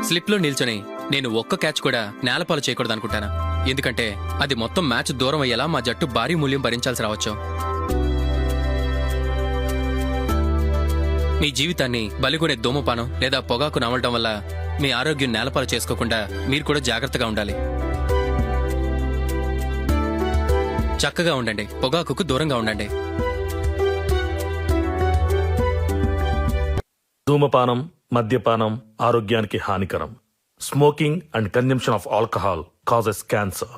స్లిప్లో నిల్చొని నేను ఒక్క క్యాచ్ కూడా నేలపాలు చేయకూడదు అనుకుంటాను. ఎందుకంటే అది మొత్తం మ్యాచ్ దూరం అయ్యేలా మా జట్టు భారీ మూల్యం భరించాల్సి రావచ్చు. మీ జీవితాన్ని బలిగొనే ధూమపానం లేదా పొగాకు నమలడం వల్ల మీ ఆరోగ్యం నేలపాలు చేసుకోకుండా మీరు కూడా జాగ్రత్తగా ఉండాలి. చక్కగా ఉండండి, పొగాకుకు దూరంగా ఉండండి. ధూమపానం, మద్యపానం ఆరోగ్యానికి హానికరం. Smoking and consumption of alcohol causes cancer.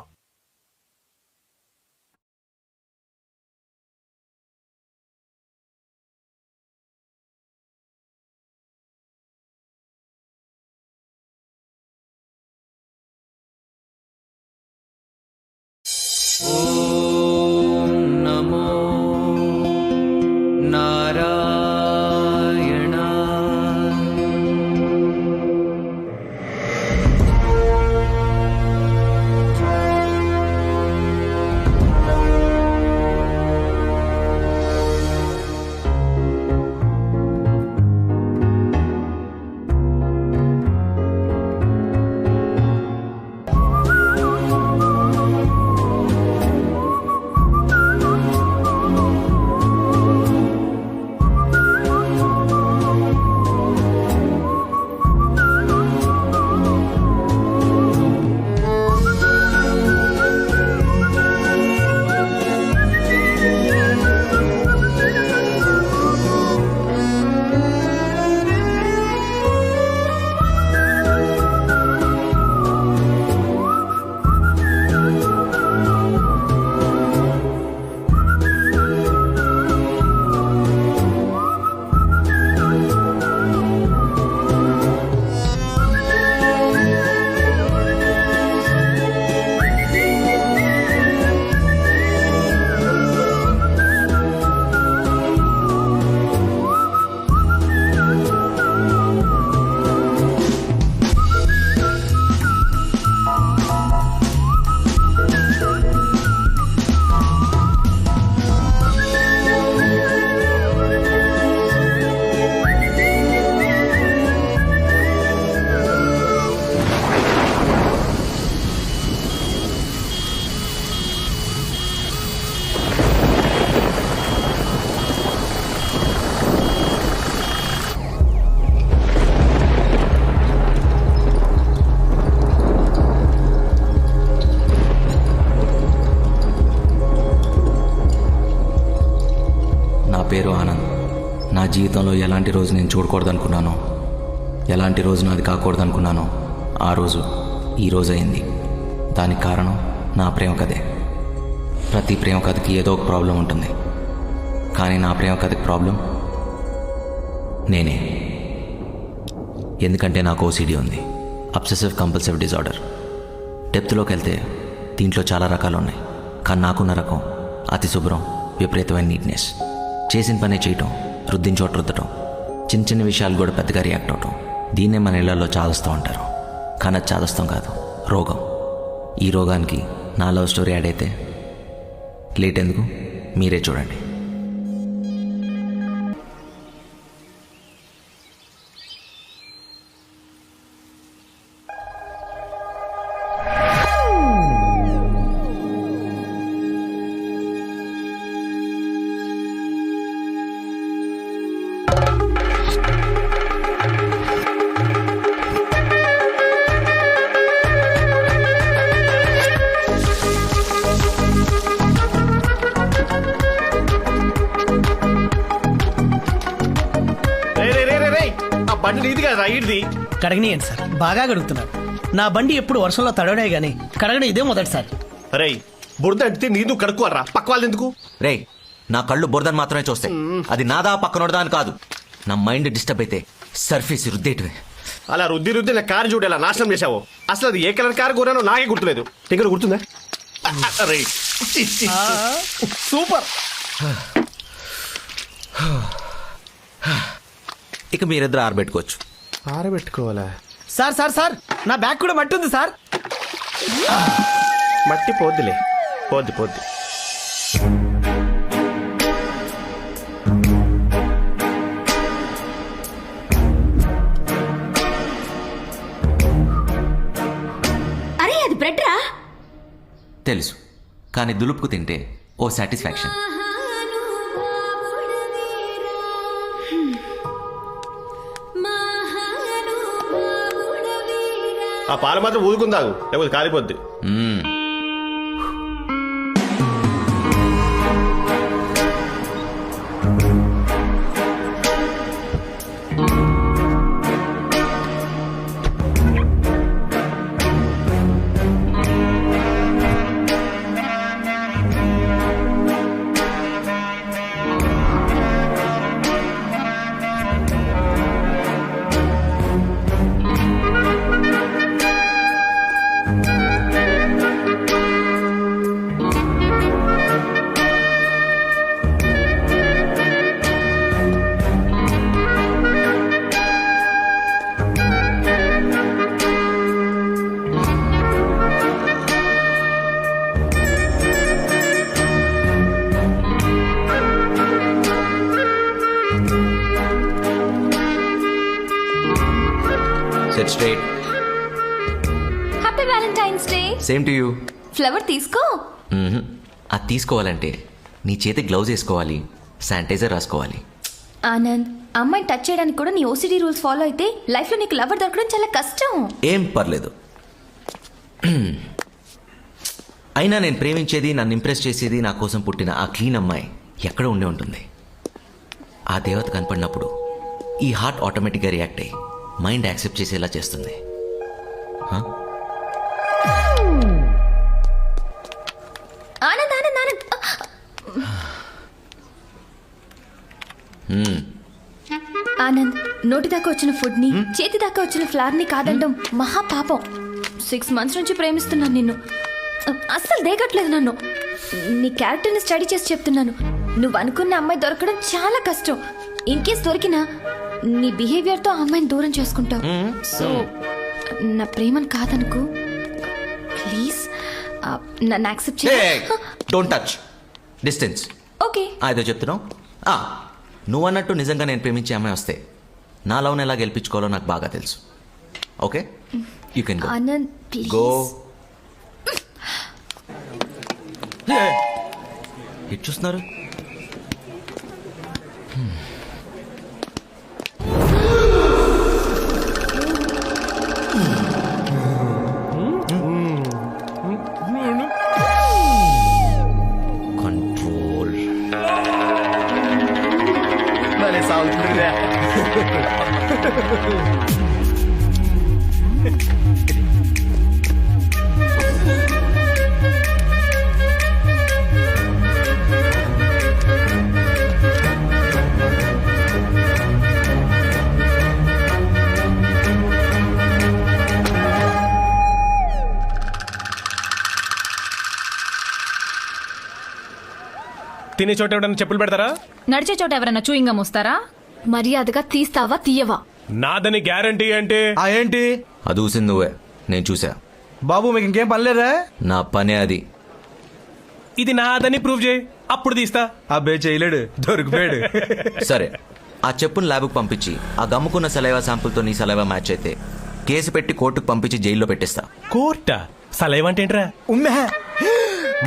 పేరు ఆనంద్. నా జీవితంలో ఎలాంటి రోజు నేను చూడకూడదనుకున్నానో, ఎలాంటి రోజు నాది కాకూడదనుకున్నానో ఆ రోజు ఈ రోజు అయింది. దానికి కారణం నా ప్రేమ కథే. ప్రతి ప్రేమ కథకి ఏదో ఒక ప్రాబ్లం ఉంటుంది, కానీ నా ప్రేమ కథకి ప్రాబ్లం నేనే. ఎందుకంటే నాకు ఓసిడి ఉంది, అబ్సెసివ్ కంపల్సివ్ డిజార్డర్. డెప్త్లోకి వెళ్తే దీంట్లో చాలా రకాలు ఉన్నాయి, కానీ నాకున్న రకం అతి శుభ్రం, విపరీతమైన నీట్నెస్. చేసిన పనే చేయటం, రుద్దిన చోట రుద్దటం, చిన్న చిన్న విషయాలు కూడా పెద్దగా రియాక్ట్ అవటం. దీన్నే మన ఇళ్లలో చాదస్తూ ఉంటారు, కానీ అది చాదస్తం కాదు, రోగం. ఈ రోగానికి నా లవ్ స్టోరీ యాడ్ అయితే లేట్ ఎందుకు, మీరే చూడండి. బండి నీది కదా రైడ్ది. కడగనీయండి సార్, బాగా కడుగుతున్నారు. నా బండి ఎప్పుడు వర్షంలో తడవడే గానీ కడగడం ఇదే మొదటిసారి. రే బురద అంటే నీదు కడుక్కోరా, పక్క వాళ్ళు ఎందుకు? రే నా కళ్ళు బురదని మాత్రమే చూస్తాయి, అది నాదా పక్కనోడదా అని కాదు. నా మైండ్ డిస్టర్బ్ అయితే సర్ఫేస్ రుద్దేటివే. అలా రుద్ది రుద్ది నా కారు చూడు ఎలా నాశనం చేసావు. అసలు అది ఏ కలర్ కారు కోరానో నాకే గుర్తులేదు. దగ్గర గుర్తుందా? రే సూపర్. ఇక మీరిద్దరు ఆరబెట్టుకోవచ్చు. ఆరబెట్టుకోవాలా? సార్ సార్ సార్, నా బ్యాగ్ కూడా మట్టి ఉంది సార్. మట్టి పోద్దిలే, పోద్ది పోద్ది. తెలుసు, కానీ దులుపుకు తింటే ఓ సాటిస్ఫాక్షన్. ఆ పాలు మాత్రం ఊదుకుందాగు, లేకపోతే కాలిపోద్ది. Set straight. Happy valentine's day. Same to you. Flower తీసుకో. అది తీసుకోవాలంటే నీ చేతి గ్లౌజ్ వేసుకోవాలి, శానిటైజర్ రాసుకోవాలి. ఆనంద్, అమ్మాయిని టచ్ చేయడానికి కూడా నీ ఓసిడీ రూల్స్ ఫాలో అయితే లైఫ్ లో నీకు లవర్ దొరకడం చాలా కష్టం. ఏం పర్లేదు. అయినా నేను ప్రేమించేది, నన్ను ఇంప్రెస్ చేసేది నా కోసం పుట్టిన ఆ క్లీన్ అమ్మాయి ఎక్కడ ఉండే ఉంటుంది. ఆ దేవత కనపడినప్పుడు ఈ హార్ట్ ఆటోమేటిక్గా రియాక్ట్ అయ్యి మైండ్ యాక్సెప్ట్ చేసేలా చేస్తుంది. ఆనంద్ ఆనంద్ ఆనంద్. ఆనంద్, నోటి దాకా వచ్చిన ఫుడ్ ని, చేతి దాకా వచ్చిన ఫ్లవర్ ని కాదండం మహా పాపం. 6 months నుంచి ప్రేమిస్తున్నాను నిన్ను. అస్సలు దేగట్లేదు నన్ను. నీ క్యారెక్టర్ ని స్టడీ చేసి చెప్తున్నాను. నువ్వు అనుకున్న అమ్మాయి దొరకడం చాలా కష్టం. ఇన్ కేస్ దొరికినా నీ బిహేవియర్ తో ఆ అమ్మాయిని దూరం చేసుకుంటావు. సో నా ప్రేమను కాదనుకో ప్లీజ్. నన్ను యాక్సెప్ట్ చేయి. Don't touch, distance. ఓకే. ఏదో చెప్తున్నావు. నువ్వు అన్నట్టు నిజంగా నేను ప్రేమించే అమ్మాయి వస్తే నా లవ్ని ఎలా గెలిపించుకోవాలో నాకు బాగా తెలుసు. Okay, you can go. Anand please. Go. ఎటు చూస్తున్నారు? కంట్రోల్. తినే చోట ఎవడన్నా చెప్పులు పెడతారా? నడిచే చోట ఎవరైనా చూయింగా మోస్తారా? మర్యాదగా తీస్తావా తీయవా? నాదని గ్యారంటీ అంటే ఏంటి? అది ఊసింది నువ్వే, నేను చూసా. బాబు మీకు ఇంకేం పనిలేదా? నా పనే అది. ఇది నాదని ప్రూవ్ చేయి, అప్పుడు తీస్తా. అబ్బే చేయలేడు, దొరికిపోయాడు. సరే, ఆ చెప్పును ల్యాబ్కు పంపించి ఆ గమ్ముకున్న సలైవా శాంపుల్తో నీ సలైవా మ్యాచ్ అయితే కేసు పెట్టి కోర్టుకు పంపించి జైల్లో పెట్టేస్తా. కోర్టా? సలైవంటేంట్రా? ఉమ్మే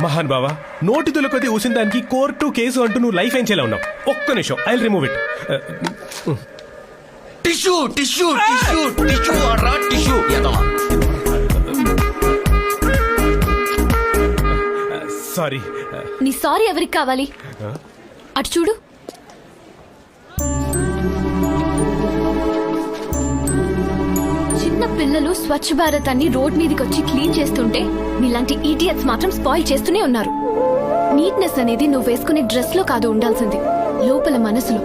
మహాన్ బావా, నోటి తులకొద్ది ఊసిన దానికి కోర్టు కేసు అంటూ నువ్వు లైఫ్ ఏం చేయాలి ఉన్నావు. ఒక్క నిమిషం, I will remove it. Tissue tissue tissue tissue అర్రా టిష్యూ. సారీ. నీ సారీ ఎవరికి కావాలి? అటు చూడు. చిన్న పిల్లలు స్వచ్ఛ భారత్ అని రోడ్ మీదకి వచ్చి క్లీన్ చేస్తుంటే నీలాంటి ఈడియట్స్ మాత్రం స్పాయిల్ చేస్తూనే ఉన్నారు. నీట్నెస్ అనేది నువ్వు వేసుకునే డ్రెస్ లో కాదు ఉండాల్సింది, లోపల మనసులో.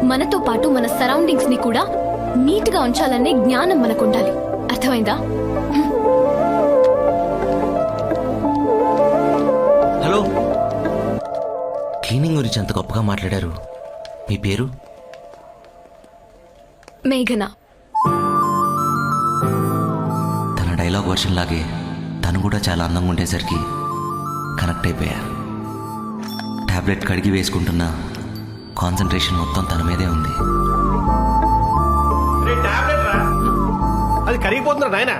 మనతో పాటు మన సరౌండింగ్స్ ని కూడా నీట్ గా ఉంచాలనే జ్ఞానం మనకు ఉండాలి. అర్థమైందా? హలో, క్లీనింగ్ గురించి అంత గొప్పగా మాట్లాడారు. మీ పేరు? మేఘన. తన డైలాగ్ వర్షన్ లాగే తను కూడా చాలా అందంగా ఉండేసరికి కనెక్ట్ అయిపోయా. టాబ్లెట్ కడిగి వేసుకుంటున్న కాన్సన్ట్రేషన్ మొత్తం తన మీదే ఉంది. అది కరిగిపోతున్నారు నాయన.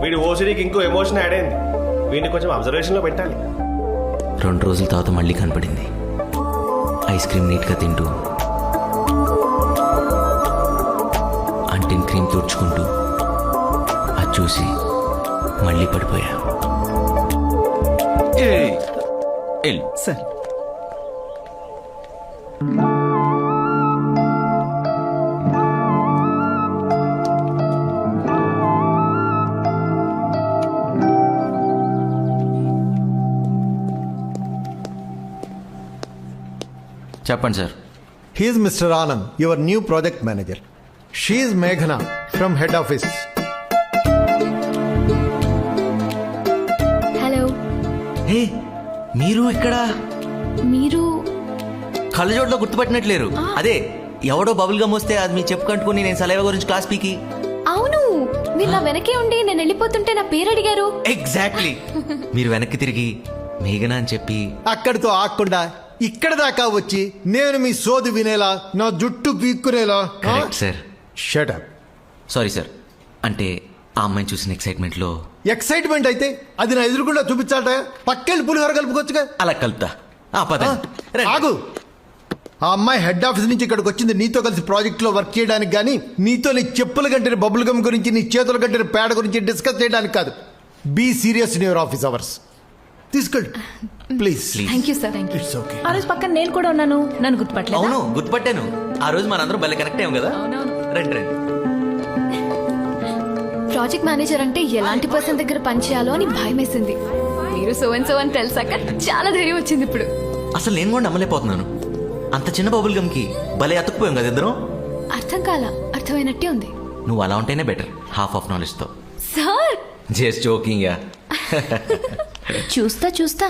వీడి ఓసిడీకి ఇంకో ఎమోషన్ యాడ్ అయింది. వీడిని కొంచెం అబ్జర్వేషన్లో పెట్టాలి. 2 రోజుల తర్వాత మళ్ళీ కనపడింది. ఐస్ క్రీమ్ నీట్గా తింటూ, అంటిన్ క్రీమ్ తుడుచుకుంటూ, అది చూసి మళ్ళీ పడిపోయా. సార్ చెప్పండి sir. He is Mr. Anand, your new project manager. She is Meghana from head office. Hello, hey, మీరు ఇక్కడ మీరు కళ్ళజోట్లో గుర్తుపట్టినట్లేరు. అదే ఎవడో బబుల్ గమ్ వస్తే అది మీ చెప్పు కంటుకుని నేను సలైవా గురించి క్లాస్ పీకి. అవును, మీరు నా వెనకే ఉండి నేను వెళ్ళిపోతుంటే నా పేరు అడిగారు. ఎగ్జాక్ట్లీ. మీరు వెనక్కి తిరిగి మేఘనా అని చెప్పి అక్కడితో ఆగకుండా ఇక్కడ దాకా వచ్చి నేను మీ సోది వినేలా నా జుట్టు పీక్కునేలా. Correct sir. Shut up. Sorry sir. అంటే ఆ అమ్మాయిని చూసిన ఎక్సైట్మెంట్లో ఎక్సైట్మెంట్ అయితే అది నా ఎదురుకుండా చూపించాలట. పక్కెళ్ళి పులిహోర కలుపుకొచ్చుగా. అలా కలుపుతా. ఆ పద. ఆగు. ఆ అమ్మాయి హెడ్ ఆఫీస్ నుంచి ఇక్కడికి వచ్చింది నీతో కలిసి ప్రాజెక్ట్ లో వర్క్ చేయడానికి, కానీ నీతో నీ చెప్పులు కంటే బబుల్ గమ్ గురించి, నీ చేతులు కంటే పేడ గురించి డిస్కస్ చేయడానికి కాదు. Be serious in your office hours. తీసుకెళ్ళి please. Thank you sir. It's okay. ఆ రోజు పక్కన నేను కూడా ఉన్నాను, నన్ను గుర్తుపట్టలేదు. అవును, గుర్తుపట్టాను. ఆ రోజు మనందరం భలే కనెక్ట్ అయ్యాం కదా. రండి రండి. ప్రాజెక్ట్ మేనేజర్ అంటే ఎలాంటి పర్సన్ దగ్గర పనిచేయాలో అని భయం వేసింది. మీరు సో అండ్ సో అని తెలిసాక చాలా ధైర్యం వచ్చింది ఇప్పుడు. అసలు నేను కూడా నమ్మలేకపోతున్నాను. అంత చిన్న బబుల్ గమ్కి భలే అతుక్కుపోయాం కదా ఇద్దరం. అర్థం కాల, అర్థమైనట్టే ఉంది. నువ్వు అలా ఉంటేనే బెటర్, హాఫ్ ఆఫ్ నాలెడ్జ్తో. Sir just joking yeah. చూస్తా చూస్తా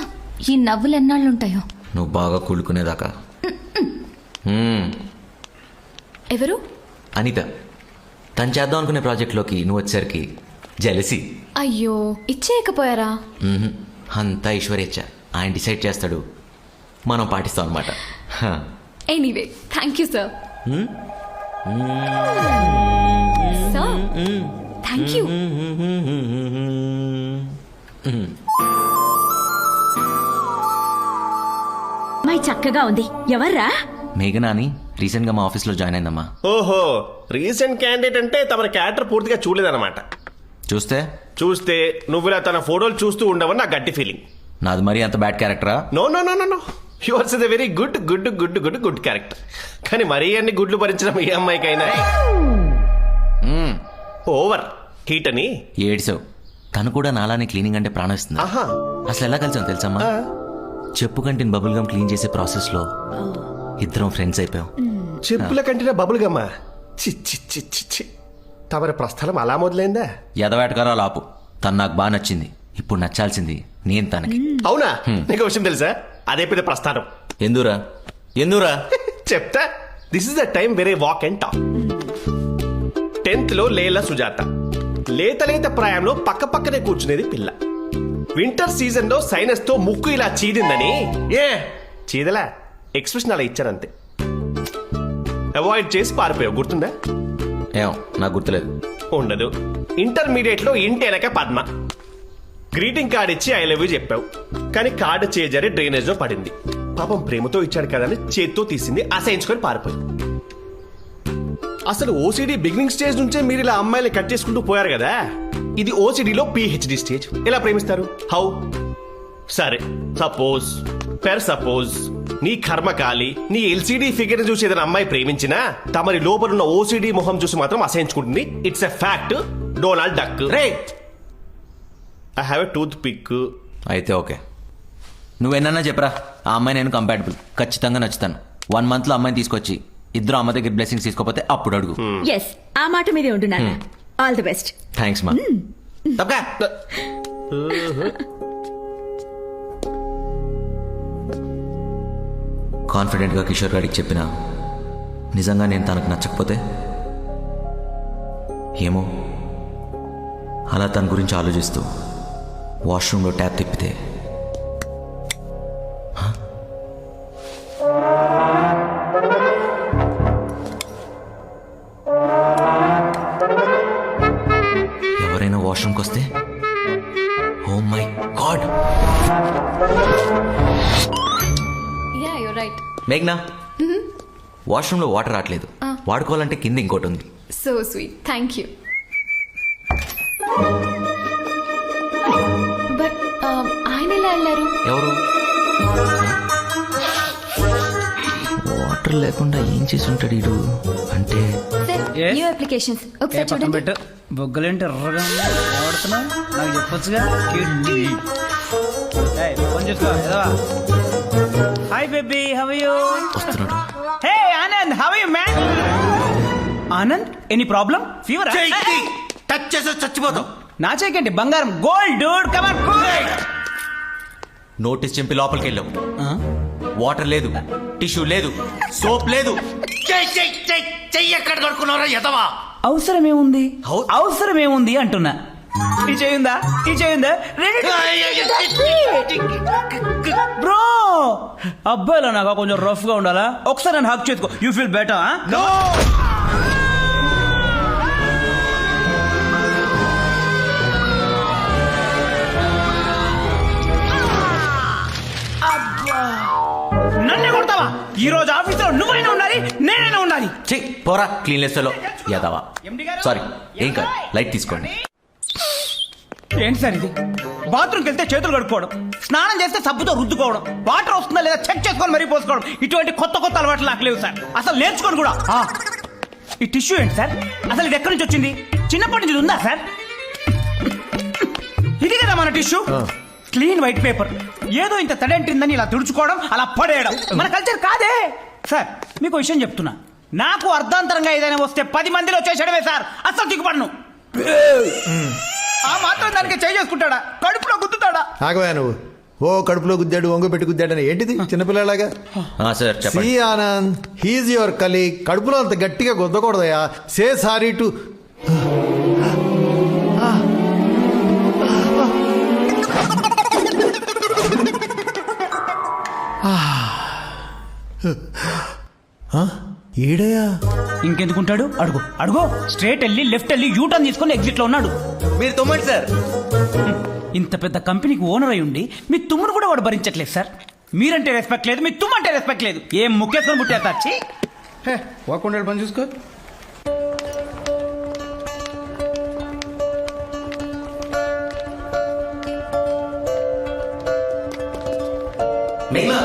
ఈ నవ్వులు ఎన్నాళ్ళు ఉంటాయో. నువ్వు బాగా కూలుకునేదాకా. ఎవరు? అనిత. తను చేద్దాం అనుకునే ప్రాజెక్ట్లోకి నువ్వు వచ్చేసరికి జెలసీ. అయ్యో, ఇచ్చేయకపోయారా? అంతా ఈశ్వరేచ్ఛ. ఆయన డిసైడ్ చేస్తాడు, మనం పాటిస్తాం అనమాట. Anyway, thank you sir. Sir, thank you. My చక్కగా ఉంది. ఎవర్రా? మేఘనా అని రీసెంట్గా మా ఆఫీస్లో జాయిన్ అయిందమ్మా. ఓహో, రీసెంట్ క్యాండిడేట్ అంటే తమ క్యారెక్టర్ పూర్తిగా చూడలేదన్నమాట. చూస్తే నువ్వులా తన ఫోటోలు చూస్తూ ఉండవని నా గట్టి ఫీలింగ్. నాది మరీ అంత బ్యాడ్ క్యారెక్టరా? No no no no no, yours is a very good good good good good character. కానీ మరీ అన్ని గుడ్లు భరించడం ఏ అమ్మాయికైనా ఓవర్ హీట్ అని ఏడ్సావు. తను కూడా నాలానే క్లీనింగ్ అంటే ప్రాణం ఇస్తుంది. ఆహా. అసలు ఎలా కలిసాం తెలుసమ్మా? చెప్పు కంటిని బబుల్ గమ్ క్లీన్ చేసే ప్రాసెస్ లో ఇద్దరం ఫ్రెండ్స్ అయిపోయాం. చెప్పుల కంటిన బబుల్ గమ్మా? చి చి చి చి చి. తమరి ప్రస్థలం అలా మొదలైందా? ఎదవేటకారాలు ఆపు. తను నాకు బాగా నచ్చింది. ఇప్పుడు నచ్చాల్సింది నేను తనకి. అవునా? నీకు విషయం తెలుసా? అదే పెద్ద ప్రస్థానం. ఎందురా చెప్తా. This is the time very walk and talk. 10th లో లేలా సుజాత. లేత ప్రాయంలో పక్క పక్కనే కూర్చునేది పిల్ల. వింటర్ సీజన్ లో సైనస్ తో ముక్కు ఇలా చీదిందని చీదలా ఎక్స్ప్రెషన్ అలా ఇచ్చారంతే. అవాయిడ్ చేసి పారిపోయావు, గుర్తుందా? ఏం నాకు గుర్తులేదు. ఉండదు. ఇంటర్మీడియట్ లో ఇంటి వెనక పద్మ. గ్రీటింగ్ కార్డ్ ఇచ్చి ఐ లవ్ యూ చెప్పావు, కానీ కార్డు చేజారి డ్రైనేజ్ లో పడింది. పాపం ప్రేమతో ఇచ్చాడు కదని చేత్తో తీసింది, అసహించుకొని పారిపోయింది. అసలు ఓసిడి బిగినింగ్ స్టేజ్ నుంచే మీరు ఇలా అమ్మాయిని కట్ చేసుకుంటూ పోయారు కదా. ఇది ఓసిడిలో పిహెచ్డి స్టేజ్. ఎలా ప్రేమిస్తారు? హౌ? సరే, సపోజ్ నీ కర్మకాలి నీ ఎల్సిడి ఫిగర్ చూసి ఏదైనా అమ్మాయి ప్రేమించినా తమరి లోపలున్న ఓసిడి మొహం చూసి మాత్రం అసహించుకుంటుంది. It's a fact. Donald duck. I have a toothpick. అయితే ఓకే, నువ్వెన్నా చెప్పరా. ఆ అమ్మాయి నేను కంపాటబుల్, ఖచ్చితంగా నచ్చుతాను. 1 month లో అమ్మాయిని తీసుకొచ్చి ఇద్దరు అమ్మ దగ్గర బ్లెస్సింగ్స్ తీసుకోపోతే అప్పుడు అడుగు. ఎస్, ఆ మాట మీదే ఉంటున్నాను. All the best. థ్యాంక్స్ మా. కాన్ఫిడెంట్గా కిషోర్ గారికి చెప్పిన నిజంగా నేను తనకు నచ్చకపోతే ఏమో, అలా తన గురించి ఆలోచిస్తూ వాష్రూమ్లో ట్యాప్ తిప్పితే ఎవరైనా వాష్రూమ్కి వస్తే మేఘ్నా వాష్రూమ్లో వాటర్ రావట్లేదు వాడుకోవాలంటే కింద ఇంకోటి ఉంది. So sweet, thank you. But ఆయన ఎలా వెళ్ళారు? ఎవరు వాటర్ లేకుండా ఏం చేసి ఉంటాడు వీడు? అంటే సార్, న్యూ అప్లికేషన్స్ ఒకసారి చూడండి. పెట్టు బొగ్గలేంటి ఎర్రగా ఆడుతున్నా నాకు చెప్పొచ్చుగా. Hi baby, how are you? వస్తున్నాడు. Hey Anand, how are you man? Anand, any problem? Fever? Touch చేసి చచ్చిపోతాం. నా చేకండి బంగారం, gold dude, come on cool. Notice చింపి లోపలికి వెళ్ళావు. వాటర్ లేదు, టిష్యూ లేదు, సోప్ లేదు. చెయ్యి ఎక్కడ కడుక్కున్నారా ఎదవా? అవసరమేముంది అవసరమేముంది అంటున్నా. ఈ చేయిందా బ్రో? అబ్బాయిలో నాకు కొంచెం రఫ్ గా ఉండాలా? ఒకసారి నన్ను హక్ చేసుకో, యూ ఫీల్ బెటర్. నన్నే కొడతావా? ఈ రోజు ఆఫీసులో నువ్వైనా ఉండాలి, నేనైనా ఉండాలి. చెయ్యి పోరా క్లీన్లెస్ లో ఎదవా. సారీ, ఏం కాదు, లైట్ తీసుకోండి. ఏంటి సార్ ఇది? బాత్రూమ్కి వెళ్తే చేతులు కడుక్కోవడం, స్నానం చేస్తే సబ్బుతో రుద్దుకోవడం, వాటర్ వస్తుందా లేదా చెక్ చేసుకొని మరీ పోసుకోవడం, ఇటువంటి కొత్త అలవాట్లు నాకు లేవు సార్. అసలు నేర్చుకోను కూడా. ఈ టిష్యూ ఏంటి సార్? అసలు ఇది ఎక్కడి నుంచి వచ్చింది? చిన్నప్పటి నుంచి ఇది ఉందా సార్? ఇది కదా మన టిష్యూ, క్లీన్ వైట్ పేపర్. ఏదో ఇంత తడంటిందని ఇలా తుడుచుకోవడం, అలా పడేయడం మన కల్చర్ కాదే సార్. మీకు విషయం చెప్తున్నా, నాకు అర్ధాంతరంగా ఏదైనా వస్తే 10 మందిలో చేసేయడమే సార్. అసలు దిగుపడను. ఆ మాత్రం దానికి చేసుకుంటాడా? కడుపులో గుద్దుతాడా? ఆగవా నువ్వు. ఓ కడుపులో గుద్దాడు, ఒంగ పెట్టి గుద్దాడని ఏంటిది చిన్నపిల్లలాగా? సార్ చెప్పండి. See Anand, he's your colleague. కడుపులో అంత గట్టిగా గుద్దకూడదయా. Say sorry to. ఈడయా ఇంకెందుకుంటాడు? అడుగు స్ట్రేట్ వెళ్ళి లెఫ్ట్ వెళ్ళి యూటర్న్ తీసుకొని ఎగ్జిట్ లో ఉన్నాడు. మీరు తొమ్మండి సార్. ఇంత పెద్ద కంపెనీకి ఓనర్ అయి ఉండి మీ తుమ్మును కూడా వాడు భరించట్లేదు సార్. మీరంటే రెస్పెక్ట్ లేదు, మీ తుమ్మంటే రెస్పెక్ట్ లేదు. ఏం ముఖ్యత్వం పుట్టేస్తా వచ్చి వాకుండా పని చూసుకో. మేఘ్నా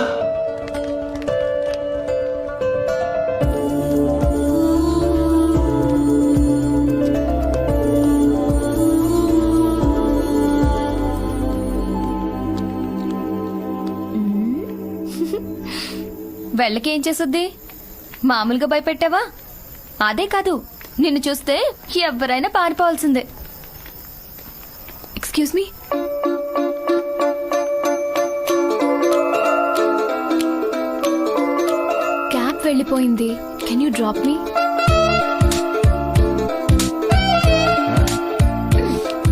వెళ్ళకి ఏం చేసుద్ది? మామూలుగా భయపెట్టావా? అదే కాదు, నిన్ను చూస్తే ఎవరైనా పారిపోవాల్సిందే. Excuse me. క్యాబ్ వెళ్ళిపోయింది, can you drop me?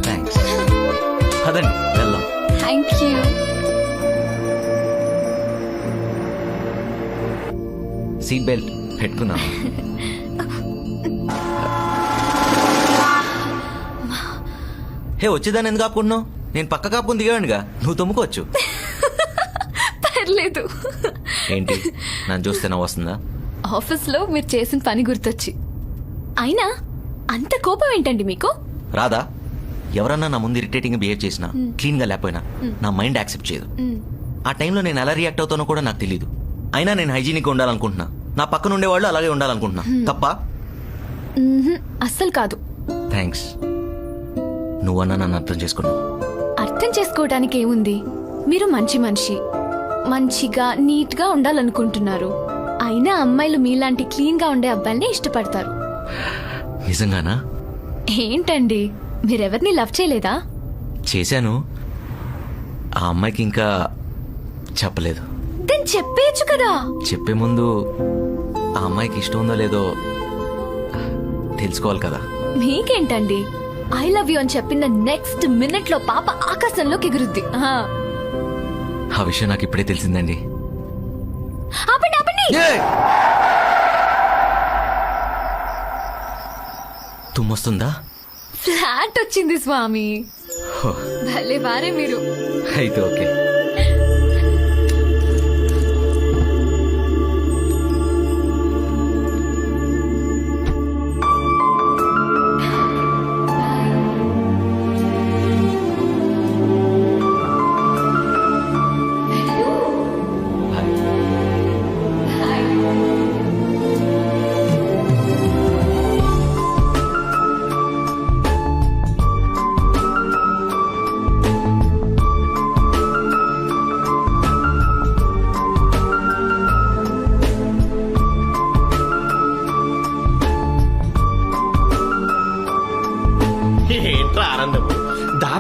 Thanks. అదండి వెళ్దాం. Thank you. సీట్ బెల్ట్ పెట్టుకున్నా. హే, వచ్చేదాన్ని ఎందుకు ఆపుకుంటున్నావు? నేను పక్క కాపుకుని దిగానుగా, నువ్వు తుమ్ముకోవచ్చు. పర్లేదు. ఏంటి నన్ను చూస్తే నవ్వు వస్తుందా? ఆఫీస్లో మీరు చేసిన పని గుర్తొచ్చి. అయినా అంత కోపం ఏంటండి మీకు? రాదా? ఎవరన్నా నా ముందు ఇరిటేటింగ్ బిహేవ్ చేసినా, క్లీన్ గా లేకపోయినా నా మైండ్ యాక్సెప్ట్ చేయదు. ఆ టైంలో నేను ఎలా రియాక్ట్ అవుతానో కూడా నాకు తెలియదు. అయినా నేను హైజీనిక్ గా ఉండాలనుకుంటున్నా. నా పక్కన ఉండేవాళ్ళు అలాగే ఉండాలనుకుంటున్నా. తప్ప? అస్సలు కాదు. థ్యాంక్స్. నువ్వన్నా నన్ను అర్థం చేసుకున్నావు. అర్థం చేసుకోవడానికి ఏముంది? మీరు మంచి మనిషి, మంచిగా నీట్ గా ఉండాలనుకుంటున్నారు. అయినా అమ్మాయిలు మీలాంటి క్లీన్ గా ఉండే అబ్బాయిల్ని ఇష్టపడతారు. నిజంగానా? ఏంటండి, మీరెవరిని లవ్ చేయలేదా? చేశాను. ఆ అమ్మాయికి ఇంకా చెప్పలేదు. దెన్ చెప్పేయచ్చు కదా. చెప్పే ముందు ఆ అమ్మాయికి ఇష్టం ఉందో లేదో తెలుసుకోవాలి కదా. మీకేంటండి, ఐ లవ్ యూ అని చెప్పిన నెక్స్ట్ మినిట్ లో పాప ఆకాశంలోకి ఎగురుద్ది. ఆ విషయం నాకు ఇప్పుడే తెలిసిందండి. ఆపండి ఆపండి. తుమ్మొస్తుందా? ఫ్లాట్ వచ్చింది స్వామి. భలే వారే మీరు. అయితే ఓకే.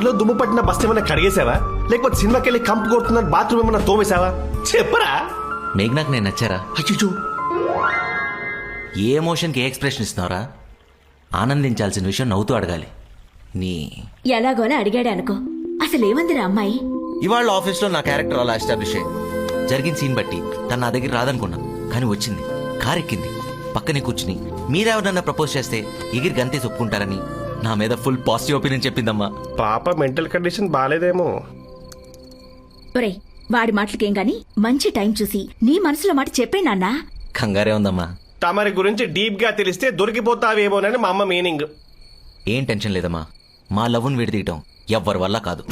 కార్లో దుమ్ము పట్టిన బస్ ఏమైనా కడిగేసావా, లేకపోతే సినిమాకి వెళ్ళి కంపు కొడుతున్న బాత్రూమ్ ఏమైనా తోమేశావా? చెప్పరా. మేఘ్నాకు నేను నచ్చారా? అయ్యో, ఏ ఎమోషన్కి ఏ ఎక్స్ప్రెషన్ ఇస్తున్నారా? ఆనందించాల్సిన విషయం నవ్వుతూ అడగాలి. నీ ఎలాగోలా అడిగాడే అనుకో. అసలు ఏమందిరా అమ్మాయి? ఇవాళ ఆఫీస్లో నా క్యారెక్టర్ అలా ఎస్టాబ్లిష్ అయ్యింది. జరిగిన సీన్ బట్టి తను నా దగ్గర రాదనుకున్నా, కానీ వచ్చింది. కార్ ఎక్కింది, పక్కనే కూర్చుని మీరెవరన్నా ప్రపోజ్ చేస్తే ఎగిరి గంతేసి ఒప్పుకుంటారని నా మీద ఫుల్ పాజిటివ్ ఒపీనియన్ చెప్పిందమ్మా. పాప మెంటల్ కండిషన్ బాగాలేదేమో. ఒరేయ్, వాడి మాటలకేం గాని మంచి టైం చూసి నీ మనసులో మాట చెప్పే నాన్నా. కంగారే ఉందమ్మా. తమరి గురించి డీప్ గా తెలిస్తే దొరికిపోతావేమోనని మా అమ్మ మీనింగ్. ఏం టెన్షన్ లేదమ్మా, మా లవ్ను విడదీయటం ఎవ్వరి వల్ల కాదు.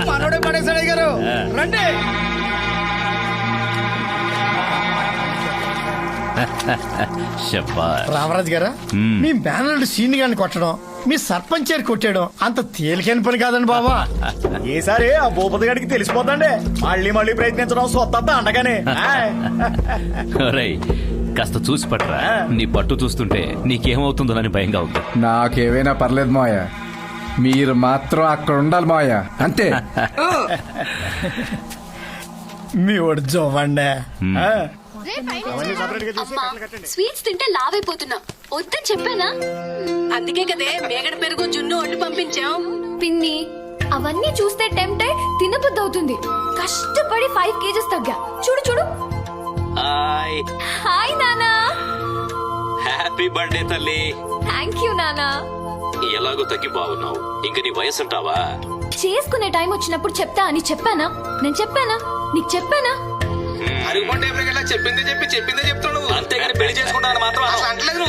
మనోడే పడేశాడు గారు, రండి. రామరాజు గారా, మీ బ్యానర్ సీన్ గాని కొట్టడం, మీ సర్పంచ్ చేరి కొట్టడం అంత తేలికైన పని కాదండి బాబా. ఈసారి ఆ భూపతి గారికి తెలిసిపోతండి. మళ్ళీ మళ్ళీ ప్రయత్నించడం సొత్త అండగానే. కాస్త చూసి పట్టరా, నీ పట్టు చూస్తుంటే నీకేమవుతుందోనని భయంగా ఉంది. నాకేమైనా పర్లేదు మాయ, మీరు మాత్రం అక్కడ ఉండాలి మాయ, అంతే. మీ ఒడి జోవండి. స్వీట్స్ తింటే లావైపోతున్నా, వద్దని చెప్పానా? అందుకే కదే మేగడ పెరుగు జున్ను వండి పంపించాం. పిన్ని, అవన్నీ చూస్తే టెంప్ట్ అయి తినబుద్ధి అవుతుంది. కష్టపడి 5 kgs తగ్గా. చూడు చూడు. హాయ్ నానా. హ్యాపీ బర్త్డే తల్లి. థ్యాంక్ యూ నానా. ఎలాగో తగ్గి బాగున్నావు, ఇంక నీ వయసు ఉంటావా? చేసుకునే టైం వచ్చినప్పుడు చెప్తా అని చెప్పానా? నేను చెప్పానా? నీకు చెప్పానా? చెప్పిందే చెప్తాడు, అంతేగాని పెళ్లి చేసుకుంటాను మాత్రం అంటలేదు.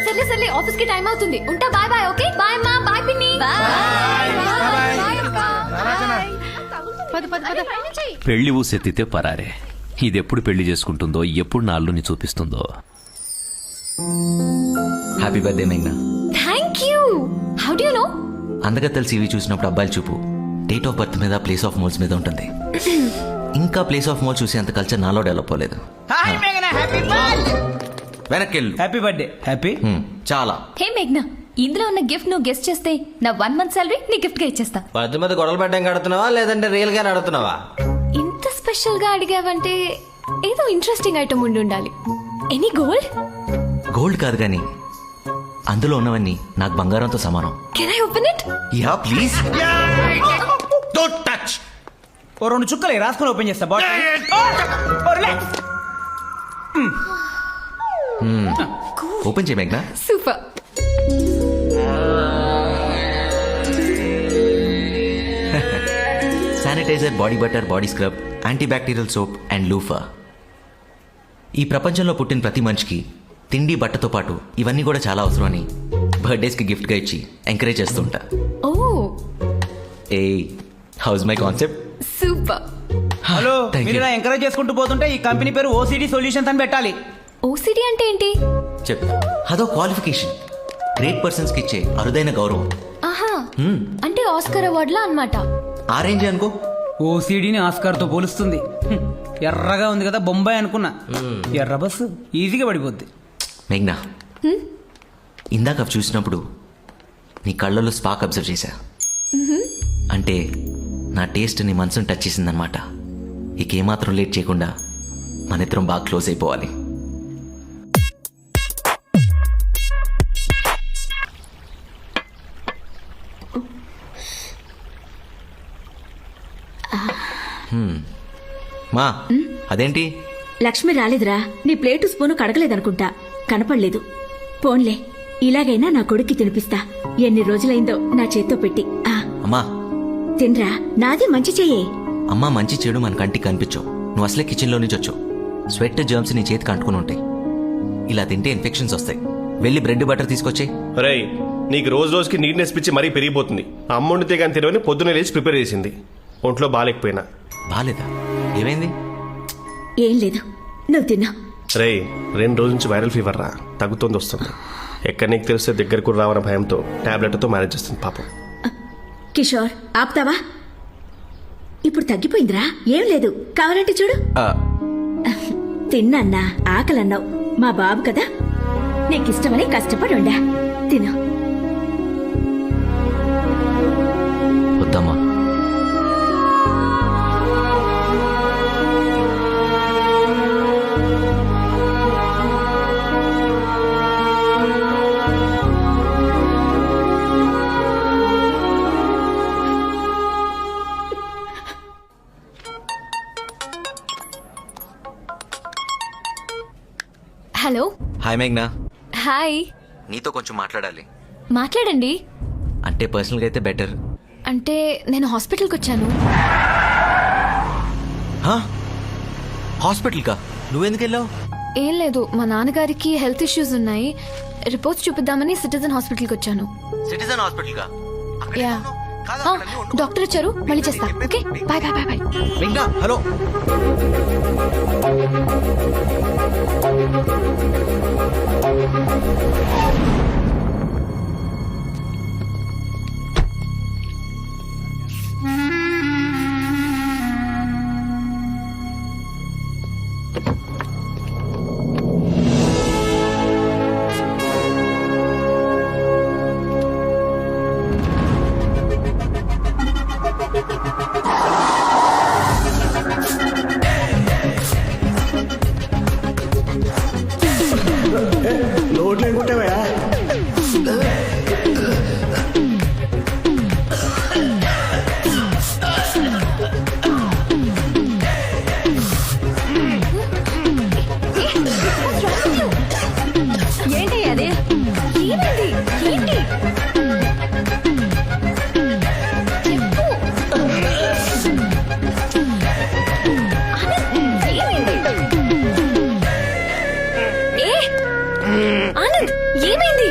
సర్లే సర్లే, ఆఫీస్ కి టైం అవుతుంది. ఉంటా. Bye bye. ఓకే బాయ్ మా. బాయ్ పిన్ని. పెళ్లి ఊసెత్తితే పరారే. ఇదెప్పుడు పెళ్లి చేసుకుంటుందో, ఎప్పుడు నా అల్లుని చూపిస్తుందో. హ్యాపీ బర్త్డే మేఘ్నా. Thank you. How do you know? అందగత్తెలు సీవీ చూసినప్పుడు అబ్బాయిల చూపు డేట్ ఆఫ్ బర్త్ మీద, ప్లేస్ ఆఫ్ మోల్స్ మీద ఉంటుంది. ఇంకా ప్లేస్ ఆఫ్ మోల్ చూసి అంత కల్చర్ నాలో డెవలప్ అవ్వలేదు. హాయ్ మేఘనా, హ్యాపీ బర్త్డే. వెనక్కి వెళ్ళు. Happy birthday. హ్యాపీ. చాలా. హే మేఘ్నా, ఇందులో ఉన్న గిఫ్ట్ నువ్వు గెస్ట్ చేస్తే నా 1 month సాలరీ నీ గిఫ్ట్ గా ఇచ్చేస్తా. పద్దు మీద గొడవలు పెట్టడం కడుతున్నావా, లేదంటే రియల్ గా నడుతున్నావా? ఇంత స్పెషల్ గా అడిగావంటే ఏదో ఇంట్రెస్టింగ్ ఐటమ్ ఉండి ఉండాలి. Any gold? గోల్డ్ కాదు కానీ అందులో ఉన్నవన్నీ నాకు బంగారంతో సమానం. Can I open it? Yeah please. Don't touch. ఓ 2 చుక్కలు రాసుకొని ఓపెన్ చేస్తా. ఓపెన్ చేయ మేఘ్నా. Super. Sanitiser, body butter, body scrub, antibacterial soap and loofah. ఈ ప్రపంచంలో పుట్టిన ప్రతి మనిషికి తిండి, బట్టతో పాటు ఇవన్నీ కూడా చాలా అవసరం అని బర్త్డేస్కి గిఫ్ట్గా ఇచ్చి ఎంకరేజ్ చేస్తుంటా. ఓ ఏ how's my concept. Super. Hello, Thank మీరు you. ఇలా ఎంకరేజ్ చేసుకుంటూ పోతుంటే ఈ కంపెనీ పేరు ఓసిడి సొల్యూషన్స్ అని పెట్టాలి. ఓసిడి అంటే ఏంటి? చెప్. అదో క్వాలిఫికేషన్, గ్రేట్ పర్సన్స్కి ఇచ్చే అరుదైన గౌరవం. ఆహా, అంటే ఆస్కర్ అవార్డులా అన్నమాట. ఆ రేంజ్ అనుకో. ఓసిడిని ఆస్కార్ తో పోలుస్తుంది. ఎర్రగా ఉంది కదా బొంబాయి అనుకున్నా. ఎర్ర బస్సు ఈజీగా పడిపోద్ది. మేఘ్నా, ఇందాక అవి చూసినప్పుడు నీ కళ్ళలో స్పార్క్ అబ్జర్వ్ చేశా. అంటే నా టేస్ట్ నీ మనసును టచ్ చేసిందనమాట. ఇక ఏమాత్రం లేట్ చేయకుండా మన ఇద్దరం బాగా క్లోజ్ అయిపోవాలి. మా అదేంటి? లక్ష్మి రాలేదురా. నీ ప్లేటు స్పూను కడగలేదనుకుంటా, కనపడలేదు. పోన్లే, ఇలాగైనా నా కొడుక్కి తినిపిస్తా. ఎన్ని రోజులైందో నా చేత్తో పెట్టి. అమ్మా తినరా, నాది మంచి చెయ్యే. అమ్మా, మంచి చెడు మన కంటికి కనిపించవు. నువ్వు అసలే కిచెన్లో నుంచి వచ్చావు. స్వెట్ జర్మ్స్ నీ చేతికి అంటుకుని ఉంటాయి. ఇలా తింటే ఇన్ఫెక్షన్స్ వస్తాయి. వెళ్ళి బ్రెడ్ బటర్ తీసుకొచ్చే. రై, నీకు రోజు రోజుకి నీట్నెస్ పిచ్చి మరీ పెరిగిపోతుంది. అమ్ముండితే కానీ తినవని పొద్దున్నే లేచి ప్రిపేర్ చేసింది. ఒంట్లో బాగాలేకపోయినా. బాలేదా? ఏమైంది? ఏం లేదు, నువ్వు తిన్నా. రేయ్ 2 రోజుల నుంచి వైరల్ ఫీవర్ రా, తగ్గుతోంది వస్తుంది. ఎక్కడ నీకు తెలిస్తే దగ్గరకు రావన్న భయంతో టాబ్లెట్తో మేనేజ్ చేస్తుంది పాపం. కిషోర్ ఆపుతావా? ఇప్పుడు తగ్గిపోయిందిరా, ఏం లేదు, కావాలంటే చూడు. తిన్నా ఆకలన్నావు, మా బాబు కదా, నీకిష్టమని కష్టపడి ఉండా. తిను. వద్దమ్మా. హలో. హాయ్ మేఘ్నా. హాయ్. నీతో కొంచెం మాట్లాడాలి. మాట్లాడండి. అంటే పర్సనల్గా అయితే బెటర్. అంటే నేను హాస్పిటల్కి వచ్చాను. హాస్పిటల్కా? నువ్వెందుకు వెళ్ళావు? ఏం లేదు, మా నాన్నగారికి హెల్త్ ఇష్యూస్ ఉన్నాయి, రిపోర్ట్స్ చూపిద్దామని సిటిజన్ హాస్పిటల్కి వచ్చాను. సిటిజన్ హాస్పిటల్కా? యా. డాక్టర్ వచ్చారు, మళ్ళీ చేస్తా. Okay, bye bye bye bye. మేఘ్నా హలో. నోట్లో కొట్టావా? ఏంటి అదే? ఏమైంది? ఏంటి? ఆనంద్, ఏమైంది?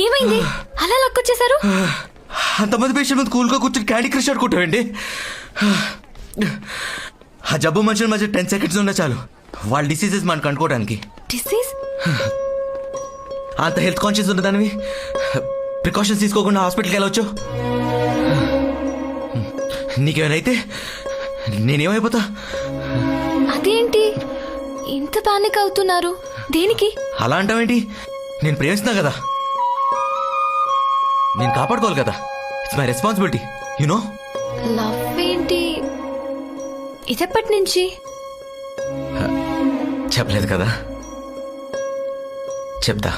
ఏమైంది? అలా లక్కొచ్చేసారు? అంతమంది పేషెంట్ ముందు కూల్గా కూర్చొని క్యాండీ క్రష్ ఆడుకుంటావండి. ఆ జబ్బు మనుషుల మధ్య 10 seconds ఉన్నా చాలు వాళ్ళ డిసీజెస్ మనకు అనుకోవడానికి. డిసీజ్? అంత హెల్త్ కాన్షియస్ ఉన్నదానివి ప్రికాషన్స్ తీసుకోకుండా హాస్పిటల్కి వెళ్ళవచ్చు. నీకేమైనా నేనేమైపోతా? అదేంటి ఇంత పానిక్ అవుతున్నారు? దేనికి? అలా అంటావేంటి? నేను ప్రేమిస్తున్నా కదా, నేను కాపాడుకోవాలి కదా. It's my responsibility, you know. Love ఏంటి? ఇదెప్పటి నుంచి? చెప్పలేదు కదా, చెప్తా.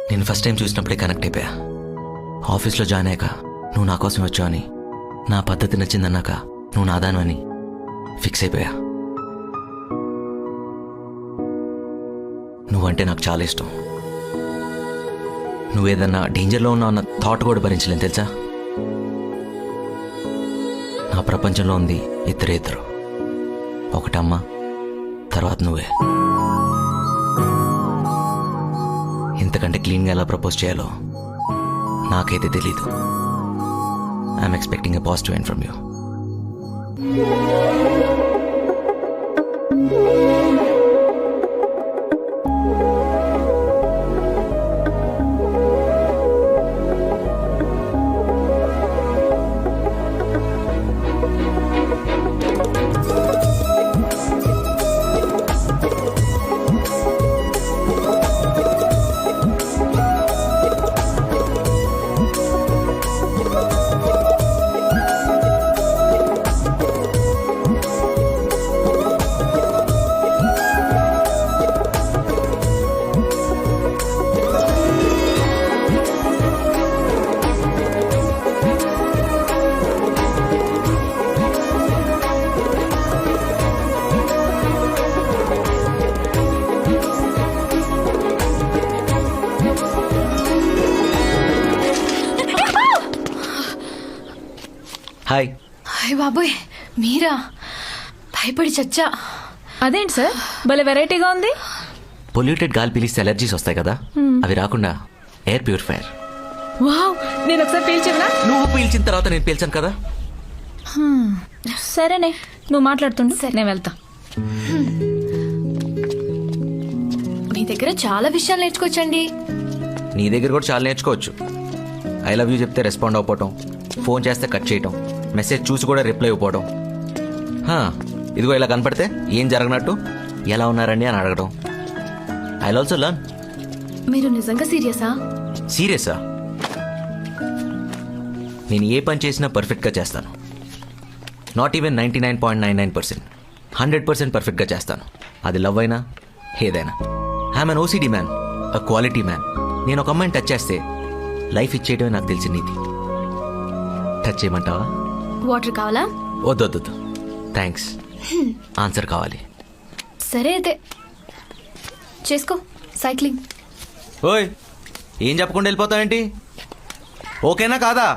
నేను ఫస్ట్ టైం చూసినప్పుడే కనెక్ట్ అయిపోయా. ఆఫీస్లో జాయిన్ అయ్యాక నువ్వు నా కోసం వచ్చావు అని, నా పద్ధతి నచ్చిందన్నాక నువ్వు నాదాను అని ఫిక్స్ అయిపోయా. నువ్వంటే నాకు చాలా ఇష్టం. నువ్వేదన్నా డేంజర్లో ఉన్నావు అన్న థాట్ కూడా భరించలేను తెలుసా. నా ప్రపంచంలో ఉంది ఇద్దరు, ఒకటమ్మ, తర్వాత నువ్వే. ఇంతకంటే క్లీన్గా ఎలా ప్రపోజ్ చేయాలో నాకైతే తెలీదు. I'm expecting a positive end from you. Hi. Hi బాబోయ్, మీరా? భయపడి చచ్చా. అదేంటి సార్ భలే వెరైటీగా ఉంది. పొల్యూటెడ్ గాలి పీలిస్తే ఎలర్జీస్ వస్తాయి కదా, అవి రాకుండా ఎయిర్ ప్యూరిఫైయర్. వావ్, నేను ఒకసారి పీల్చినా? నువ్వు పీల్చిన తర్వాత నేను పీల్చాను కదా. సరేనే నువ్వు మాట్లాడుతుండు నేను వెళ్తా. మీ దగ్గర చాలా విషయాలు నేర్చుకోవచ్చండి. నీ దగ్గర కూడా చాలా నేర్చుకోవచ్చు. ఐ లవ్ యూ చెప్తే రెస్పాండ్ అవ్వకపోవటం, ఫోన్ చేస్తే కట్ చేయటం, మెసేజ్ చూసి కూడా రిప్లై ఇవ్వకపోవడం. ఇదిగో ఇలా కనపడితే ఏం జరగనట్టు ఎలా ఉన్నారండి అని అడగడం. I also learn. మీరు నిజంగా సీరియసా? సీరియసా? నేను ఏ పని చేసినా పర్ఫెక్ట్గా చేస్తాను. నాట్ ఈవెన్ 99.99%, 100% పర్ఫెక్ట్గా చేస్తాను. అది లవ్ అయినా ఏదైనా. I'm an OCD man, a quality man. నేను ఒక అమ్మాయిని టచ్ చేస్తే లైఫ్ ఇచ్చేయడమే నాకు తెలిసిన నీతి. టచ్ చేయమంటావా? వాటర్ కావాలా? వద్దొద్దు, థ్యాంక్స్. ఆన్సర్ కావాలి. సరే అయితే చేసుకో సైక్లింగ్. ఓయ్, ఏం చెప్పకుండా వెళ్ళిపోతావేంటి? ఓకేనా కాదా?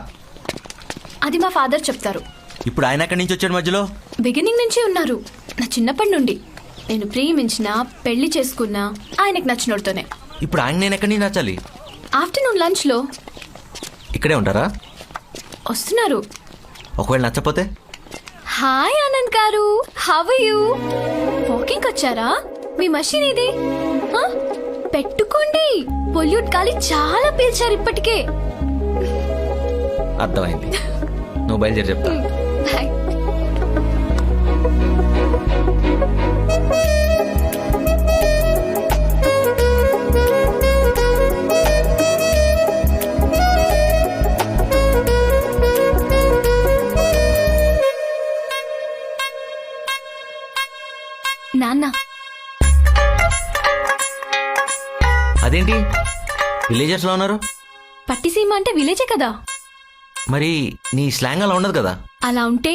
అది మా ఫాదర్ చెప్తారు. ఇప్పుడు ఆయన ఎక్కడి నుంచి వచ్చాడు మధ్యలో? బిగినింగ్ నుంచి ఉన్నారు. నా చిన్నప్పటి నుండి నేను ప్రేమించినా పెళ్లి చేసుకున్నా ఆయనకు నచ్చినోడుతోనే. ఇప్పుడు ఆయన నేను ఎక్కడి నుంచి నచ్చాలి? ఆఫ్టర్నూన్ లంచ్ లో ఇక్కడే ఉంటారా? వస్తున్నారు. ఒకవేళ నచ్చపోతే? హాయ్ ఆనంద్ గారు, హౌ ఆర్ యు? వాకింగ్ వచ్చారా? మీ మషిన్ ఇది ఆ? పెట్టుకోండి. పొల్యూట్ గాలి చాలా పీల్చారు ఇప్పటికే. అర్థమైంది. నువ్వు బయలుదేరి చెప్తా. బాయ్. నాన్న, అదేంటి విలేజర్స్ లో ఉన్నారు? పట్టిసీమ అంటే విలేజే కదా. మరి నీ స్లాంగ్ అలా ఉండదు కదా? అలా ఉంటే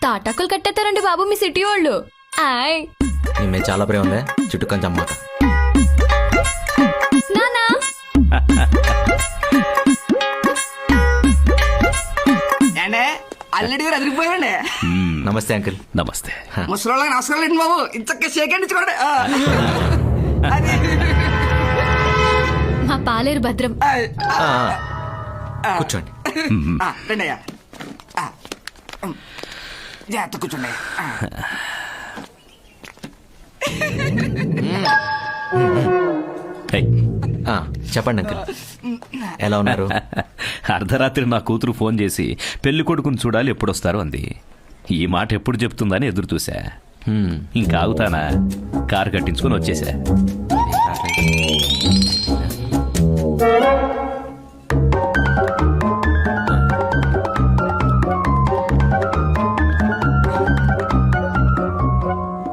తాటాకులు కట్టేస్తారండి బాబు మీ సిటీ వాళ్ళు. ఆయ్ నీ మీద చాలా ప్రేమ ఉందే, చుట్టుకొని చమ్మాట. నానా అల్లడి గారు అదిరిపోయాడండి. నమస్తే అంకుల్. నమస్తే. ముసలోళ్ళకి నమస్కారం లేండి బాబు. ఇంతకే షేకండి చూడండి. మా పాలేరు భద్రం. కూర్చోండి. రండి అయ్యా, జాగ్రత్త కూర్చోండి. హై. చెప్పండి అంకుల్, ఎలా ఉన్నారు? అర్ధరాత్రి నా కూతురు ఫోన్ చేసి పెళ్లి కొడుకుని చూడాలి ఎప్పుడొస్తారు అంది. ఈ మాట ఎప్పుడు చెప్తుందని ఎదురు చూసా. ఇంకా ఆగుతానా? కారు కట్టించుకుని వచ్చేసా.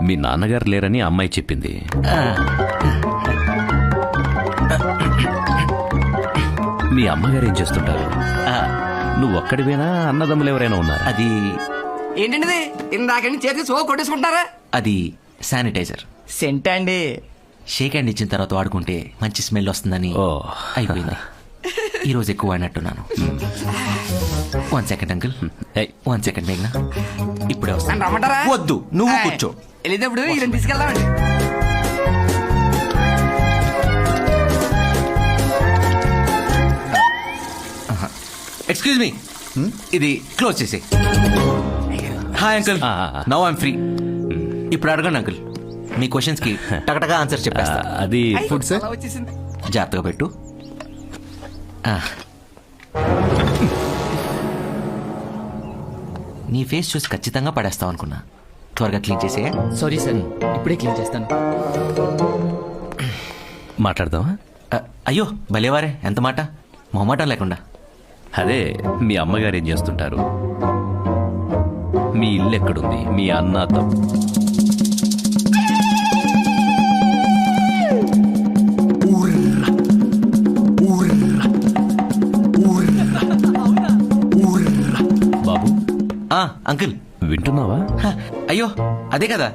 మీ నాన్నగారు లేరని అమ్మాయి చెప్పింది. మీ అమ్మగారు ఏం చేస్తుంటారు? నువ్వు ఒక్కడివేనా? అన్నదమ్ములు ఎవరైనా ఉన్నారా? అది ఏంటండి ఇందాక చేతి సో కొట్టేసుకుంటారా? అది శానిటైజర్. సెంట్ అండి. షేక్ హ్యాండ్ ఇచ్చిన తర్వాత వాడుకుంటే మంచి స్మెల్ వస్తుందని అయిపోయింది. ఈ రోజు ఎక్కువ అయినట్టున్నాను. 1 సెకండ్ అంకుల్. 1 సెకండ్ మేఘ్నా, ఇప్పుడే వస్తాను. రమ్మంటారా? వద్దు, నువ్వు కూర్చో. వెళ్ళేటప్పుడు ఇలా తీసుకెళ్దామండి. ఎక్స్క్యూజ్ మీ, ఇది క్లోజ్ చేసి. Hi uncle, now I'm free. ఇప్పుడు అడగండి అంకుల్, మీ క్వశ్చన్స్ కి టకటగా ఆన్సర్ చెప్పేస్తా. అది ఫుడ్ సార్, వచ్చేసింది. జాగ్రత్తగా పెట్టు. నీ ఫేస్ చూసి ఖచ్చితంగా పడేస్తావు అనుకున్నా. త్వరగా క్లీన్ చేసే. సారీ సార్, ఇప్పుడే క్లీన్ చేస్తాను. మాట్లాడదామా? అయ్యో భలేవారే, ఎంత మాట, మొహమాటం లేకుండా. అదే, మీ అమ్మగారు ఏం చేస్తుంటారు? మీ ఇల్లు ఎక్కడుంది? మీ అన్న బాబు. అంకుల్ వింటున్నావా? అయ్యో అదే కదా,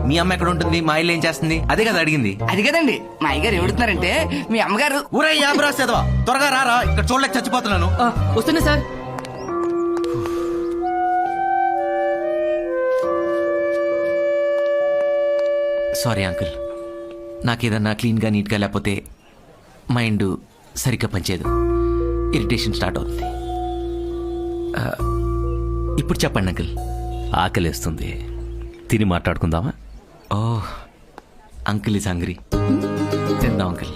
మీ అమ్మ ఎక్కడ ఉంటుంది, మా ఇల్లు ఏం చేస్తుంది, అదే కదా అడిగింది. అది కదండి, మా అయ్యగారు ఏడుతున్నారంటే మీ అమ్మగారు. ఊరే యాబ్రాసేదవా, త్వరగా రారా, ఇక్కడ చూడలేక చచ్చిపోతున్నాను. వస్తున్నా సార్. సారీ అంకుల్, నాకేదన్నా క్లీన్గా నీట్గా లేకపోతే మైండ్ సరిగ్గా పనిచేయదు, ఇరిటేషన్ స్టార్ట్ అవుతుంది. ఇప్పుడు చెప్పండి అంకుల్, ఆకలేస్తుంది, తిని మాట్లాడుకుందామా? ఓ అంకుల్ ఈజ్ హంగ్రీ. తిందాం అంకుల్.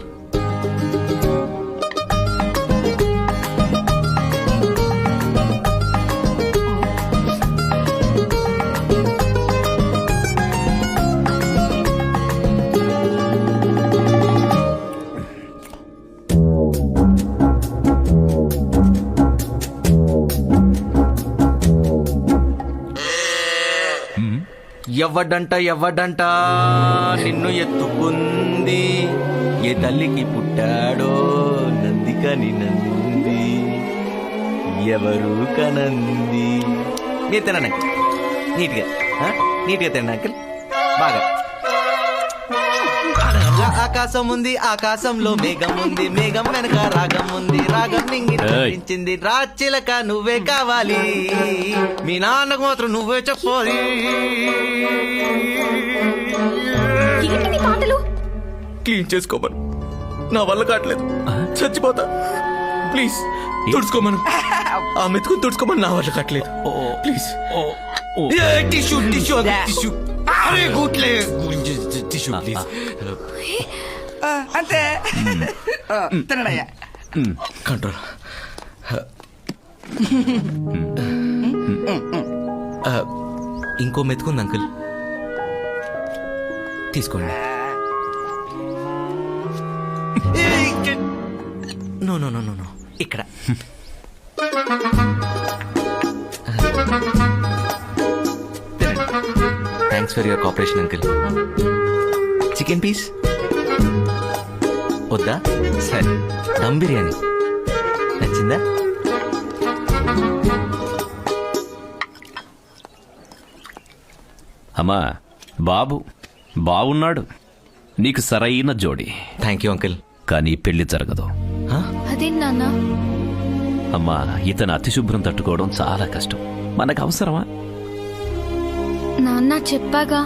ఎవ్వడంట నిన్ను ఎత్తుకుంది, ఏ తల్లికి పుట్టాడో నందికని నంది, ఎవరు కనంది. మీరు తినండి అంకుల్, నీట్గా నీట్గా తినండి అంకుల్, బాగా. ఆకాశం ఉంది, ఆకాశంలో మేఘం ఉంది, మేఘం వెనక రాగం ఉంది, రాగం నింగించింది, రాచిలక నువ్వే కావాలి, మీ నాన్నకు మాత్రం నువ్వే చెప్పాలి. పాటలు క్లీన్ చేసుకోమను, నా వల్ల కావట్లేదు, చచ్చిపోతా. ప్లీజ్ తుడుచుకోమను, ఆ మెతుకుని తుడుచుకోమని, నా వల్ల కావట్లేదు. Please tissue tissue tissue. అరే గుట్లే టిష్యూ ప్లీజ్. అంతే తినడయ్యా. కంట్రోల్. ఇంకో మెతుకుంది అంకుల్, తీసుకోండి. No no no no no, ఇక్కడ. Thanks for your cooperation uncle. Chicken piece వద్దా? సరే, దమ్ బిర్యానీ నచ్చిందా? అమ్మా, బాబు బాగున్నాడు, నీకు సరైన జోడి. Thank you uncle. కానీ పెళ్లి జరగదు. అదేం నాన్న? అమ్మా, ఇతను అతిశుభ్రం తట్టుకోవడం చాలా కష్టం, మనకు అవసరమా? నాన్న చెప్పాగా,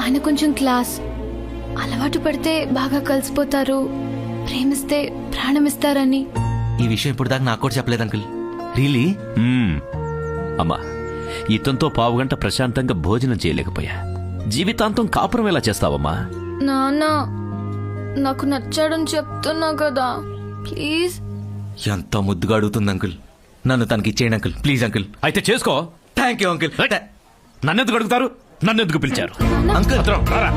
ఆయన కొంచెం క్లాస్, అలవాటు పడితే బాగా కలిసిపోతారు, ప్రేమిస్తే ప్రాణమిస్తారని. ఈ విషయం ఇప్పుడు దాకా నాకు కూడా చెప్పలేదు అంకుల్. రియలీ? అమ్మా, ఇతనితో పావుగంట ప్రశాంతంగా భోజనం చేయలేకపోయా, జీవితాంతం కాపురం ఎలా చేస్తావమ్మా? నాన్న, నాకు నచ్చాడని చెప్తున్నా కదా, ప్లీజ్. ఎంత ముద్దుగా అడుగుతుంది అంకుల్, నన్ను తనకి ఇచ్చేయండి అంకుల్, ప్లీజ్ అంకుల్. అయితే చేసుకో. Thank you uncle. నన్నెందుకు అడుగుతారు? నన్నెందుకు పిలిచారు? అంకుల్ రారా.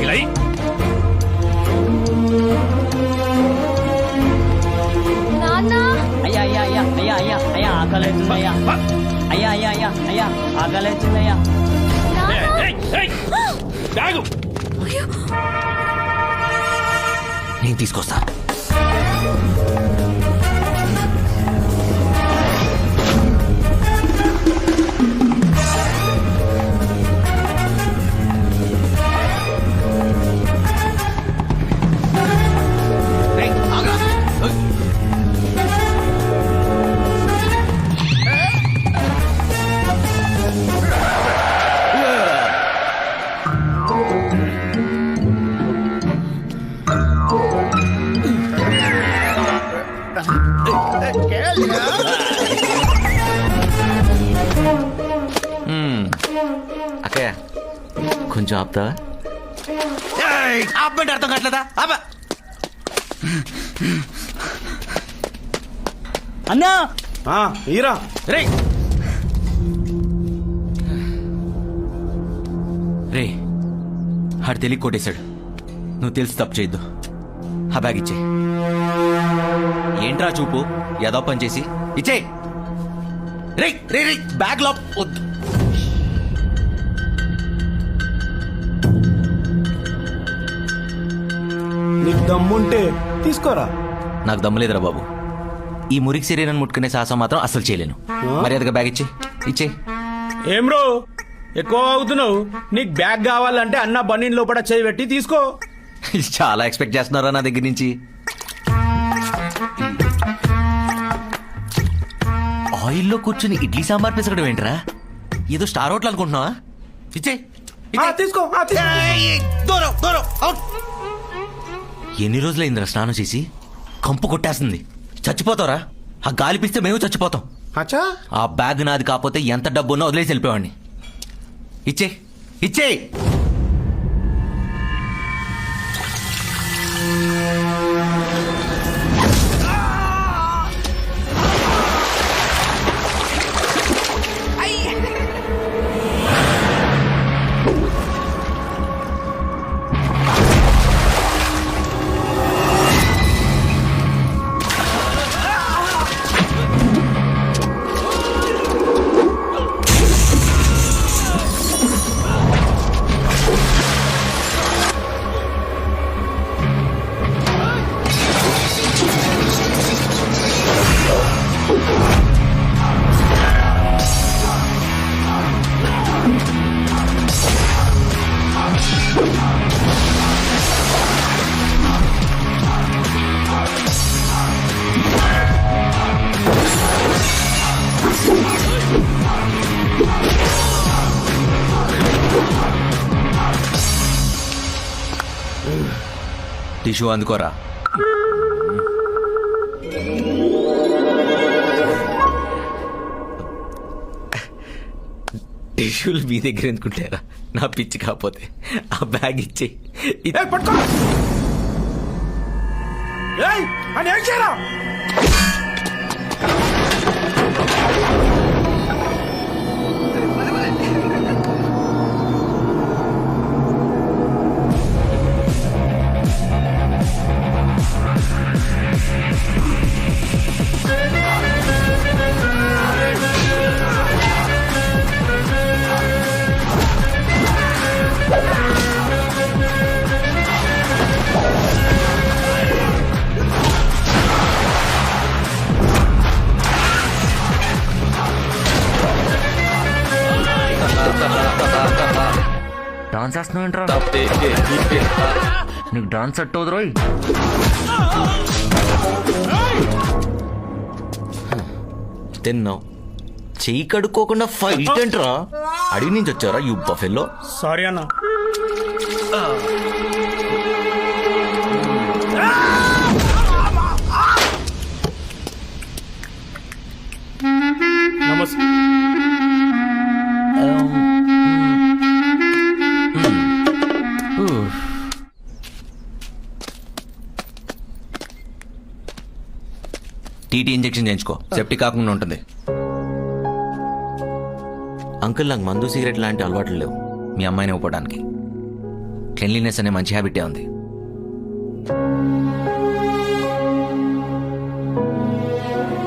ఇలా అయ్యి. నాన్న, అయ్యా అయ్యా అయ్యా అయ్యా అయ్యా అయ్యా ఆకలేస్తుందయ్యా. అయ్యా అయ్యా అయ్యా అయ్యా ఆకలేస్తుందయ్యా. ఏయ్, ఏయ్, ఆగు. నేను తీసుకొస్తా. అక్కయ్య, కొంచెం ఆపుతావా? ఆపమంటే అర్థం కావట్లేదా? ఆపా. అన్నా ఈరా రే రే, ఆడు తెలియ కొట్టేశాడు, నువ్వు తెలిసి తప్పు చేయొద్దు. ఆ బ్యాగ్ ఇచ్చే. ఏంట్రా చూపు, ఏదో పని చేసి ఇచ్చే. రే రే రే, బ్యాగ్ లో వద్దు. నీకు దమ్ముంటే తీసుకోరా. నాకు దమ్ములేదురా బాబు, ఈ మురికి శరీరాన్ని ముట్టుకునే సాహసం మాత్రం అసలు చేయలేను. మర్యాదగా బ్యాగ్ ఇచ్చే. ఏం రో ఎక్కువ అవుతున్నావు? నీకు బ్యాగ్ కావాలంటే అన్న బన్నీన్ లోపల చేయి పెట్టి తీసుకో. చాలా ఎక్స్పెక్ట్ చేస్తున్నారా నా దగ్గర నుంచి? ఆయిల్లో కూర్చుని ఇడ్లీ సాంబార్ పిసకడం ఏంట్రా? ఏదో స్టార్ హోటల్ అనుకుంటున్నావా? ఇచ్చే. తీసుకో. ఎన్ని రోజులైందిరా స్నానం చేసి? కంపు కొట్టేస్తుంది, చచ్చిపోతావురా. ఆ గాలిపిస్తే మేము చచ్చిపోతాం. అచ్చా ఆ బ్యాగ్ నాది కాకపోతే ఎంత డబ్బున్నా వదిలేసి వెళ్ళిపోయాడిని. ఇచ్చే టిష్యూ అందుకోరా. టిష్యూలు మీ దగ్గర ఎందుకుంటారా? నా పిచ్చి కాకపోతే ఆ బ్యాగ్ ఇచ్చే. పట్టుకో డాన్స్ చేస్తున్నావు ఏంట్రా? నీకు డాన్స్ సెట్ అవుదు రోయ్. తిన్నావు చెయ్యి కడుక్కోకుండా ఫైట్ ఏంట్రా? అడిగి నుంచి వచ్చారా యూ బఫెల్లో? సారీ అన్న. నమస్తే. టీటీ ఇంజెక్షన్ చేయించుకో, సెప్టిక్ కాకుండా ఉంటుంది. అంకుల్ నాకు మందు సిగరెట్ లాంటి అలవాట్లు లేవు మీ అమ్మాయిని ఇవ్వడానికి. క్లెన్లీనెస్ అనే మంచి హ్యాబిటే ఉంది.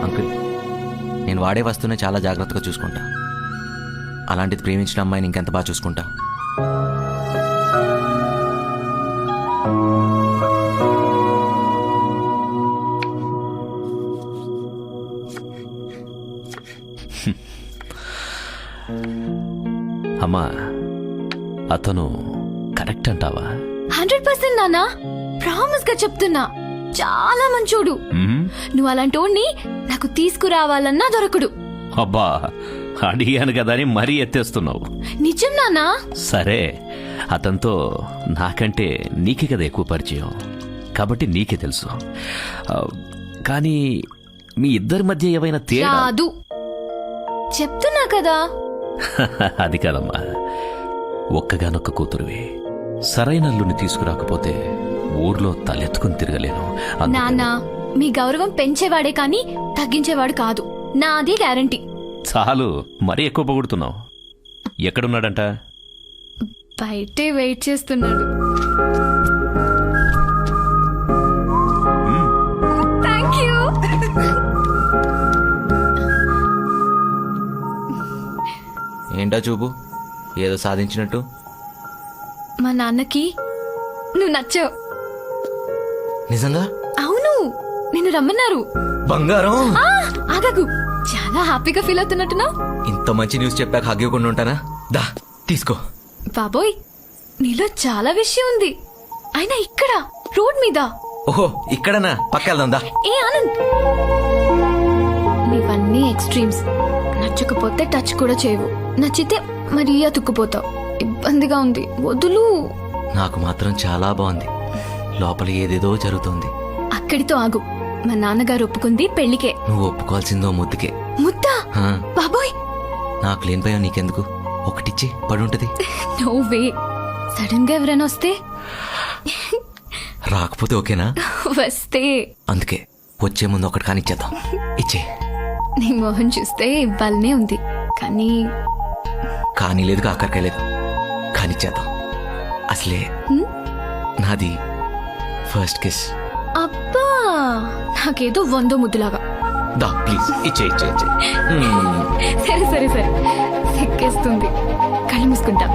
అంకుల్ నేను వాడే వస్తువునే చాలా జాగ్రత్తగా చూసుకుంటా. అలాంటిది ప్రేమించిన అమ్మాయిని ఇంకెంత బాగా చూసుకుంటా. అమ్మా అతను కరెక్ట్ అంటావా? 100% నాన్న, ప్రామిస్ గా చెప్తున్నా. చాలా మంచోడు. నువ్వు అలాంటోడిని నాకు తీసుకురావాలన్నా దొరకడు. అబ్బా అడిగాను కదా అని మరీ ఎత్తేస్తున్నావు. నిజం నాన్న. సరే అతనితో నాకంటే నీకే కదా ఎక్కువ పరిచయం కాబట్టి నీకే తెలుసు. కానీ మీ ఇద్దరి మధ్య ఏమైనా తేడా? రాదు చెప్తున్నా కదా. అది కాదమ్మా, ఒక్కగానొక్క కూతురువి. సరైన అల్లుని తీసుకురాకపోతే ఊర్లో తలెత్తుకుని తిరగలేను. నాన్న మీ గౌరవం పెంచేవాడే కానీ తగ్గించేవాడు కాదు. నాది గ్యారంటీ. చాలు మరీ ఎక్కువ పొగుడుతున్నావు. ఎక్కడున్నాడంట? బయటే వెయిట్ చేస్తున్నాడు. Thank you. ఏంటా చూపు ఏదో సాధించినట్టు? మా నాన్నకి నువ్వు నచ్చావు. నిజంగా? అవును, నిన్ను రమ్మన్నారు. బంగారం. ఆగకు, చాలా హ్యాపీగా ఫీల్ అవుతున్నట్టున్నావు. ఇంత మంచి న్యూస్ చెప్పాక హగ్గివ్వకుండా ఉంటానా? దా తీసుకో. బాబోయ్ నీలో చాలా విషయం ఉంది. అయినా ఇక్కడ రోడ్ మీద. ఓహో ఇక్కడనా? పక్కెళ్దా? ఏ ఆనంద్, నీవన్నీ ఎక్స్ట్రీమ్స్. నచ్చకపోతే టచ్ కూడా చేయవు, నచ్చితే మరీ అతుక్కుపోతావు. ఇబ్బందిగా ఉంది, వదులు. నాకు మాత్రం చాలా బాగుంది. లోపల ఏదేదో జరుగుతోంది. అక్కడితో ఆగు. మా నాన్నగారు ఒప్పుకుంది పెళ్లికే. నువ్వు ఒప్పుకోవాల్సిందో ముద్దుకే. ముద్దా? ఆ, బాబోయ్, నాకు లేని భయం నీకెందుకు? ఒకటిచ్చి పడుంటది. No way. సడన్ గా ఎవరైనా వస్తే? రాకపోతే ఓకేనా? వస్తే అందుకే వచ్చే ముందు ఒకటి కానిచ్చేద్దాం. ఇచ్చే. నీ మొహం చూస్తే ఇవ్వాలనే ఉంది, కానీ కానీ లేదు, కాకరకాయ లేదు, కానిచ్చేద్దాం. అసలే నాది ఫస్ట్ కిస్. అబ్బా, నాకేదో 100 ముద్దులాగా. దా ప్లీజ్, ఇచ్చే ఇచ్చే ఇచ్చే. సరే సరే సరే, సిక్కేస్తుంది. కళ్ళు మూసుకుంటా.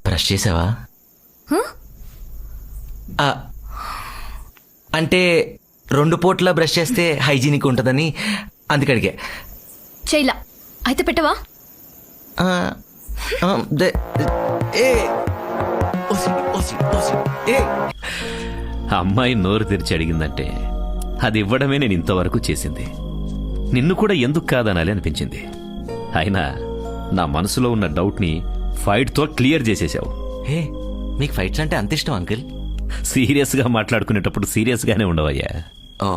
బ్రష్ చేసావా? అంటే 2 పూట్ల బ్రష్ చేస్తే హైజీనిక్ ఉంటుందని అందుకడిగే. చేయలా అయితే పెట్టవా? అమ్మాయి నోరు తెరిచి అడిగిందంటే అది ఇవ్వడమే నేను ఇంతవరకు చేసింది. నిన్ను కూడా ఎందుకు కాదనాలి అనిపించింది. అయినా నా మనసులో ఉన్న డౌట్ని ఫైట్తో క్లియర్ చేసేసావు. హే, మీకు ఫైట్స్ అంటే అంత ఇష్టం అంకిల్? సీరియస్గా మాట్లాడుకునేటప్పుడు సీరియస్గానే ఉండవయ్యా. ఓ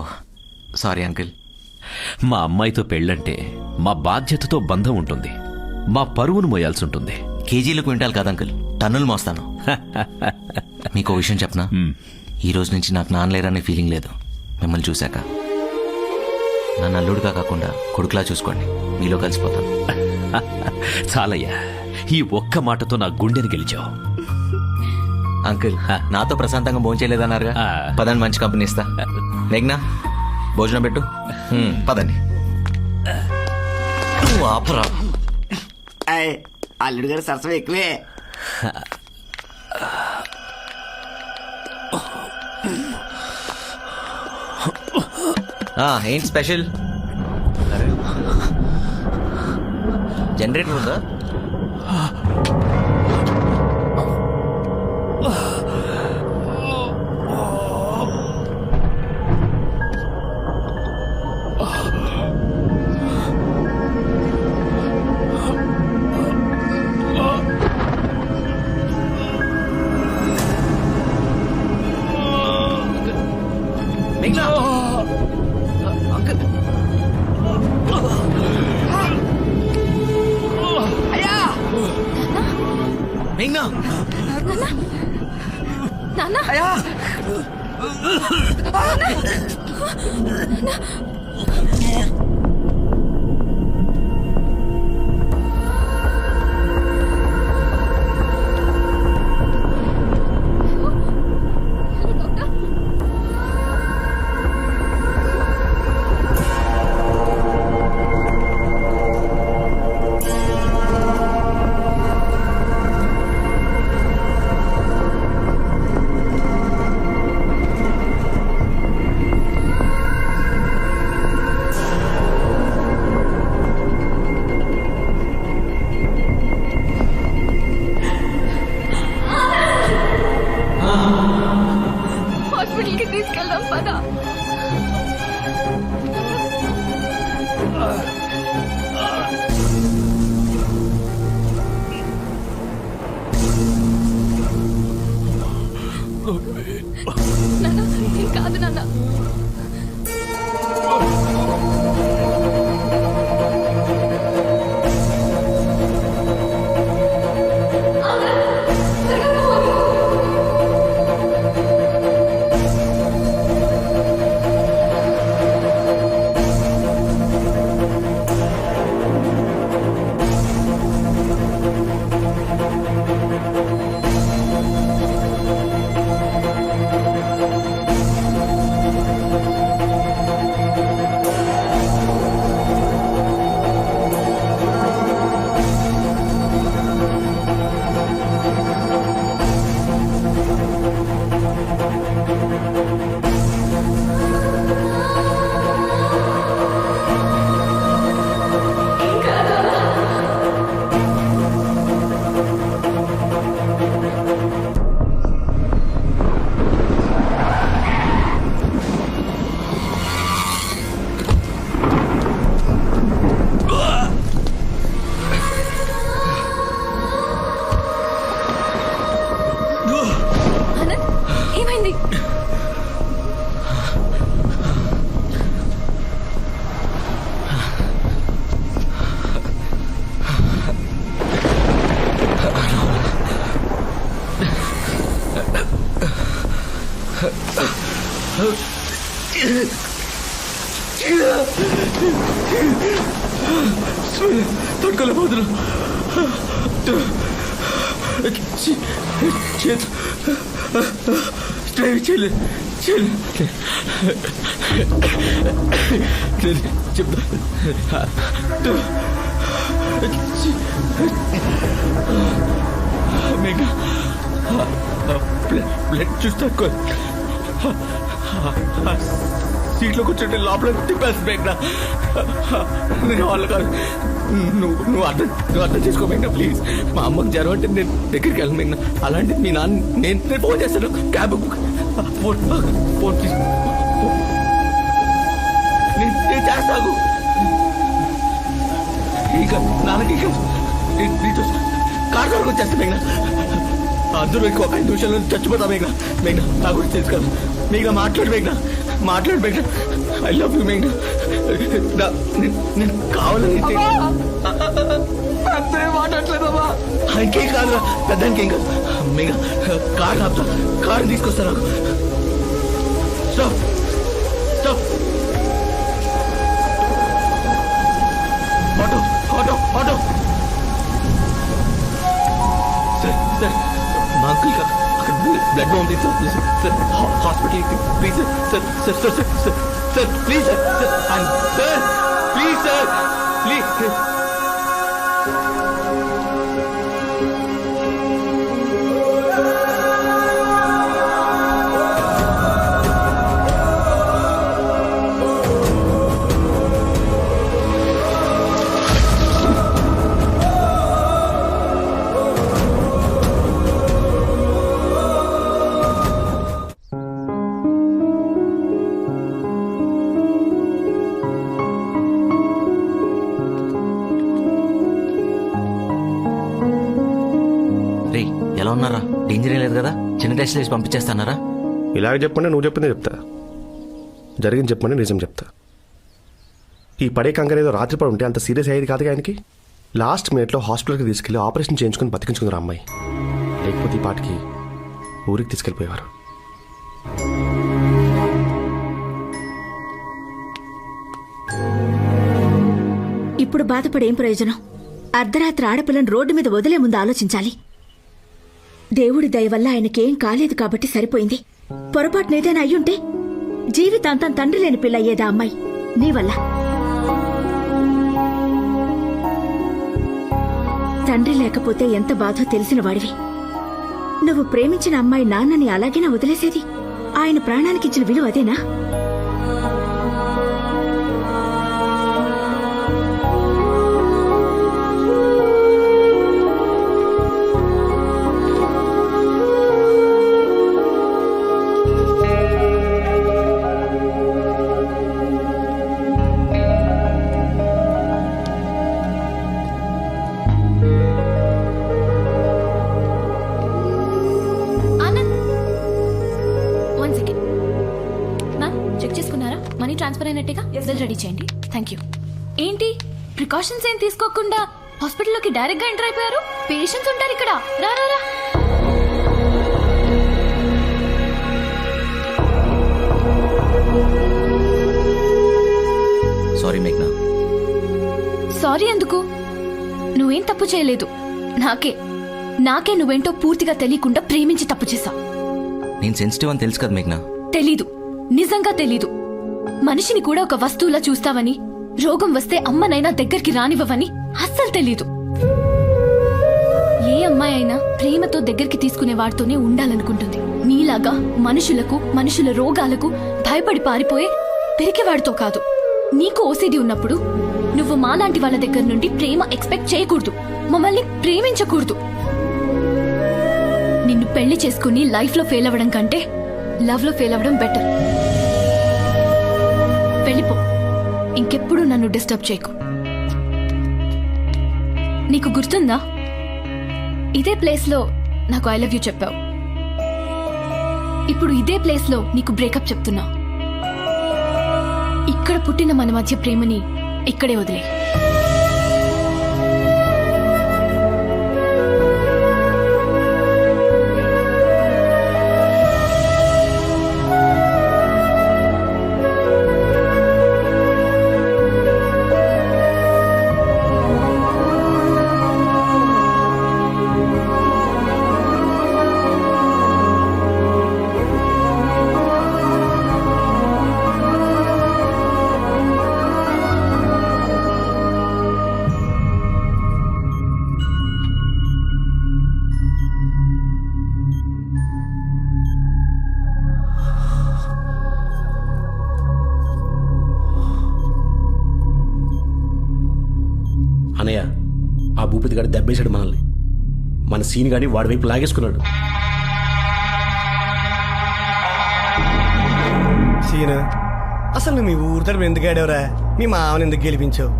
సారీ అంకిల్. మా అమ్మాయితో పెళ్ళంటే మా బాధ్యతతో బంధం ఉంటుంది, మా పరువును మోయాల్సి ఉంటుంది. కేజీలు క్వింటాల్ కాదు అంకిల్, టన్నులు మోస్తాను. మీకు విషయం చెప్పనా? ఈ రోజు నుంచి నాకు నాన్నలేరనే ఫీలింగ్ లేదు మిమ్మల్ని చూశాక. నన్ను అల్లుడుగా కాకుండా కొడుకులా చూసుకోండి, మీలో కలిసిపోతాను. చాలయ్యా, ఈ ఒక్క మాటతో నా గుండెని గెలిచావు. అంకిల్, నాతో ప్రశాంతంగా భోంచేయలేదన్నారుగా, పదండి మంచి కంపెనీ ఇస్తా. మేఘ్నా, భోజనం పెట్టు. పదండి. ఆపరా. అల్లుడు గారు సరసం ఎక్కువే. ఏంటి స్పెషల్? జనరేటర్ ఉందా? మేఘ్నా, నాన్న, హాస్పిటల్కి తీసుకెళ్దాం పదా. నాన్న, ఏం కాదు నాన్న. బ్లడ్ చూస్తా సీట్లో కూర్చుంటే లోపల తిప్పేసి మేఘ్నా నేను వాళ్ళు కాదు నువ్వు అర్థం చేసుకో మేఘ్నా ప్లీజ్ మా అమ్మకి జ్వరం అంటే నేను దగ్గరికి వెళ్ళను మేఘ్నా అలాంటిది మీ నాన్న నేను ఫోన్ చేస్తాను క్యాబ్ ఫోన్ నేను చేస్తాను ఇక నాన్నకి నీతో కార్ వరకు వచ్చేస్తా మేఘ్నా అందరూ ఎక్కువ 5 నిమిషాల్లో చచ్చిపోతా మేఘ్నా మేఘ్నా నా గురించి తెలుసు కదా మేఘ్నా మాట్లాడు మేఘ్నా ఐ లవ్ యూ మేఘ్నా నేను కావాలని మాట్లాడలేదమ్మా ఇంకేం కాదురా పెద్దానికి ఏం కాదు మేఘ్నా కారు ఆపుతా కారు తీసుకొస్తా నాకు stop auto auto auto sir మా అంకుల్ అక్కడ బ్లడ్ పంపిస్తాం సార్ హాస్పిటల్కి please sir please sir please sir please రే ఎలా ఉన్నారా? డేంజర్ ఏం లేదు కదా? చిన్న టెస్ట్ చేసి పంపించేస్తానారా? ఇలాగ చెప్పండి నువ్వు చెప్పిందే చెప్తా జరిగింది చెప్పమని నిజం చెప్తా ఈ పడే కంగారు ఏదో రాత్రిపడి ఉంటే అంత సీరియస్ అయ్యేది కాదు ఆయనకి లాస్ట్ మినిట్లో హాస్పిటల్కి తీసుకెళ్ళి ఆపరేషన్ చేయించుకుని బతికించుకున్నారు అమ్మాయి లేకపోతే ఈ పాటికి ఊరికి తీసుకెళ్ళిపోయేవారు ఇప్పుడు బాధపడేం ప్రయోజనం? అర్ధరాత్రి ఆడపిల్లని రోడ్డు మీద వదిలే ముందు ఆలోచించాలి. దేవుడి దయ వల్ల ఆయనకేం కాలేదు కాబట్టి సరిపోయింది. పొరపాటునేదైనా అయ్యుంటే జీవితాంతం తండ్రి లేని పిల్ల అయ్యేదా అమ్మాయి నీ వల్ల. తండ్రి లేకపోతే ఎంత బాధో తెలిసిన వాడివి. నువ్వు ప్రేమించిన అమ్మాయి నాన్నని అలాగేనా వదిలేసేది? ఆయన ప్రాణానికిచ్చిన విలువ అదేనా? ట్రాన్స్ఫర్ అయినట్టుగా బిల్ రెడీ చేయండి. Thank you. ఏంటి ప్రికాషన్స్ ఏం తీసుకోకుండా హాస్పిటల్లోకి డైరెక్ట్ గా ఎంటర్ అయిపోయారు? పేషెంట్స్ ఉంటారు ఇక్కడ. రా రా రా. సారీ మేఘ్నా. సారీ ఎందుకు? నువ్వేం తప్పు చేయలేదు. నాకే నువ్వేంటో పూర్తిగా తెలియకుండా ప్రేమించి తప్పు చేశా. నేను సెన్సిటివ్ అని తెలుసు కదా మేఘ్నా. తెలీదు, నిజంగా తెలీదు. మనిషిని కూడా ఒక వస్తువులా చూస్తావని, రోగం వస్తే అమ్మనైనా దగ్గరికి రానివ్వవని అస్సలు తెలీదు. ఏ అమ్మాయి అయినా ప్రేమతో దగ్గరికి తీసుకునే వాడితోనే ఉండాలనుకుంటుంది. నీలాగా మనుషుల రోగాలకు భయపడి పారిపోయే పెరికేవాడితో కాదు. నీకు ఓసిడి ఉన్నప్పుడు నువ్వు మాలాంటి వాళ్ళ దగ్గర నుండి ప్రేమ ఎక్స్పెక్ట్ చేయకూడదు. మమ్మల్ని ప్రేమించకూడదు. నిన్ను పెళ్లి చేసుకుని లైఫ్ లో ఫెయిల్ అవ్వడం కంటే లవ్ లో ఫెయిల్ అవ్వడం బెటర్. వెళ్ళిపో. ఇంకెప్పుడు నన్ను డిస్టర్బ్ చేయకు. నీకు గుర్తుందా, ఇదే ప్లేస్ లో నాకు ఐ లవ్ యూ చెప్పావు. ఇప్పుడు ఇదే ప్లేస్ లో నీకు బ్రేకప్ చెప్తున్నా. ఇక్కడ పుట్టిన మన మధ్య ప్రేమని ఇక్కడే వదిలే. అన్నయ్య ఆ భూపతి గారు దెబ్బేశాడు మనల్ని. మన సీన్ గాని వాడి వైపు లాగేసుకున్నాడు. సీన్, అసలు నువ్వు మీ ఊరు తరపు ఎందుకు ఆడావురా? మీ మామని ఎందుకు గెలిపించావు?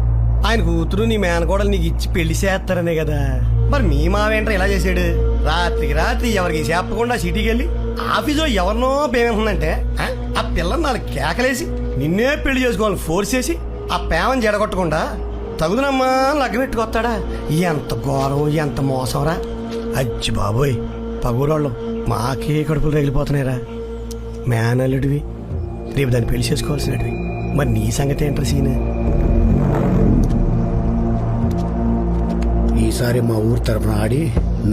ఆయన కూతురు నీ మేనకోడలు నీకు ఇచ్చి పెళ్లి చేస్తారనే కదా. మరి మీ మావ ఏంట్రా ఇలా చేశాడు? రాత్రికి రాత్రి ఎవరికి చెప్పకుండా సిటీకి వెళ్ళి ఆఫీసులో ఎవరినో పేమెంటుందంటే ఆ పిల్లని నాలుగు కేకలేసి నిన్నే పెళ్లి చేసుకోవాలని ఫోర్స్ చేసి ఆ పేమని జడగొట్టకుండా తగుదనమ్మా లగ్గనెట్టుకొస్తాడా? ఎంత ఘోరం, ఎంత మోసంరా. అచ్చి బాబోయ్, పగూరోళ్ళం మాకే కడుపులు రగిలిపోతున్నాయిరా. మేనల్లుడివి, రేపు దాన్ని పెళ్లి చేసుకోవాల్సినవి. మరి నీ సంగతి ఏంట్రా సీన్? ఈసారి మా ఊరు తరఫున ఆడి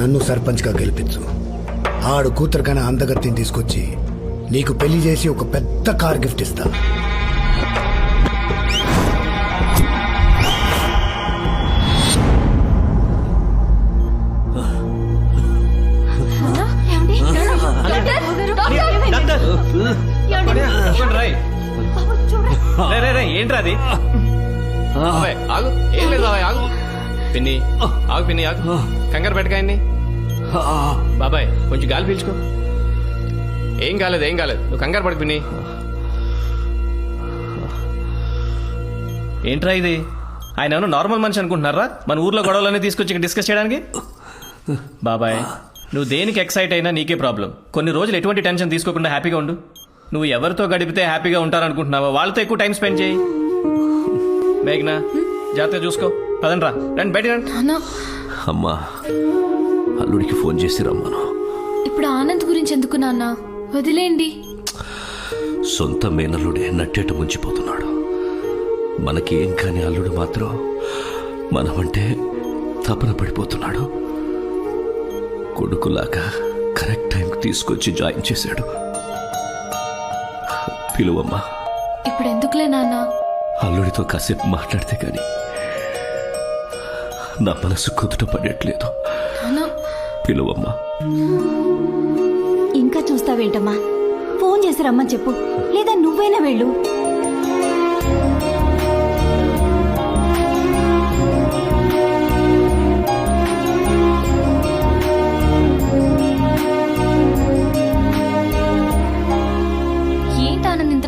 నన్ను సర్పంచ్గా గెలిపించు. ఆడు కూతురు కన్నా అందగత్తిని తీసుకొచ్చి నీకు పెళ్లి చేసి ఒక పెద్ద కార్ గిఫ్ట్ ఇస్తా. ఏంట్రా అది? ఆగు, ఏం లేదు బాబాయ్, ఆగు. పిన్ని ఆగు, పిన్ని ఆగు, కంగారు పెట్టకాయన్ని. బాబాయ్ కొంచెం గాలి పీల్చుకో. ఏం కాలేదు, ఏం కాలేదు, నువ్వు కంగారు పడకు పిన్ని. ఏంట్రా ఇది? ఆయన ఏమన్నా నార్మల్ మనిషి అనుకుంటున్నారా? మన ఊర్లో గొడవలన్నీ తీసుకొచ్చి ఇక్కడ డిస్కస్ చేయడానికి? బాబాయ్ నువ్వు దేనికి ఎక్సైట్ అయినా నీకే ప్రాబ్లం. కొన్ని రోజులు ఎటువంటి టెన్షన్ తీసుకోకుండా హ్యాపీగా ఉండు. నువ్వు ఎవరితో గడిపితే హ్యాపీగా ఉంటారనుకుంటున్నావో వాళ్ళతో ఎక్కువ టైం స్పెండ్ చేయి. మేఘనా జాగ్రత్తగా చూసుకో. పదండ్రా, రండి బయట రండి. అమ్మా అల్లుడికి ఫోన్ చేసి రమ్మను. ఇప్పుడు ఆనంద్ గురించి ఎందుకు నాన్న? వదిలేండి. సొంత మేనల్లుడే నట్టేట ముంచిపోతున్నాడు. మనకేం కాని అల్లుడు మాత్రం మనమంటే తపన పడిపోతున్నాడు. కొడుకులాగా కరెక్ట్ టైంకి తీసుకొచ్చి జాయిన్ చేశాడు. పిలువమ్మా. ఇప్పుడు ఎందుకులే నాన్న? అల్లుడితో కాసేపు మాట్లాడితే గాని నా మనసు కుదుట పడట్లేదు. పిలువమ్మా. ఇంకా చూస్తావేంటమ్మా? ఫోన్ చేసి రమ్మని చెప్పు, లేదా నువ్వైనా వెళ్ళు.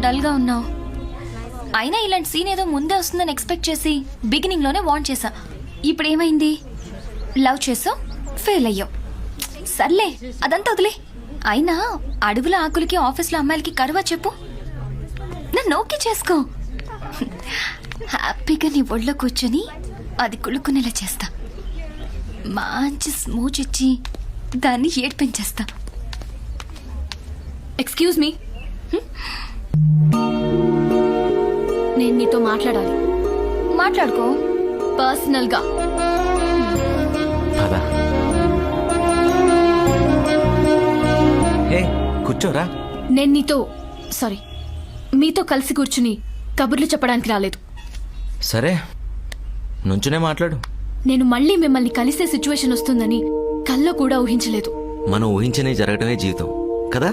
డల్ గా ఉన్నావు. అయినా ఇలాంటి సీన్ ఏదో ముందే వస్తుందని ఎక్స్పెక్ట్ చేసి బిగినింగ్ లోనే వార్న్ చేశా. ఇప్పుడు ఏమైంది? లవ్ చేసావు, ఫెయిల్ అయ్యావు. సర్లే అదంతా వదిలే. అయినా అడవుల ఆకులకి ఆఫీస్లో అమ్మాయిలకి కరువా చెప్పు? నన్ను ఓకే చేసుకో. హ్యాపీగా నీ ఒళ్ళో కూర్చొని అది కుళ్ళుకునేలా చేస్తా. మంచి స్మూచ్ ఇచ్చి దాన్ని ఏడ్పించేస్తా. ఎక్స్క్యూజ్ మీ, నేను నీతో మాట్లాడాలి. మాట్లాడుకో పర్సనల్ గా. కూర్చోరా. నేను నీతో మీతో కలిసి కూర్చుని కబుర్లు చెప్పడానికి రాలేదు. సరే నుంచునే మాట్లాడు. నేను మళ్ళీ మిమ్మల్ని కలిసే సిచ్యువేషన్ వస్తుందని కల్లో కూడా ఊహించలేదు. మనం ఊహించనే జరగటమే జీవితం కదా.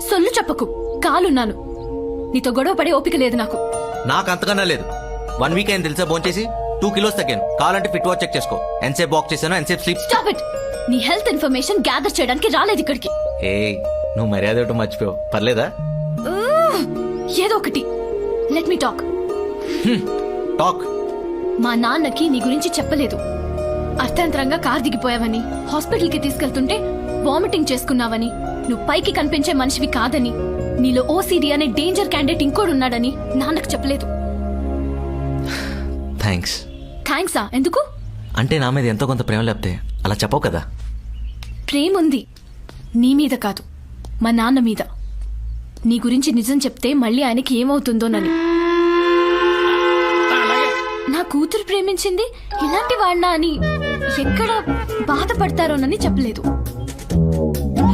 సొల్లు చెప్పకు, కాలున్నాను. నీతో గొడవ పడే ఓపిక లేదు నాకు. నాకు అంతకన్నా లేదు. 1 వీక్ అయింది తెలుసా భోంచేసి. 2 kilos తగ్గాను. కావాలంటే ఫిట్ వాచ్ చెక్ చేసుకో. ఎంతసేపు వాక్ చేశాను, ఎంతసేపు స్లీప్. Stop it. నీ హెల్త్ ఇన్ఫర్మేషన్ గ్యాదర్ చేయడానికి రాలేదు ఇక్కడికి. ఏ నువ్వు మర్యాద ఒకటి మర్చిపోయావు. పర్లేదా? ఏదో ఒకటి. Let me talk. మా నాన్నకి నీ గురించి చెప్పలేదు. అర్థాంతరంగా కార్ దిగిపోయావని, హాస్పిటల్కి తీసుకెళ్తుంటే వామిటింగ్ చేసుకున్నావని, నువ్వు పైకి కనిపించే మనిషివి కాదని, నీలో ఓసిడి అనే డేంజర్ క్యాండిడేట్ ఇంకోడున్నాడని నాన్నకు చెప్పలేదు. థ్యాంక్సా? ఎందుకు? అంటే నా మీద ఎంతో కొంత ప్రేమ లేకపోతే అలా చెప్పవు కదా. ప్రేముంది, నీ మీద కాదు, మా నాన్న మీద. నీ గురించి నిజం చెప్తే మళ్ళీ ఆయనకి ఏమవుతుందోనని. నా కూతురు ప్రేమించింది ఇలాంటి వాడినా అని, ఎక్కడ బాధపడతారోనని చెప్పలేదు.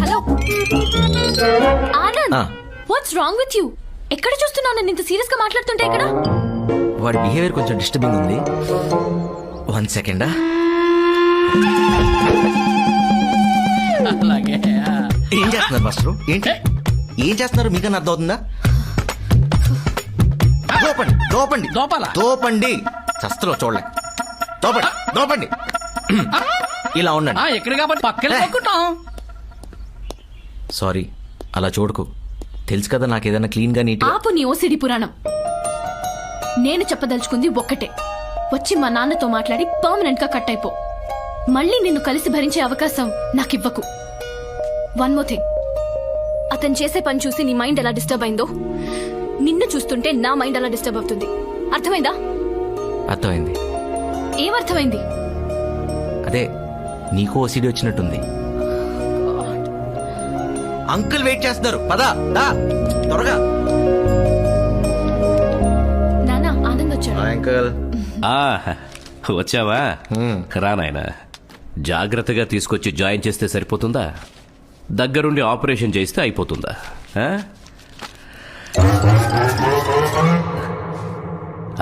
Hello Anand, what's wrong with you? ఎక్కడ చూస్తున్నావు నన్ను ఇంత సీరియస్ గా మాట్లాడుతుంటే? ఇక్కడ వాడి బిహేవియర్ కొంచెం డిస్టర్బింగ్ ఉంది. 1 second. ఏం చేస్తున్నారు మాస్టర్? ఏంటి ఏం చేస్తున్నారు? మీకన్నా అర్థం అవుతుందా? దోపండి దోపండి దోపండి. చస్తలో చూడలే. దోపండి దోపండి. ఇలా ఉండండి. ఎక్కడ కాబట్టి పక్కన కొట్టుకుంటాం. సారీ, అలా చూడకు. తెలుసు కదా నాకు ఏదైనా క్లీన్ గా నీట్. ఆపు నీ ఓసిడి పురాణం. నేను చెప్పదలుచుకుంది ఒక్కటే. వచ్చి మా నాన్నతో మాట్లాడి పర్మనెంట్ గా కట్ అయిపో. మళ్ళీ నిన్ను కలిసి భరించే అవకాశం నాకివ్వకు. వన్ మోర్ థింగ్, అతను చేసే పని చూసి నీ మైండ్ ఎలా డిస్టర్బ్ అయిందో నిన్ను చూస్తుంటే నా మైండ్ అలా డిస్టర్బ్ అవుతుంది. అర్థమైందా? అర్థమైంది. ఏమర్థమైంది? అదే నీకు ఓసిడి వచ్చినట్టుంది. అంకుల్ వెయిట్ చేస్తున్నారు, పదా దా త్వరగా. నానా, ఆనంద్ వచ్చాడు. అంకుల్ వచ్చావా? రా నాయనా. జాగ్రత్తగా తీసుకొచ్చి జాయిన్ చేస్తే సరిపోతుందా? దగ్గరుండి ఆపరేషన్ చేస్తే అయిపోతుందా?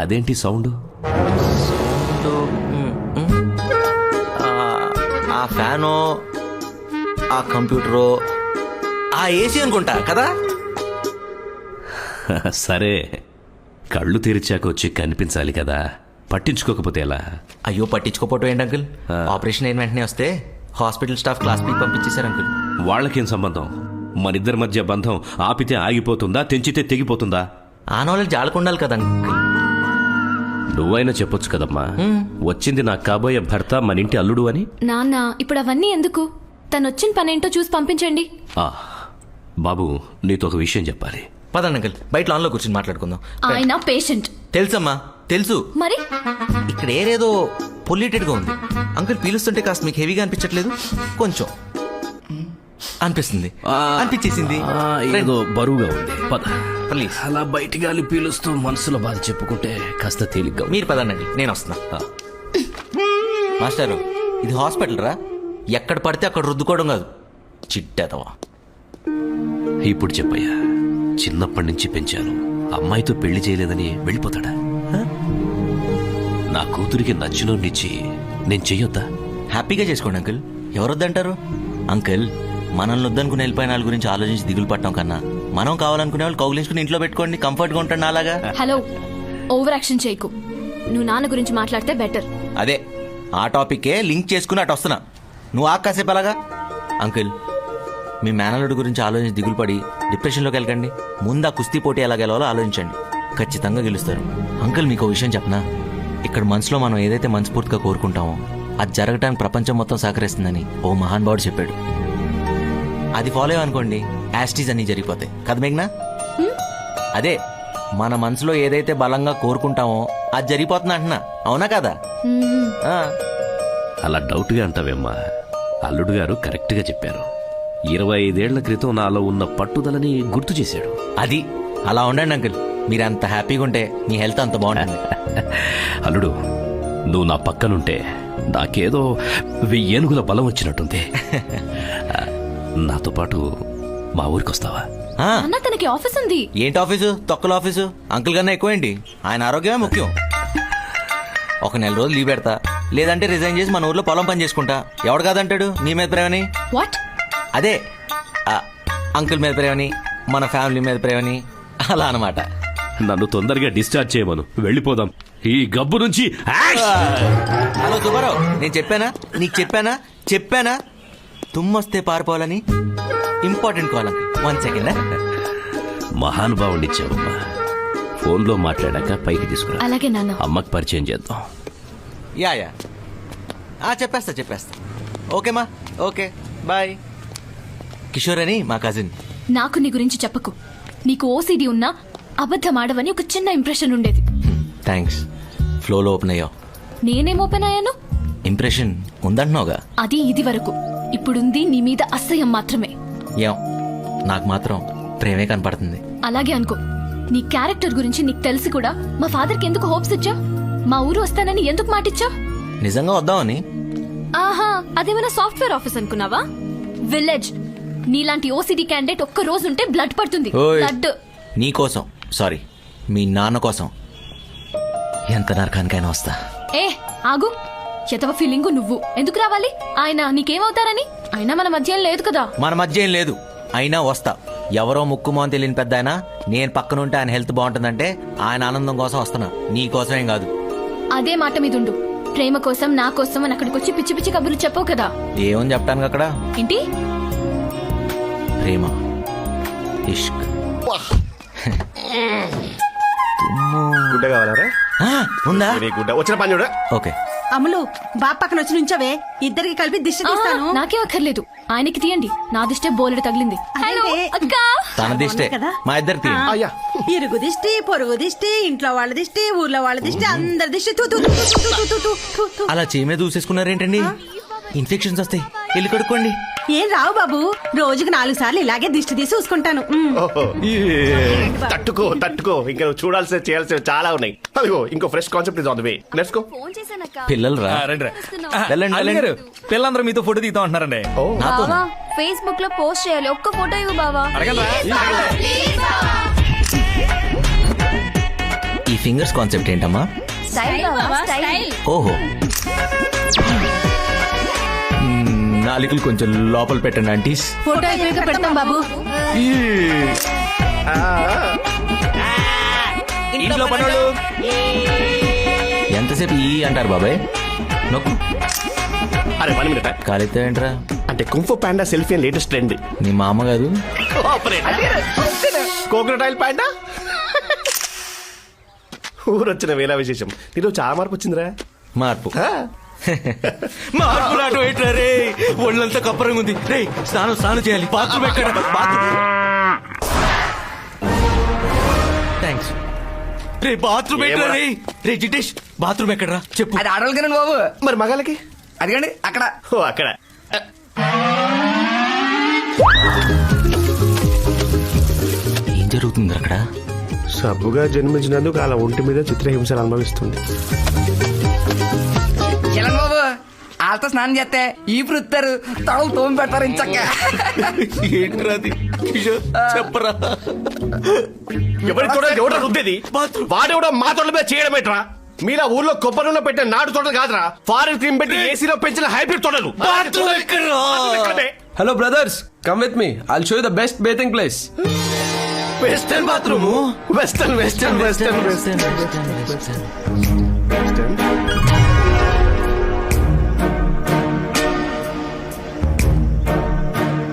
అదేంటి సౌండ్? ఆ ఫ్యాను, ఆ కంప్యూటరు, ఆ ఏసీ అనుకుంటా కదా. సరే, కళ్ళు తెరిచాక వచ్చి కనిపించాలి కదా, పట్టించుకోకపోతే ఎలా? అయ్యో, పట్టించుకోపోవటం ఏంటి అంకుల్? ఆపరేషన్ అయిన వెంటనే వస్తే హాస్పిటల్ స్టాఫ్ క్లాస్ పీకి పంపించేశారు అంకుల్. వాళ్ళకేం సంబంధం? మనిద్దరి మధ్య బంధం ఆపితే ఆగిపోతుందా, తెంచితే తెగిపోతుందా? ఆ నాలెడ్జ్ ఆడుకుండాలి కదా అంకుల్. నువ్వైనా చెప్పొచ్చు కదమ్మా, వచ్చింది నాకు కాబోయే భర్త, మన ఇంటి అల్లుడు అని. నాన్న, ఇప్పుడు అవన్నీ ఎందుకు? తను వచ్చిన పనేంటో చూసి పంపించండి. బాబు, నీతో ఒక విషయం చెప్పాలి. పదండి అంకుల్, బయట లాన్లో కూర్చొని మాట్లాడుకుందాం. ఆయన పేషెంట్. తెలుసమ్మా, తెలుసు. మరి ఇక్కడ ఏదో పొల్యూటెడ్ గా ఉంది. అంకుల్ పీలుస్తుంటే కాస్త మీకు హెవీగా అనిపించట్లేదు? కొంచెం అనిపిస్తుంది, అనిపించేసింది. ఏదో బరువుగా ఉంది. పద ప్లీజ్. అలా బయటి గాలి పీలుస్తూ మనసులో బాధ చెప్పుకుంటే కాస్త తేలిగ్గా. మీరు పదండి, నేను వస్తున్నా. మాస్టారు, ఇది హాస్పిటల్ రా, ఎక్కడ పడితే అక్కడ రుద్దుకోవడం కాదు. చిట్టేతవా. ఇప్పుడు చెప్పయ్యా, చిన్నప్పటి నుంచి పెంచాను, అమ్మాయితో పెళ్లి చేయలేదని వెళ్ళిపోతాడా? నా కూతురికి నచ్చినోడినిచ్చి నేను చెయ్యొద్దా? హ్యాపీగా చేసుకోండి అంకుల్, ఎవరొద్దంటారు? అంకుల్, మనల్ని వద్దనుకుని వెళ్ళిపోయిన వాళ్ళ గురించి ఆలోచించి దిగులు పట్టడం కన్నా మనం కావాలనుకునే వాళ్ళు కౌగిలించుకుని ఇంట్లో పెట్టుకోండి, కంఫర్ట్ గా ఉంటాను అలాగా. హలో, ఓవర్ యాక్షన్ చేయకు. నువ్వు నాన్న గురించి మాట్లాడితే బెటర్. అదే ఆ టాపిక్కే లింక్ చేసుకుని అటు వస్తున్నా. నువ్వు కాసేపు అలాగా. అంకుల్, మీ మేనల్లుడి గురించి ఆలోచించి దిగులు పడి డిప్రెషన్లోకి వెళ్ళకండి. ముందు ఆ కుస్తీ పోటీ ఎలా గెలవాలో ఆలోచించండి, ఖచ్చితంగా గెలుస్తారు. అంకుల్, మీకు విషయం చెప్పనా? ఇక్కడ మనసులో మనం ఏదైతే మనస్ఫూర్తిగా కోరుకుంటామో అది జరగటానికి ప్రపంచం మొత్తం సహకరిస్తుందని ఓ మహానుభావుడు చెప్పాడు. అది ఫాలో అయ్యనుకోండి, యాస్టీస్ అన్ని జరిగిపోతాయి కదా మేఘ్నా? అదే మన మనసులో ఏదైతే బలంగా కోరుకుంటామో అది జరిగిపోతుంది అంటున్నా, అవునా కదా? అలా డౌట్గా అంటావేమ్మా? అల్లుడు గారు కరెక్ట్గా చెప్పారు. 25 ఏళ్ల క్రితం నాలో ఉన్న పట్టుదలని గుర్తు చేశాడు. అది అలా ఉండండి అంకుల్, మీరు అంత హ్యాపీగా ఉంటే మీ హెల్త్ అంత బాగుంటుంది. అల్లుడు, నువ్వు నా పక్కనుంటే నాకేదో 1000 ఏనుగుల బలం వచ్చినట్టుంది. నాతో పాటు మా ఊరికి వస్తావా? అన్న, తనకి ఆఫీస్ ఉంది. ఏంటి ఆఫీసు? తొక్కల ఆఫీసు. అంకుల్ కన్నా ఎక్కువేంటి? ఆయన ఆరోగ్యమే ముఖ్యం. ఒక 1 నెల రోజులు లీవ్ పెడతా, లేదంటే రిజైన్ చేసి మన ఊర్లో పొలం పని చేసుకుంటా. ఎవడు కాదంటాడు నీ మీద ప్రేమని? వాట్? అదే అంకుల్ మీద ప్రేమని, మన ఫ్యామిలీ మీద ప్రేమని, అలా అనమాట. నన్ను తొందరగా డిశ్చార్జ్ చేయమను, వెళ్ళిపోదాం ఈ గబ్బు నుంచి. హలో సుబ్బారావు, నేను చెప్పానా నీకు? చెప్పానా తుమ్మొస్తే పారిపోవాలని? Important call uncle, 1 second. మహానుభావుడిచ్చావమ్మా. ఫోన్లో మాట్లాడాక పైకి తీసుకురా. అలాగే నాన్న. అమ్మకి పరిచయం చేద్దాం. యా చెప్పేస్తా. ఓకేమా, ఓకే బాయ్. కిషోర్ అని మా కజిన్. నాకు నీ గురించి చెప్పకు. నీకు ఓసిడి ఉన్నా అబద్ధం ఆడవని ఒక చిన్న ఇంప్రెషన్ ఉండేది. థ్యాంక్స్, ఫ్లోలో ఓపెన్ అయ్యావు. నేనేం ఓపెన్ అయ్యాను? ఇంప్రెషన్ ఉందంటున్నావుగా. అది ఇది వరకు. ఇప్పుడుంది నీ మీద అసహ్యం మాత్రమే. ఏం, నాకు మాత్రం ప్రేమే కనపడుతుంది. అలాగే అనుకో. నీ క్యారెక్టర్ గురించి నీకు తెలిసి కూడా మా ఫాదర్కి ఎందుకు హోప్స్ ఇచ్చా? మా ఊరు వస్తానని ఎందుకు మాటిచ్చా? నిజంగా వద్దామని. ఆహా, అదేమైనా సాఫ్ట్వేర్ ఆఫీస్ అనుకున్నావా? విలేజ్. నీలాంటి ఓసిడి క్యాండిడేట్ ఒక్క రోజు ఉంటే బ్లడ్ పడుతుంది. బ్లడ్. నీ కోసం, సారీ, మీ నాన్న కోసం ఎంత నరకానికైనా వస్తా. ఏ ఆగు, ఎతవ ఫీలింగు నువ్వు. ఎందుకు రావాలి? ఆయన నీకేమవుతారని? అయినా మన మధ్య ఏం లేదు కదా. మన మధ్య ఏం లేదు, అయినా వస్తా. ఎవరో ముక్కుమో అని తెలియని పెద్ద ఆయన నేను పక్కనుంటే ఆయన హెల్త్ బాగుంటుందంటే ఆయన ఆనందం కోసం వస్తున్నా, నీ కోసమేం కాదు. అదే మాట మీద ఉండు. ప్రేమ కోసం నా కోసం అని అక్కడికి వచ్చి పిచ్చి పిచ్చి కబుర్లు చెప్పవు కదా. ఏమని చెప్పడానికి అక్కడ? ఏంటి? ప్రేమ, ఇష్క్. గుడ్డ కావాలరా? ఉందా? గుడ్డ వచ్చిన పని చూడ. ఓకే. అమ్ములు బాప్ పక్కన వచ్చి నుంచవే, ఇద్దరికి కలిపి దిష్టి తీస్తాను. నాకే అక్కర్లేదు, ఆయనకి తీయండి. నా దిష్టే బోలెడు తగిలింది. హలో అక్క. తన దిష్టే మా ఇద్దరు తీయండి. అయ్యా ఇరుగు దిష్టి, పొరుగు దిష్టి, ఇంట్లో వాళ్ళ దిష్టి, ఊర్లో వాళ్ళ దిష్టి, అందరి దిష్టి. తూ, తూ, తూ, తూ, తూ, తూ, తూ, తూ, తూ. అలా చీమే దూసేసుకున్నారేంటండి? ఇన్ఫెక్షన్స్ వస్తాయి, వెళ్ళి కడుక్కోండి. ఏం రావు బాబు, రోజుకి 4 సార్లు ఇలాగే దిష్టి తీసి చూసుకుంటాను. తట్టుకో తట్టుకో, ఇంకా నువ్వు చూడాల్సిన చేయాల్సిన చాలా ఉన్నాయి. అదిగో ఇంకో fresh concept is on the way. Let's go. పిల్లలు రా, వెళ్ళండి. పిల్లలందరూ మీతో ఫోటో తీద్దాం అంటున్నారండి. బావా ఫేస్బుక్ లో పోస్ట్ చేయాలి, ఒక్క ఫోటో ఇవ్వు బావా. ఈ ఫింగర్స్ కాన్సెప్ట్ ఏంటమ్మా? స్టైల్ బావా, స్టైల్. ఓహో, నాలుకలు కొంచెం లోపల పెట్టండి ఆంటీస్. ఫోటో అయిపోయాక పెడతాం బాబు. ఇంట్లో పనులు ఎంతసేపు ఈ అంటారు బాబాయ్? నొక్కు. అరే 1 minute. కాలితో ఏంట్రా? అంటే కుంఫు పాండా సెల్ఫీ అని లేటెస్ట్ ట్రెండ్. నీ మామ కాదు? Coconut oil panda. ఊరొచ్చిన వేళ విశేషం. నీలో చాలా మార్పు వచ్చిందిరా. మార్పు మార్పు రాటు ఏంట్రా రే? ఒళ్ళంతా కప్పరంగా ఉంది రే. స్నానం చేయాలి. బాత్రూమ్ ఎక్కడ? థ్యాంక్స్ రే బాత్రూమ్ ఎక్కడ రే? రే జిటేష్, బాత్రూమ్ ఎక్కడరా చెప్పు. అది ఆడవాళ్ళకి బాబు. మరి మగాళ్ళకి? అదిగండి అక్కడ. ఓ అక్కడ. ఏం జరుగుతుంది అక్కడ? సబ్బుగా జన్మించినందుకు అలా ఒంటి మీద చిత్రహింసలు అనుభవిస్తుంది. చలం బాబు, వాళ్ళతో స్నానం చేస్తే ఈ వృత్తారు తడలు తోమి పెడతారు ఇంచక్క. ఏంట్రా అది? కిషోర్ చెప్పరా. ఎవరి తోట ఎవడ రుద్దేది? వాడెవడో మా తోటల మీద చేయడం ఏంట్రా? మీలా ఊర్లో కొబ్బరి నూనె పెట్టిన నాటు తోటలు కాదురా, ఫారెన్ క్రీమ్ పెట్టి ఏసీలో పెంచిన హైబ్రిడ్ తోటలు. Hello brothers, come with me, I'll show you the best bathing place. Western bathroom. Western western western western.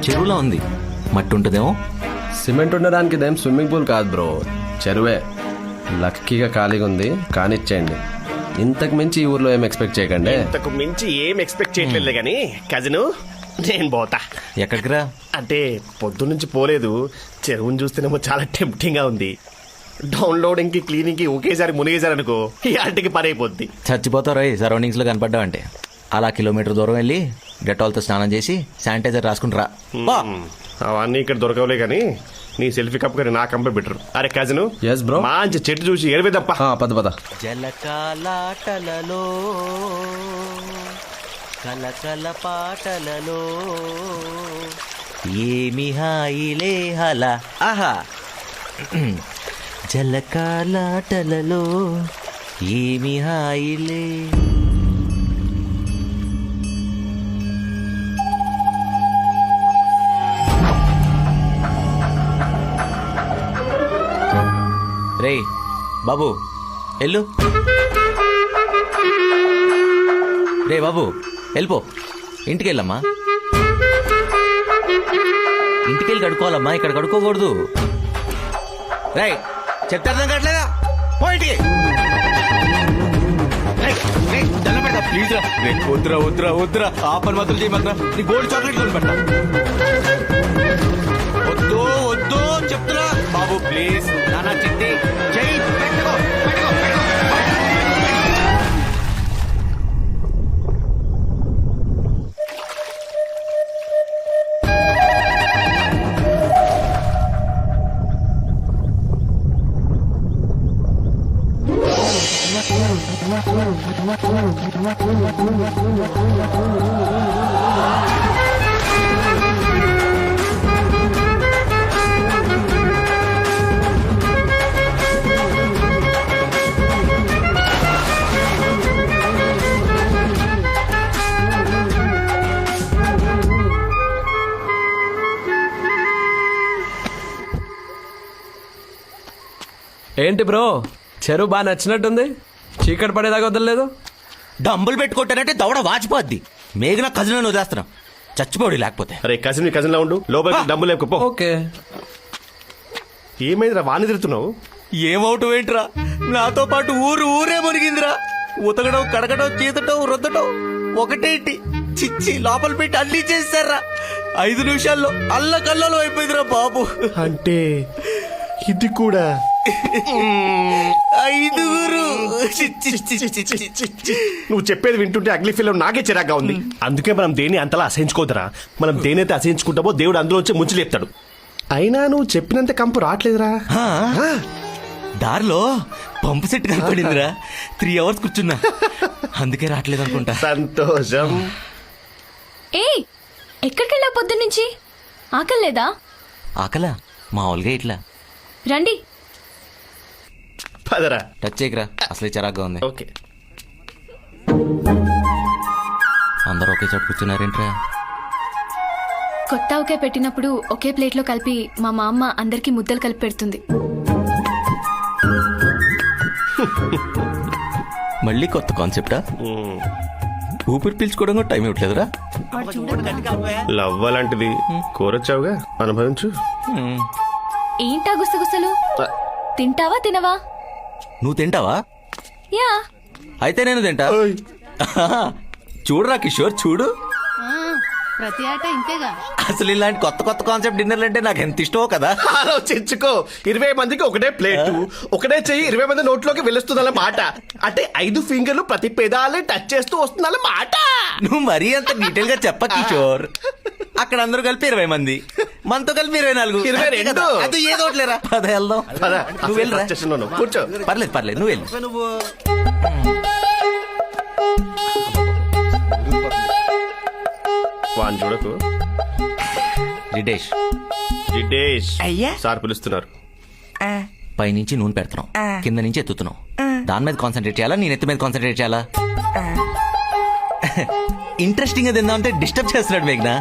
చెరువులో ఉంది, మట్టి ఉంటుందేమో. సిమెంట్ ఉండడానికి ఇదేం స్విమ్మింగ్ పూల్ కాదు బ్రో, చెరువే. లక్కీగా ఖాళీగా ఉంది, కానిచ్చేయండి. ఇంతకు మించి ఈ ఊర్లో ఏం ఎక్స్పెక్ట్ చేయకండి. ఇంతకు మించి ఏం ఎక్స్పెక్ట్ చేయట్లేదు కానీ కజిను, నేను పోతా. ఎక్కడికి రా? అంటే పొద్దున్నుంచి పోలేదు. చెరువుని చూస్తేనేమో చాలా టెంప్టింగ్ గా ఉంది. డౌన్లోడింగ్ కి క్లీనింగ్ కి ఒకేసారి మునిగేశారనుకో ఈ ఆంటికి పని అయిపోద్ది. చచ్చిపోతారు సరౌండింగ్స్ లో కనపడ్డావంటే. అలా కిలోమీటర్ దూరం వెళ్ళి డెటాల్తో స్నానం చేసి శానిటైజర్ రాసుకుంటారా. అవన్నీ ఇక్కడ దొరకవులే కానీ నీ సెల్ఫీ కప్ కానీ నా కంపే బెటర్. అరే కజిను, ఎస్ బ్రో, మంచి చెట్టు చూసి ఎరవేదప్ప. పద పద. జలకాలాటలలో కలకల పాటలలో ఏమి హాయిలే హల. ఆహా, జలకాలాటలలో ఏమి హాయిలే. రే బాబు ఎల్లు. రే బాబు వెళ్ళిపో, ఇంటికి వెళ్ళమ్మా. ఇంటికి వెళ్ళి కడుక్కోవాలమ్మా, ఇక్కడ కడుక్కోకూడదు. రై చెప్తే అర్థం కావట్లేదా? పోయింటికి. ప్లీజ్ రా. వద్దురా వద్దురా వద్దురా, ఆ పని మాత్రం చేయమన్నా. నీ గోల్డ్ చాక్లెట్ కొని పెట్టా. వద్దు వద్దు చెప్తున్నా బాబు, ప్లీజ్. నానా చిట్టి చెయ్యి పెట్టుకో, పెట్టుకో, పెట్టుకో. ఏంటి బ్రో, చెరువు బాగా నచ్చినట్టుంది. చీకటి పడేదాకా వదలలేదు. డంబులు పెట్టుకుంటానంటే దవడ వాచిపోద్ది. మేఘన కజిన్ వదిలేస్తున్నాం, చచ్చిపోడు లేకపోతే. అరే కజిన్ లా ఉండు, లోపలికి డబ్బులు లేకపో. ఓకే. ఏమైందిరా వాణి తిరుగుతున్నావు? ఏమవుటం ఏంట్రా, నాతో పాటు ఊరే మునిగిందిరా. ఉతకడం, కడగడం, చీతటం, రుద్దటం ఒకటేంటి, చిచ్చి లోపల పెట్టి అల్లి చేశారా. 5 నిమిషాల్లో అల్లకల్లలో అయిపోయిందిరా బాబు. అంటే ఇది కూడా 5. నువ్వు చెప్పేది వింటుంటే అగ్లీ ఫిల్మ్ నాకే చిరాగ్గా ఉంది. అందుకే మనం దేన్ని అంతలా అసహించుకోదరా. మనం దేనైతే అసహించుకుంటామో దేవుడు అందులో వచ్చి ముంచి లేపుతాడు. అయినా నువ్వు చెప్పినంత కంపు రావట్లేదురా. దారిలో పంపు సెట్ కనపడిందిరా. 3 hours కూర్చున్నా, అందుకే రావట్లేదు అనుకుంటా. సంతోషం. ఏయ్, ఎక్కడికి వెళ్ళావు పొద్దున్నుంచి? ఆకలేదా? ఆకలా? మామూలుగా ఇట్లా. రండి. పదరా. టచ్ చేయకరా, అసలే చిరాగ్గా ఉంది. ఓకే. అందరూ ఒకే చోట కూర్చున్నారేంట్రా? కొత్త ఒకే పెట్టినప్పుడు ఒకే ప్లేట్లో కలిపి మా మామ అందరికి ముద్దలు కలిపి పెడుతుంది. మళ్ళీ కొత్త కాన్సెప్టా? ఊపిరి పీల్చుకోవడం కూడా టైం ఇవ్వట్లేదురా. లవ్ అలాంటిది, కోరొచ్చావుగా, అనుభవించు. ఏంటా గుసగుసలు? తింటావా తినవా? నువ్వు తింటావా? యా. అయితే నేను తింటా. చూడురా కిషోర్, చూడు. ప్రతి ఆట ఇంతేగా. అసలు ఇలాంటి కొత్త కాన్సెప్ట్ డిన్నర్లు అంటే నాకు ఎంత ఇష్టమో కదా. ఆలోచించుకో, 20 మందికి ఒకటే ప్లేట్, ఒకటే చెయ్యి 20 మంది నోట్లోకి వెళ్ళొస్తుందన్న మాట. అంటే 5 ఫింగర్లు ప్రతి పెదాలే టచ్ చేస్తూ వస్తుందన్న మాట. నువ్వు మరీ అంత డీటెయిల్ గా చెప్ప కిషోర్. అక్కడ అందరూ కలిపి 20 మంది, మనతో కలిపి 24. 22. అది ఏదో ఒకటిలేరా. పద వెళ్దాం. నువ్వు వెళ్ళరా. కూర్చో. పర్లేదు నువ్వు వెళ్ళు. వాన్ చూడకు. రిటేష్ అయ్యా సార్ పిలుస్తున్నారు. పైనుంచి నూనె పెడుతున్నాం, కింద నుంచి ఎత్తుతున్నాం. దాని మీద కాన్సన్ట్రేట్ చేయాలా, నేను ఎత్తు మీద కాన్సన్ట్రేట్ చేయాలా? ఇంట్రెస్టింగ్ గా తిందా అంటే డిస్టర్బ్ చేస్తున్నాడు మేఘ్నా.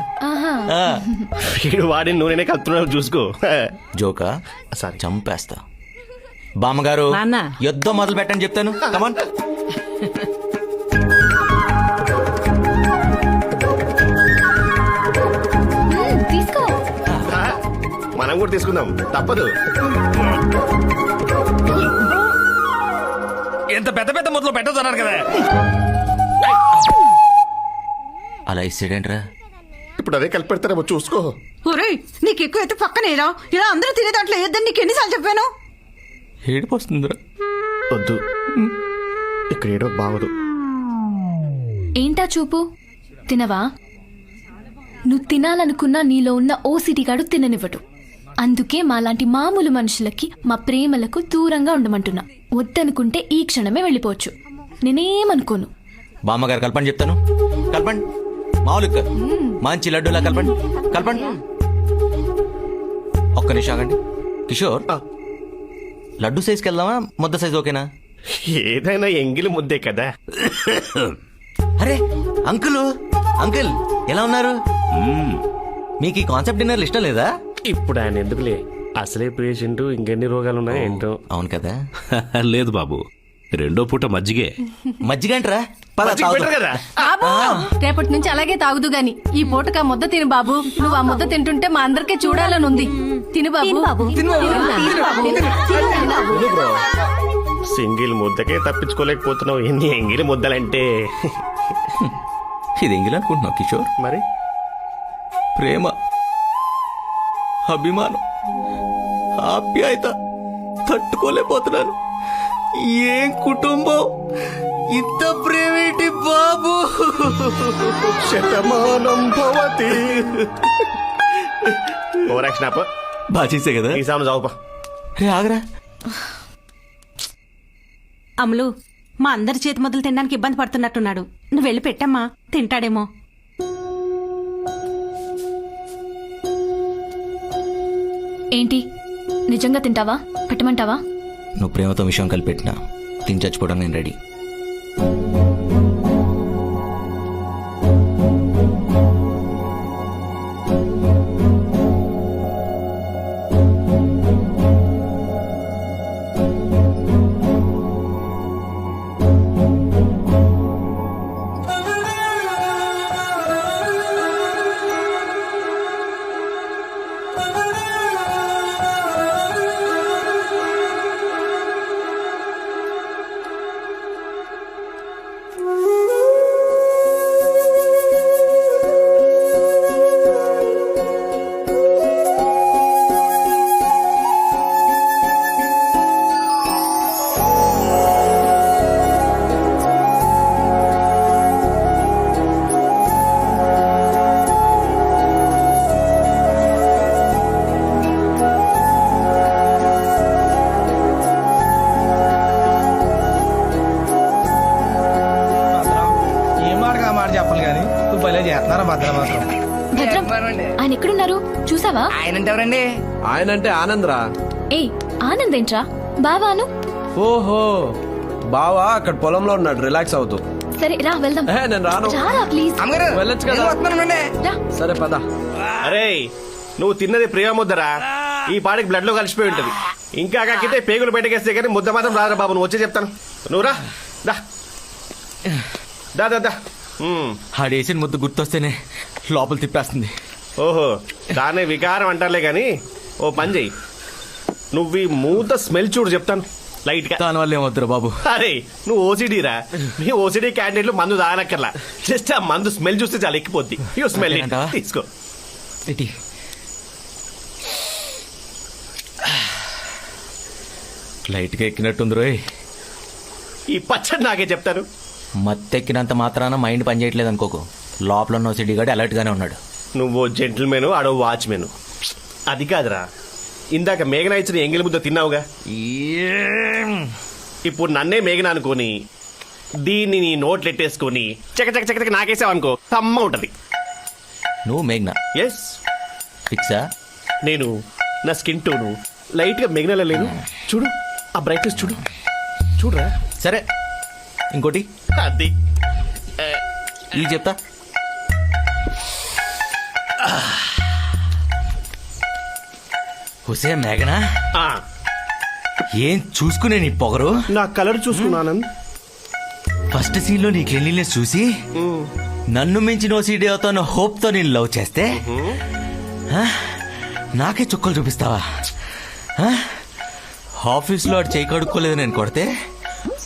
వీడు వాడిని నూనెనే కలుపుతున్నావు, చూసుకో. జోకా సారీ, చంపేస్తా. బామ్మగారు యుద్ధం మొదలు పెట్టని చెప్తాను. కమాన్. తీసుకో. మనం కూడా తీసుకుందాం, తప్పదు. ఎంత పెద్ద మొదలు పెట్టదన్నారు కదా. అలా ఇస్తాడేంట్రా? ఇప్పుడు అదే కలిపి పెడతారేమో, చూసుకో. ఒరేయ్, నీకు ఎక్కువైతే పక్కనేరా. ఇలా అందరూ తినే దాంట్లో ఏదని నీకు ఎన్నిసార్లు చెప్పాను? ఏడుపు వస్తుందిరా. వద్దు, ఇక్కడ ఏడో బాగదు. ఏంటా చూపు? తినవా? నువ్వు తినాలనుకున్నా నీలో ఉన్న ఓసిటీ గాడు తిననివ్వడు. అందుకే మాలాంటి మామూలు మనుషులకి మా ప్రేమలకు దూరంగా ఉండమంటున్నా. వద్దనుకుంటే ఈ క్షణమే వెళ్ళిపోవచ్చు, నేనేమనుకోను. బామ్మగారు కలపండి చెప్తాను. కలపండి. మామూలు మంచి లడ్డూలా కలపండి. ఒక్క నిమిషం ఆగండి. కిషోర్, లడ్డు సైజ్కి వెళ్దామా, ముద్ద సైజ్ ఓకేనా? ఏదైనా ఎంగిలి ముద్దే కదా. అరే అంకుల్ ఎలా ఉన్నారు? మీకు ఈ కాన్సెప్ట్ డిన్నర్లు ఇష్టం లేదా? ఇప్పుడు ఆయన ఎందుకులే, అసలే పేషెంట్, ఇంకెన్ని రోగాలు ఉన్నాయో ఏంటో. అవును కదా. లేదు బాబు, 2 పూట మజ్జిగే. మజ్జిగంట్రా. కదా. రేపటి నుంచి అలాగే తాగుదు గాని ఈ పూటకు ఆ ముద్ద తిను బాబు. నువ్వు ఆ ముద్ద తింటుంటే మా అందరికీ చూడాలని ఉంది. తిను బాబు. సింగిల్ ముద్దకే తప్పించుకోలేకపోతున్నావు, ఎన్ని ఎంగిలి ముద్దలంటే. ఇది ఎంగిల్ అనుకుంటున్నావు కిషోర్? మరి ప్రేమ, అభిమానం, ఆప్యాయత తట్టుకోలేకపోతున్నాను. ఏం కుటుంబం, ఇంత ప్రేమేంటి బాబు. శతమానం భవతి. ఓవరాక్షన్ ఆపు. బాగా చేసే కదా. ఈ సామెను చావుపా. రే ఆగరా. అమలు, మా అందరి చేతి మొదలు తినడానికి ఇబ్బంది పడుతున్నట్టున్నాడు. నువ్వు వెళ్ళి పెట్టమ్మా, తింటాడేమో. ఏంటి, నిజంగా తింటావా? పెట్టమంటావా? నువ్వు ప్రేమతో విషయం కలిపెట్టినా తిని చచ్చిపోవడం నేను రెడీ. ఏం మాటగా మాట చెప్పాలి కానీ నువ్వు భలే చేస్తున్నారా భద్ర మాత్రం. భద్రం ఆయన ఎక్కడున్నారు చూసావా? ఆయన అంటే ఎవరండి? ఆయన అంటే ఆనందరా. ఏయ్ ఆనంద్ ఏంట్రా? బావాను. ఓహో బావా అక్కడ పొలంలో ఉన్నాడు రిలాక్స్ అవుతూ. సరే రా వెళ్దాం. నేను రాను. రారా ప్లీజ్. అమ్మగారు వెళ్ళొచ్చు కదా. నేను వస్తున్నానండి. రా. సరే పద. అరే నువ్వు తిన్నది ప్రియ ముద్దరా, ఈ పాడికి బ్లడ్ లో కలిసిపోయి ఉంటది. ఇంకా కాకితే పేగులు బయటకేస్తే కానీ ముద్ద మాత్రం రాదురా బాబు. నువ్వు వచ్చే చెప్తాను. నువ్వు రా దా దా దా దా. ఆడేసిన ముద్దు గుర్తొస్తేనే లోపల తిప్పేస్తుంది. ఓహో దాన్నే వికారం అంటారులే కానీ ఓ పని చెయ్యి, నువ్వు ఈ మూత స్మెల్ చూడు చెప్తాను లైట్ గా. దాని వల్ల ఏమొద్దురా బాబు. అరే నువ్వు ఓసిడీరా, మీ ఓసిడీ క్యాండిడేట్లు మందు తాగనక్కర్లా, జస్ట్ ఆ మందు స్మెల్ చూస్తే చాలా ఎక్కిపోద్ది. యూ స్మెల్ అంతేనంటావా? తీసుకో. ఇటీ లైట్గా ఎక్కినట్టుంది రోయ్. ఈ పచ్చడి నాకే చెప్తాను. మత్తెక్కినంత మాత్రాన మైండ్ పనిచేయట్లేదు అనుకోకు. లోపల ఉన్న సిటీ గాడు అలర్ట్ గానే ఉన్నాడు. నువ్వు జెంటిల్మెన్ ఆడో వాచ్మెన్. అది కాదురా, ఇందాక మేఘన ఇచ్చిన ఎంగిలి ముద్ద తిన్నావుగా, ఇప్పుడు నన్నే మేఘన అనుకోని దీన్ని నీ నోట్లెట్టేసుకొని చక చక చక చక నాకేసావు అనుకో, తమ్మ ఉంటది. నువ్వు మేఘ్నా ఎస్ ఫిక్సా? నేను నా స్కిన్ టోను లైట్ గా మేఘనలో లేను. చూడు ఆ బ్రైట్నెస్ చూడు, చూడరా. సరే ఇంకోటి అది ఈ చెప్తా. హుసే మేఘనా ఆ, ఏం చూసుకునే నీ పొగరు. నా కలర్ చూసుకున్నాను. ఫస్ట్ సీన్ లో నీ క్లీన్లీనెస్ చూసి నన్ను మించి నో సీడీ అవుతాన్న హోప్ తో నేను లవ్ చేస్తే నాకే చుక్కలు చూపిస్తావా? ఆఫీస్ లో వాడు చేయి కడుక్కోలేదు నేను కొడితే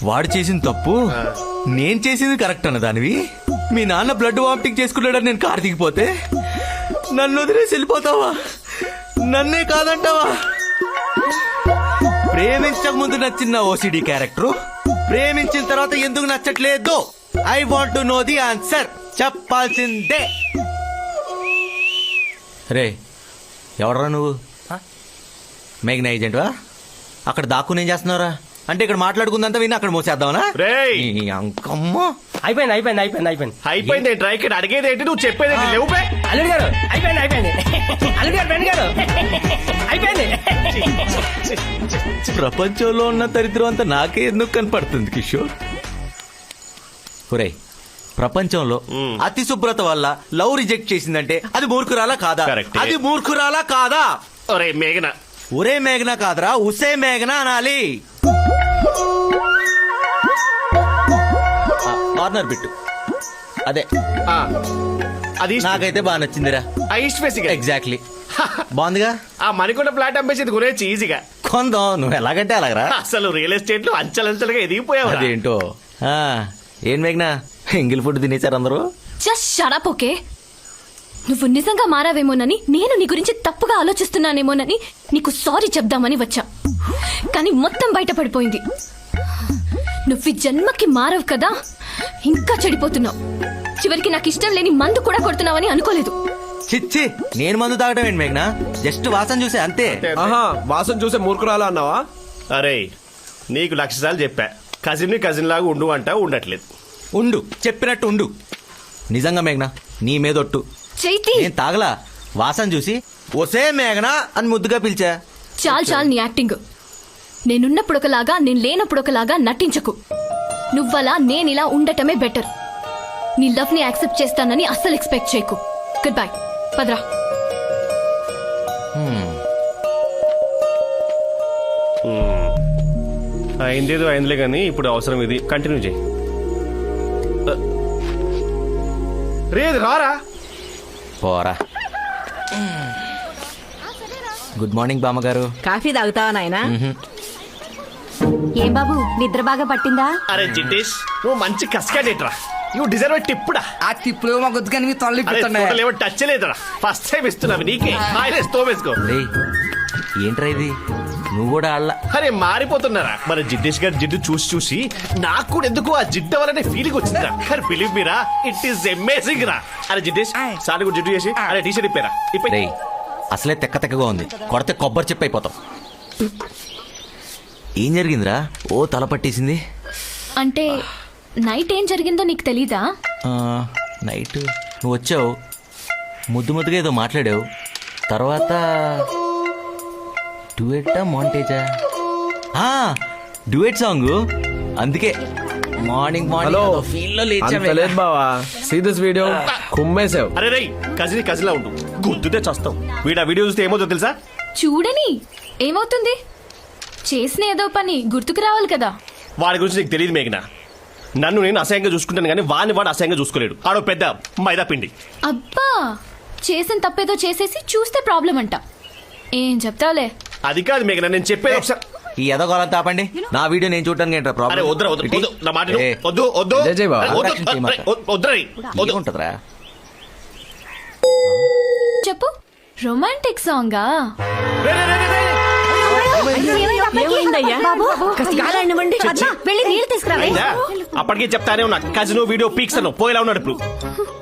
వాడు చేసిన తప్పు నేను చేసింది కరెక్ట్ అన్న దానివి. మీ నాన్న బ్లడ్ వామిటింగ్ చేసుకున్నాడని నేను కారు దిగిపోతే నన్ను వదిలేసి వెళ్ళిపోతావా? నన్నే కాదంటావా? ప్రేమించక ముందు నచ్చిన ఓసిడి క్యారెక్టర్ ప్రేమించిన తర్వాత ఎందుకు నచ్చట్లేదు? I want to know the answer. చెప్పాల్సిందే. రే ఎవడరా నువ్వు? మేఘనా ఏజెంట్ వా? అక్కడ దాక్కుని ఏం చేస్తున్నారా? అంటే ఇక్కడ మాట్లాడుకుందంతా విని అక్కడ మోసేద్దామనా? అంకమ్మ అయిపోయింది అయిపోయింది అయిపోయింది అయిపోయింది అయిపోయింది. ఏంట్రా ఇక్కడ అడిగేది ఏంటి, నువ్వు చెప్పేది ఏంటి? లేవు బే. అల్లుడు గారు అయిపోయింది అయిపోయింది. అల్లుడు గారు బెన్ గారు అయిపోయింది. ప్రపంచంలో ఉన్న దరిద్రం అంతా నాకే ఎందుకు కనపడుతుంది కిషోర్? ఒరేయ్ ప్రపంచంలో అతి శుభ్రత వల్ల లవ్ రిజెక్ట్ చేసిందంటే అది మూర్ఖురాలా కాదా? Correct. అది మూర్ఖురాలా కాదా? ఒరే మేఘన, ఒరే మేఘనా కాదరా ఉసే మేఘనా అనాలి. కార్నర్ బిట్టు అదే అది నాకైతే బాగా నచ్చిందిరా. ఐస్ట్ ఫేసింగ్ ఎగ్జాక్ట్లీ బాగుందిగా. ఆ మణికొండ ఫ్లాట్ అమ్మేసి కొనేసి ఈజీగా కొందాం. నువ్వు ఎలాగంటే అలాగరా. అసలు రియల్ ఎస్టేట్ లో అంచెలంచెలుగా ఎదిగిపోయావు. అదేంటో ఏం మేఘనా ఎంగిల్ ఫుడ్ తినేశారు అందరూ? Just shut up okay. నువ్వు నిజంగా మారావేమోనని, నేను నీ గురించి తప్పుగా ఆలోచిస్తున్నానేమోనని నీకు సారీ చెప్దామని వచ్చా. కానీ మొత్తం బయటపడిపోయింది. నువ్వు ఈ జన్మకి మారవు కదా, ఇంకా చెడిపోతున్నావు. చివరికి నాకు ఇష్టం లేని మందు కూడా కొడుతున్నావని అనుకోలేదు. చిచ్చి నేను మందు తాగడం ఏంటి మేఘనా? జస్ట్ వాసన చూసే అంతే. వాసన చూసే మూర్ఖురాలా అన్నావా? అరే నీకు 1,00,000 సార్లు చెప్పా, కజిన్ లాగా ఉండు అంటా, ఉండట్లేదు. ఉండు చెప్పినట్టు ఉండు. నిజంగా మేఘనా నీ మీదొట్టు. చైతి నేను తాగలా. వాసన చూసి ఒసే మేఘనా అని ముద్దుగా పిలిచా. చాలు నీ యాక్టింగ్. నేనున్నప్పుడు ఒకలాగా, నేను లేనప్పుడు ఒకలాగా నటించకు. నువ్వలా నేనిలా ఉండటమే బెటర్. నీ లవ్ ని యాక్సెప్ట్ చేస్తానని అస్సలు ఎక్స్పెక్ట్ చేయకు. Good bye. పద్రా. అయిందేదో అయిందిలే కానీ ఇప్పుడు అవసరం ఇది. కంటిన్యూ చేయి. రే రారా. పోరా. గుడ్ మార్నింగ్ బామ్మగారు. కాఫీ తాగుతావా నాయనా? ఏం బాబు నిద్ర బాగా పట్టిందా? అరే జిటేష్ నువ్వు మంచి కసకాడేట్రా. You deserve టిప్పుడా. ఆ టిప్పులు మా గుర్తు కానీ తొడలేమో టచ్ లేదురా. ఫస్ట్ టైం ఇస్తున్నావు నీకే. తోవేసుకో. రేయ్, ఏంట్రా ఇది? నువ్వు కూడా అల్ల. అరే మారిపోతున్నారా. మన జిడ్డేష్ గారి జిడ్డు చూసి నాకు కూడా ఎందుకు ఆ జిడ్డు వల్లనే ఫీలింగ్ వచ్చిందిరా. అరే believe Meera, it is amazing రా. అరే జిడ్డేష్ సార్ కూడా జిడ్డు చేసి అరే టీ షర్ట్ ఇప్పారా. రేయ్, అసలే తెక్కగా ఉంది, కొడితే కొబ్బరి చెప్పి అయిపోతాం. ఏం జరిగిందిరా? ఓ తల పట్టేసింది. అంటే నైట్ ఏం జరిగిందో నీకు తెలీదా? నైట్ నువ్వు వచ్చావు, ముద్దుగా ఏదో మాట్లాడావు. తర్వాత డ్యూయెట్టా మాంటేజా? Duet song. అందుకే మార్నింగ్ హలో లేదు బావా. See this video. కుమ్మేసావు. అరే రై కజిన్ లా ఉండు, గుద్దుతే చస్తావు. వీడు ఆ వీడియో చూస్తే ఏమవుతుందో తెలుసా? చూడని ఏమవుతుంది? చేసిన ఏదో పని గుర్తుకు రావాలి కదా. వాడి గురించి నీకు తెలియదు మేఘనా. నన్ను నేను అసహ్యంగా చూసుకుంటాను కానీ వాడు అసహ్యంగా చూసుకోలేడు. ఆడో పెద్ద మైదా పిండి. అబ్బా, చేసిన తప్పేదో చేసేసి చూస్తే ప్రాబ్లం అంట. ఏం చెప్తావులే. అది కాదు మేఘనా, నేను చెప్పేది ఒకసారి. ఈ ఎదగోళం తాపండి. నా వీడియో నేను చూడటానికి ఏంట్రా ప్రాబ్లం? అరే వద్దురా వద్దు నా మాట ఉంటదిరా. చెప్పు. రొమాంటిక్ సాంగా? అప్పటికే చెప్తానే ఉన్నా కజిన్ వీడియో పీక్స్ అను పోయేలా ఉన్నాడు ఇప్పుడు.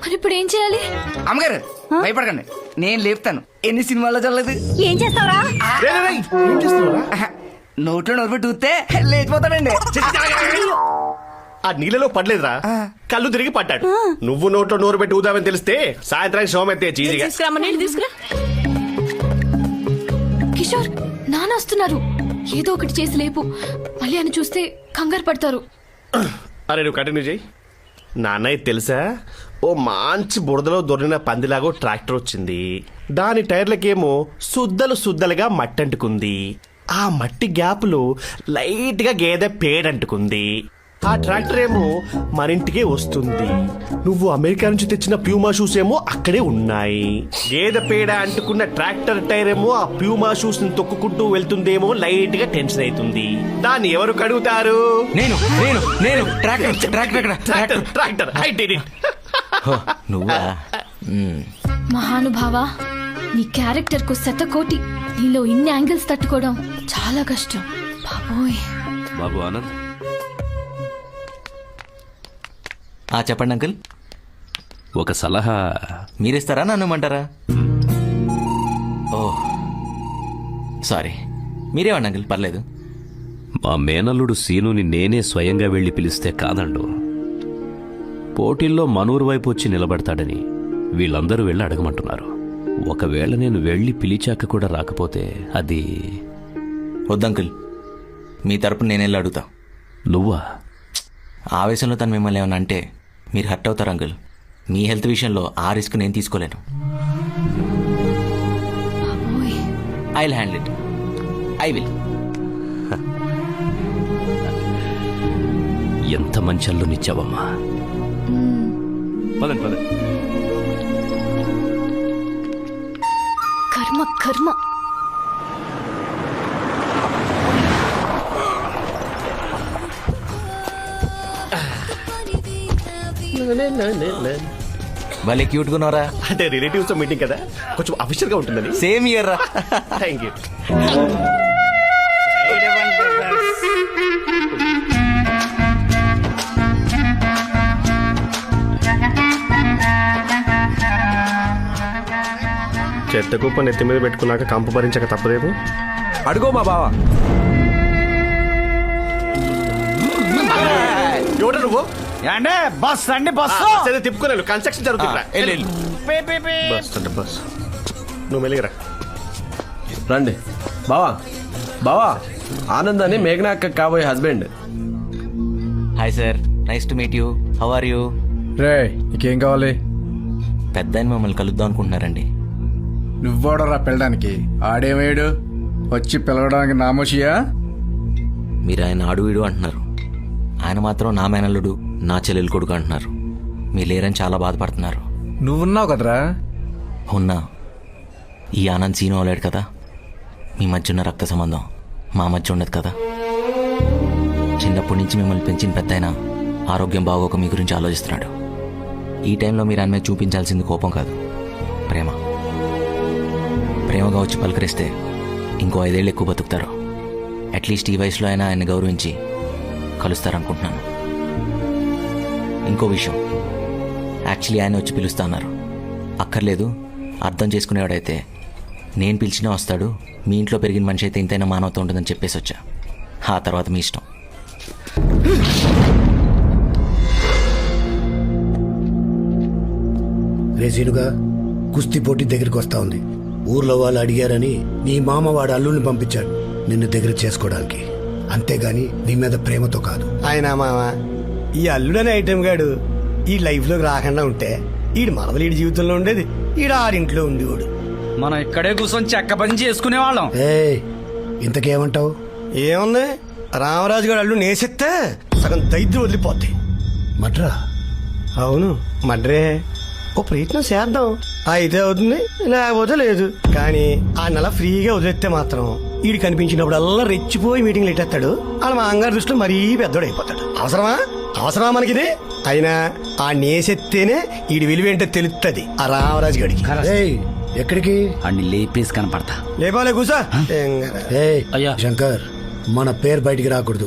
మరి ఇప్పుడు ఏం చేయాలి? అమ్మగారు భయపడకండి, నేను లేపుతాను. ఎన్ని సినిమాల్లో చల్లదు. ఏం చేస్తావరా? నోట్లో నోరు పెట్టి ఊస్తే లేచిపోతాడండి. ఆ నీళ్ళలో పడలేదురా, కళ్ళు తిరిగి పడ్డాడు. నువ్వు నోట్లో నోరు పెట్టి ఊదామని తెలిస్తే సాయంత్రానికి సోమెత్తే చీజీగా. కిషోర్, నాన్న వస్తున్నారు. ఏదో ఒకటి చేసి లేపు. మళ్ళీ అని చూస్తే కంగారు పడతారు. అరే నువ్వు కంటిన్యూ చేయి. నాన్నయ్య తెలుసా, ఓ మంచి బురదలో దొరికిన పందిలాగో ట్రాక్టర్ వచ్చింది. దాని టైర్లకేమో సుద్దలుగా మట్టి అంటుకుంది. ఆ మట్టి గ్యాప్లో లైట్ గా గేదె పేడంటుకుంది. ఆ ట్రాక్టర్ ఏమో మన ఇంటికే వస్తుంది. నువ్వు అమెరికా నుంచి తెచ్చిన ప్యూమా షూస్ ఏమో అక్కడే ఉన్నాయి. గేదె పేడ అంటుకున్న ట్రాక్టర్ టైర్ ఏమో ఆ ప్యూమా షూస్ ని తొక్కుకుంటూ వెళ్తుందేమో లైట్ గా టెన్షన్ అవుతుంది. దాన్ని ఎవరు కడుగుతారు? నేను ట్రాక్టర్. I did it. నువ్వా? మహానుభావా, నీ క్యారెక్టర్ కు శతకోటి. నీలో ఇన్ని యాంగిల్స్ తట్టుకోవడం చాలా కష్టం బాబోయ్. బాబు ఆనంద్, చెప్పండి అంకుల్. ఒక సలహా మీరిస్తారా, నన్ను ఇమ్మంటారా? ఓ సారీ, మీరేమండి అంకుల్, పర్లేదు. మా మేనల్లుడు సీనుని నేనే స్వయంగా వెళ్లి పిలిస్తే కాదండు. పోటీల్లో మనూరు వైపు వచ్చి నిలబడతాడని వీళ్ళందరూ వెళ్ళి అడగమంటున్నారు. ఒకవేళ నేను వెళ్ళి పిలిచాక కూడా రాకపోతే అది వద్దంకుల్, మీ తరపున నేను వెళ్ళి అడుగుతా. నువ్వా? ఆవేశంలో తను మిమ్మల్ని ఏమన్నా అంటే మీరు హర్ట్ అవుతారు అంకుల్. మీ హెల్త్ విషయంలో ఆ రిస్క్ నేను తీసుకోలేను. I will handle it. I will. ఎంత మంచి అల్లునిచ్చావమ్మా. పదండి. కర్మ. భలే క్యూట్ గా ఉన్నారా. అంటే రిలేటివ్స్ మీటింగ్ కదా, కొంచెం అఫీషియల్ గా ఉంటుందని. సేమ్ ఇయర్ రా. Thank you. చెత్త కుప్ప నెత్తి మీద పెట్టుకున్నాక కంపు భరించక తప్పదేమో. అడుగో మా బావ. ఎవడ నువ్వు? బస్ అండి, బస్ తిప్పుకోలేదు. కన్స్ట్రక్షన్ జరుగుతుంది. బస్ నువ్వు మెలిగరా. రండి బావా. ఆనంద్ అని మేఘనా అక్క కాబోయే husband. Hi sir, nice to meet you. How are you? రే, నీకేం కావాలి? పెద్ద ఆయన మమ్మల్ని కలుద్దాం అనుకుంటున్నారండి. నువ్వోడరా పిల్లడానికి? ఆడేమేడు వచ్చి పిలవడానికి నామోషియా? మీరు ఆయన ఆడు అంటున్నారు, ఆయన మాత్రం నా మేనల్లుడు, నా చెల్లెలు కొడుకు అంటున్నారు. మీరు లేరని చాలా బాధపడుతున్నారు. నువ్వున్నావు కదరా. ఉన్నా. ఈ ఆనంద్ సీను అవలేడు కదా, మీ మధ్య ఉన్న రక్త సంబంధం మా మధ్య ఉండదు కదా. చిన్నప్పటి నుంచి మిమ్మల్ని పెంచిన పెద్దయినా ఆరోగ్యం బాగోక మీ గురించి ఆలోచిస్తున్నాడు. ఈ టైంలో మీరు ఆయన మీద చూపించాల్సింది కోపం కాదు, ప్రేమ. ప్రేమగా వచ్చి పలకరిస్తే ఇంకో 5 ఏళ్ళు ఎక్కువ బతుకుతారు. అట్లీస్ట్ ఈ వయసులో అయినా ఆయన్ని గౌరవించి కలుస్తారనుకుంటున్నాను. ఇంకో విషయం, యాక్చువల్లీ ఆయన వచ్చి పిలుస్తా అన్నారు. అక్కర్లేదు, అర్థం చేసుకునేవాడైతే నేను పిలిచినా వస్తాడు, మీ ఇంట్లో పెరిగిన మనిషి అయితే ఇంతైనా మానవత ఉంటుందని చెప్పేసి వచ్చా. ఆ తర్వాత మీ ఇష్టం. రేసీనుగా కుస్తీ పోటీ దగ్గరికి వస్తా ఉంది. ఊర్లో వాళ్ళు అడిగారని నీ మామ వాడు అల్లుల్ని పంపించాడు నిన్ను దగ్గర చేసుకోవడానికి, అంతేగాని నీ మీద ప్రేమతో కాదు. ఆయన మామ ఈ అల్లుడనే ఐటెం గాడు ఈ లైఫ్లోకి రాకుండా ఉంటే ఈడు మనవలు ఈడి జీవితంలో ఉండేది, ఈడు ఆడింట్లో ఉండేవాడు. మనం ఇక్కడే కూర్చొని చెక్క పని చేసుకునే వాళ్ళం. ఇంతకేమంటావు? ఏముంది, రామరాజు గారు అల్లు నేసిస్తే సగం దైద్యం వదిలిపోద్ది. మడ్రా? అవును మడ్రే. ఓ ప్రయత్నం చేద్దాం, అయితే అవుతుంది, లేకపోతే లేదు. కానీ ఆ నెల ఫ్రీగా వదిలేస్తే మాత్రం ఈడు కనిపించినప్పుడల్లా రెచ్చిపోయి మీటింగ్లు ఎట్టేస్తాడు. వాళ్ళ మా అంగారు దృష్టిలో మరీ పెద్దోడు అయిపోతాడు. అవసరమా మనకిది? అయినా ఆ నేసెత్తేనే ఈడి విలువేంటో తెలుస్తుంది ఆ రామరాజు గడికి. ఎక్కడికి? అన్ని లేపేసి కనపడతా. లేపాలే కూసా. అయ్యా శంకర్, మన పేరు బయటికి రాకూడదు.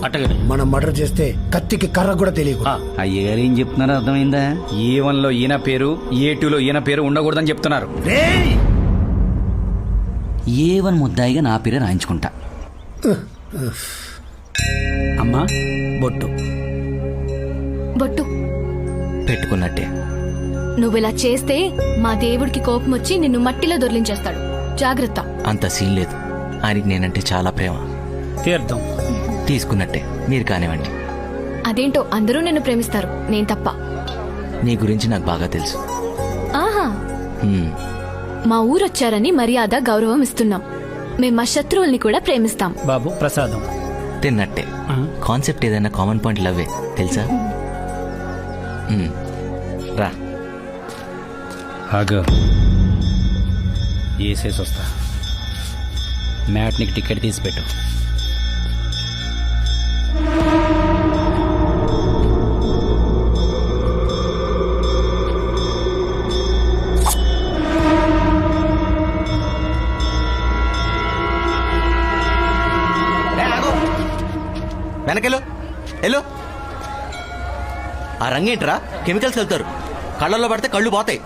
మనం మర్డర్ చేస్తే కత్తికి కర్ర కూడా తెలియదు. అయ్యగారు ఏం చెప్తున్నారో అర్థమైందా? A1 లో ఈయన పేరు, A2 లో ఈయన పేరు ఉండకూడదని చెప్తున్నారు. A1 ముద్దాయిగా నా పేరే రాయించుకుంటా. అమ్మా బొట్టు బొట్టు పెట్టుకున్నట్టే. నువ్విలా చేస్తే మా దేవుడికి కోపం వచ్చి నిన్ను మట్టిలో దొర్లించేస్తాడు. జాగ్రత్త. అంత సీన్ లేదు, ఆయనకి నేనంటే చాలా ప్రేమ. తీర్థం తీసుకున్నట్టే, మీరు కానివ్వండి. అదేంటో అందరూ నిన్ను ప్రేమిస్తారు, నేను తప్ప. నీ గురించి నాకు బాగా తెలుసు. ఆహా, మా ఊరొచ్చారని మర్యాద గౌరవం ఇస్తున్నాం. మేం మా శత్రువుల్ని కూడా ప్రేమిస్తాం. బాబు ప్రసాదం తిన్నట్టే. కాన్సెప్ట్ ఏదైనా కామన్ పాయింట్ లవ్వే తెలుసా? రా. ఆగు, వేసేసి వస్తా. మ్యాట్నికి టికెట్ తీసి పెట్టు. వెనకెళ్ళు వెళ్ళు. ఆ రంగేంట్రా, కెమికల్స్ వెళ్తారు, కళ్ళల్లో పడితే కళ్ళు పోతాయి.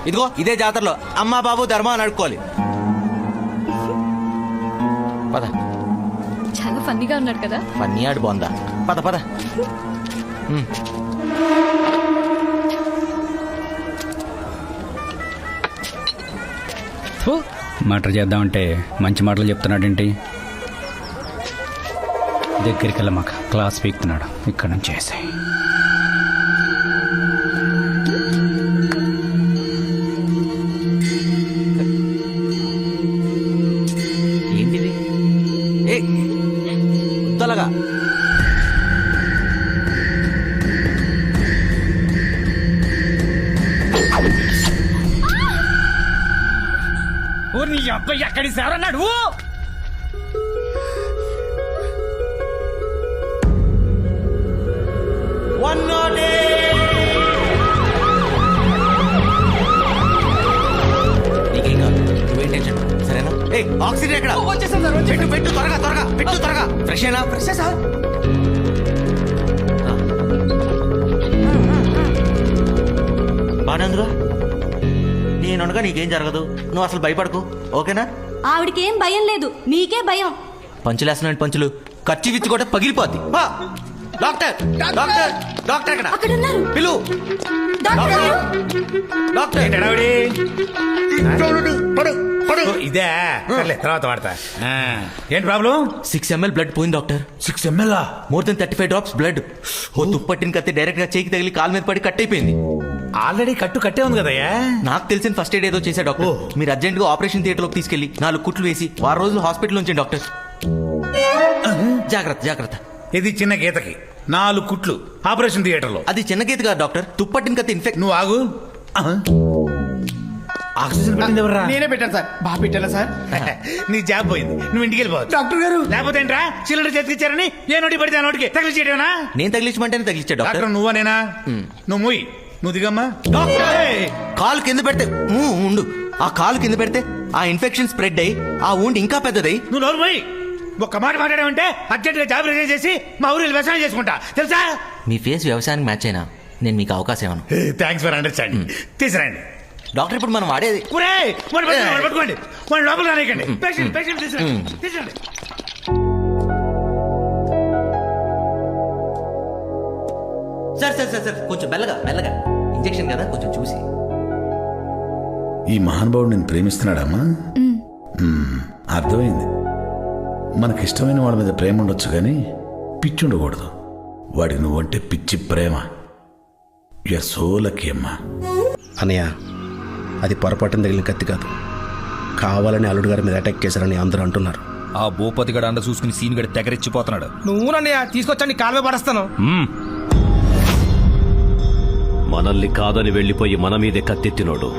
ఇదిగో ఇదే జాతరలో అమ్మా బాబు ధర్మా అని అడుక్కోవాలి. పద. చాలా ఫన్నీగా ఉన్నాడు కదా. ఫన్నీ ఆడు బాగుందా? పద పద. మటర్ చేద్దామంటే మంచి మాటలు చెప్తున్నాడేంటి? దగ్గరికి వెళ్ళమాక, క్లాస్ పీక్తున్నాడు. ఇక్కడ నుంచి వేసాయి. ఏంటిది? ఉత్తలగా నీ అబ్బాయి ఎక్కడి సారన్నాడు? నీకేం కాదు, నువ్వేం టెన్షన్. సరేనా? ఆక్సిజన్ ఎక్కడ? పెట్టు పెట్టు, త్వరగా త్వరగా పెట్టు, త్వరగా. ఫ్రెష్ అయినా? Fresh sir. బాగానేందుగా నేనుండగా నీకేం జరగదు, నువ్వు అసలు భయపడకు, ఓకేనా? ఆవిడకేం భయం లేదు, మీకే భయం. పంచులేస్తున్నాడు పంచులు, ఖర్చు విచ్చి కూడా పగిలిపోద్ది. డాక్టర్ డాక్టర్ డాక్టర్ ఎక్కడ? అక్కడ ఉన్నారు. పిలు. డాక్టర్ ఇదే తర్వాత వాడతా. ఏంటి ప్రాబ్లం? 6 ml బ్లడ్ పోయింది doctor. 6 ml? More than 35 drops blood. ఓ తుప్పట్టిన కత్తి డైరెక్ట్ గా చేయికి తగిలి కాలు మీద పడి కట్ అయిపోయింది. ఆల్రెడీ కట్టే ఉంది కదయ్యా. నాకు తెలిసిన ఫస్ట్ ఎయిడ్ ఏదో చేశా డాక్టర్. మీరు అర్జెంట్ గా ఆపరేషన్ థియేటర్ లోకి తీసుకెళ్లి 4 కుట్లు వేసి 6 రోజులు హాస్పిటల్ ఉంచండి డాక్టర్. జాగ్రత్త జాగ్రత్త. ఇది చిన్న గీతకి 4 కుట్లు ఆపరేషన్ థియేటర్ లో. అది చిన్న గీత కాదు డాక్టర్, తుప్పట్టిన కత్తి ఇన్ఫెక్ట్. నువ్వు ఆగు. ఆక్సిజన్ పెట్టింది ఎవరా? నేనే పెట్టాను సార్. బాగా పెట్టాను సార్. నీ జాబ్ పోయింది, నువ్వు ఇంటికి వెళ్ళిపోవచ్చు. డాక్టర్ గారు లేకపోతే ఏంట్రా సిలిండర్ చేతికిచ్చారని ఏ నోటి పడితే ఆ నోటికి తగిలిచేయడమేనా? నేను తగిలించమంటేనే తగిలిచ్చా డాక్టర్. డాక్టర్ నువ్వనేనా? నువ్వు మూయి, నువ్వు దిగమ్మా. కాలు కింద పెడితే ఉండు, ఆ కాలు కింద పెడితే ఆ ఇన్ఫెక్షన్ స్ప్రెడ్ అయ్యి ఆ ఊండి ఇంకా పెద్దదై. నువ్వు నోరు పోయి. ఒక్క మాట మాట్లాడామంటే అర్జెంట్ గా జాబ్ రిజైన్ చేసి మా ఊరిలో వ్యవసాయం చేసుకుంటా, తెలుసా? మీ ఫేస్ వ్యవసాయానికి మ్యాచ్ అయినా నేను మీకు అవకాశం ఇవ్వను. Thanks for understanding. తీసుకురండి డాక్టర్. ఇప్పుడు మనం వాడేది పట్టుకోండి, మన లోపల రానికండి. పేషెంట్ తీసుకురండి. సార్ కొంచెం మెల్లగా ఇంజెక్షన్ కదా, కొంచెం చూసి. ఈ మహానుభావుడు నేను ప్రేమిస్తున్నాడమ్మా. అర్థమైంది. మనకిష్టమైన వాడి మీద ప్రేమ ఉండొచ్చు కానీ పిచ్చి ఉండకూడదు. వాడికి నువ్వంటే పిచ్చి ప్రేమ. యూఆర్ సో లక్కీ అమ్మా. అనయ్య, అది పొరపాటున తగిలిన కత్తి కాదు, కావాలని అల్లుడు గారి మీద అటాక్ చేశారని అందరూ అంటున్నారు. ఆ భూపతి గడ అండ చూసుకుని సీన్ గడి తెగరిచ్చిపోతున్నాడు. నువ్వు నన్నయ్య తీసుకొచ్చాను, కాలువే పడేస్తాను. మనల్ని కాదని వెళ్ళిపోయి మన మీదే కత్తెత్తినోడు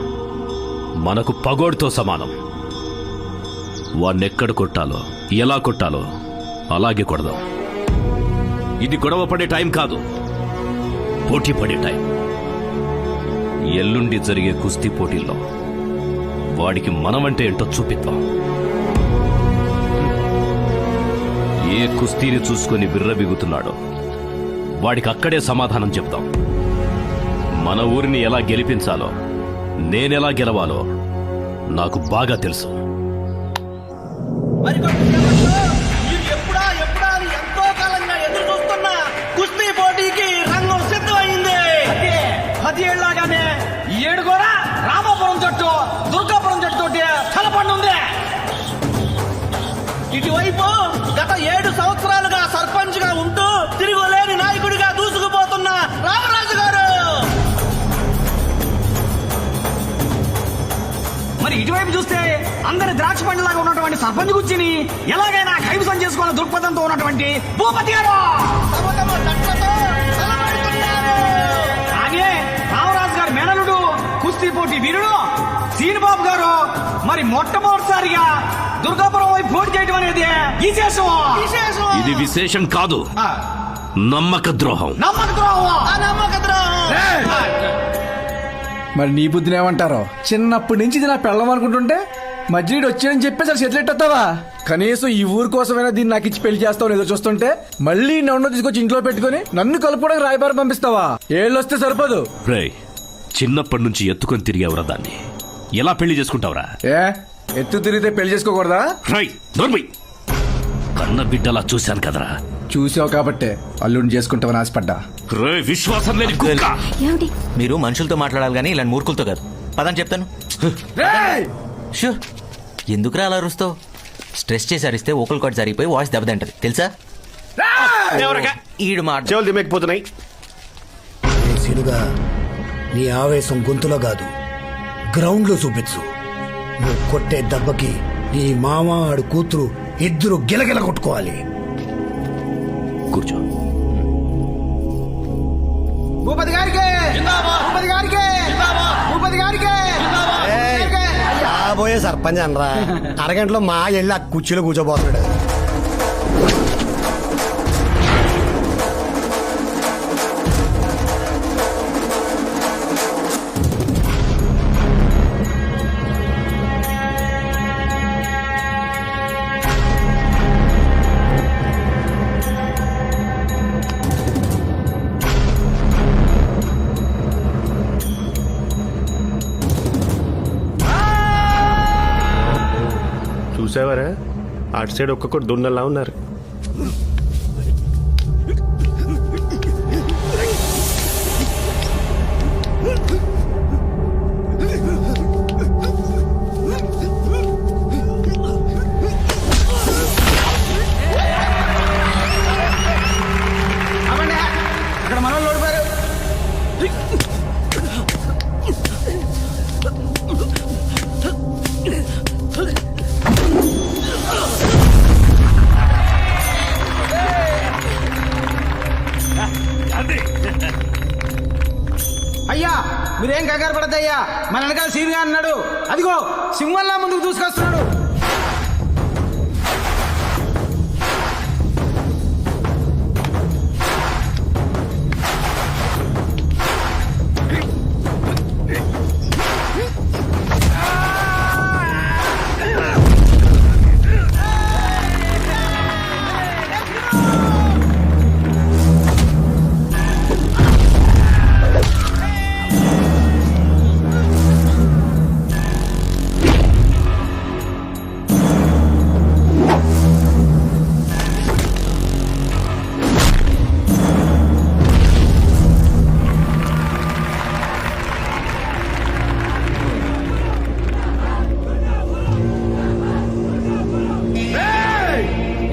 మనకు పగోడుతో సమానం. వాణ్ణెక్కడ కొట్టాలో, ఎలా కొట్టాలో అలాగే కొడదాం. ఇది గొడవ పడే టైం కాదు, పోటీ పడే టైం. ఎల్లుండి జరిగే కుస్తీ పోటీల్లో వాడికి మనమంటే ఏంటో చూపిద్దాం. ఏ కుస్తీని చూసుకొని విర్రబిగుతున్నాడో వాడికి అక్కడే సమాధానం చెప్తాం. మన ఊరిని ఎలా గెలిపించాలో, నేనెలా గెలవాలో నాకు బాగా తెలుసు. ఎప్పుడా అని ఎంతో కాలంగా ఎదురు చూస్తున్నా కుస్తీ పోటీకి రంగం సిద్ధమైంది. 10 ఏళ్ళగానే ఈ ఏడు కూడా రామాపురం జట్టు దుర్గాపురం జట్టు తలపండుంది. ఇటువైపు గత 7 సంవత్సరాలుగా సర్పంచ్ గా ఉంటూ తిరుగులేని నాయకుడిగా దూసుకుపోతున్న రామరాజు గారు. మరి ఇటువైపు చూస్తే అందరి ద్రాక్ష పండులాగా ఉన్నటువంటి సర్పంచ్ గుచ్చిని ఎలాగైనా కైవసం చేసుకోవాలని దృక్పథంతో ఉన్నటువంటి భూపతి గారు. అలాగే రామరాజు గారి మేనలుడు కుస్తీ పోటీ వీరుడు సీనిబాబు గారు మరి మొట్టమొదటిసారిగా దుర్గాపురం వైపు పోటీ చేయడం అనేది విశేషం. ఇది విశేషం కాదు, నమ్మక ద్రోహం. మరి నీ బుద్ధిని ఏమంటారో? చిన్నప్పటి నుంచి ఇది నా పెళ్ళం అనుకుంటుంటే మధ్యలో వచ్చాడని చెప్పేసి అసలు సెటిలెట్టొస్తావా? కనీసం ఈ ఊరు కోసమైనా దీన్ని నాకు ఇచ్చి పెళ్లి చేస్తావు ఏదో చూస్తుంటే మళ్ళీ నన్ను తీసుకొచ్చి ఇంట్లో పెట్టుకుని నన్ను కలుపుకోవడానికి రాయబారం పంపిస్తావా? ఏళ్ళు వస్తే సరిపోదు. రేయ్, చిన్నప్పటి నుంచి ఎత్తుకొని తిరిగేవరా దాన్ని, ఎలా పెళ్లి చేసుకుంటావురా? ఎత్తు తిరిగితే పెళ్లి చేసుకోకూడదా? కన్న బిడ్డలా చూశాను కదరా. చూసావు కాబట్టే అల్లుడిని చేసుకుంటావని ఆశపడ్డా. విశ్వాసం లేని కుక్క. మీరు మనుషులతో మాట్లాడాలి కానీ ఇలాంటి మూర్ఖులతో కాదు. పదని చెప్తాను. షూ, ఎందుకురా అలా అరుస్తావు? స్ట్రెస్ చేసి అరిస్తే ఓకల్ కాట్ జరిగిపోయి వాయిస్ దెబ్బతింటది తెలుసా? ఈడు మాట చెవులు దిమ్మకపోతున్నాయి. సీనుగా నీ ఆవేశం గొంతులో కాదు, గ్రౌండ్ లో చూపించు. నువ్వు కొట్టే దెబ్బకి నీ మామ ఆడు కూతురు ఇద్దరు గిలగిల కొట్టుకోవాలి. కూర్చో. భూపతి గారికి రాబోయే సర్పంచ్ అనరా, అరగంటలో మా వెళ్ళి ఆ కుర్చీలో కూర్చోబోతున్నాడు. చూసావరా, అటు సైడ్ ఒక్కొక్కటి దున్నలా ఉన్నారు. అక్కడ మన వాళ్ళు ఓడిపోయారు. భయపడద్దయ్యా, మన వెనకాల సీన్గా అన్నాడు. అదిగో సింహంలా ముందుకు దూసుకొస్తున్నాడు.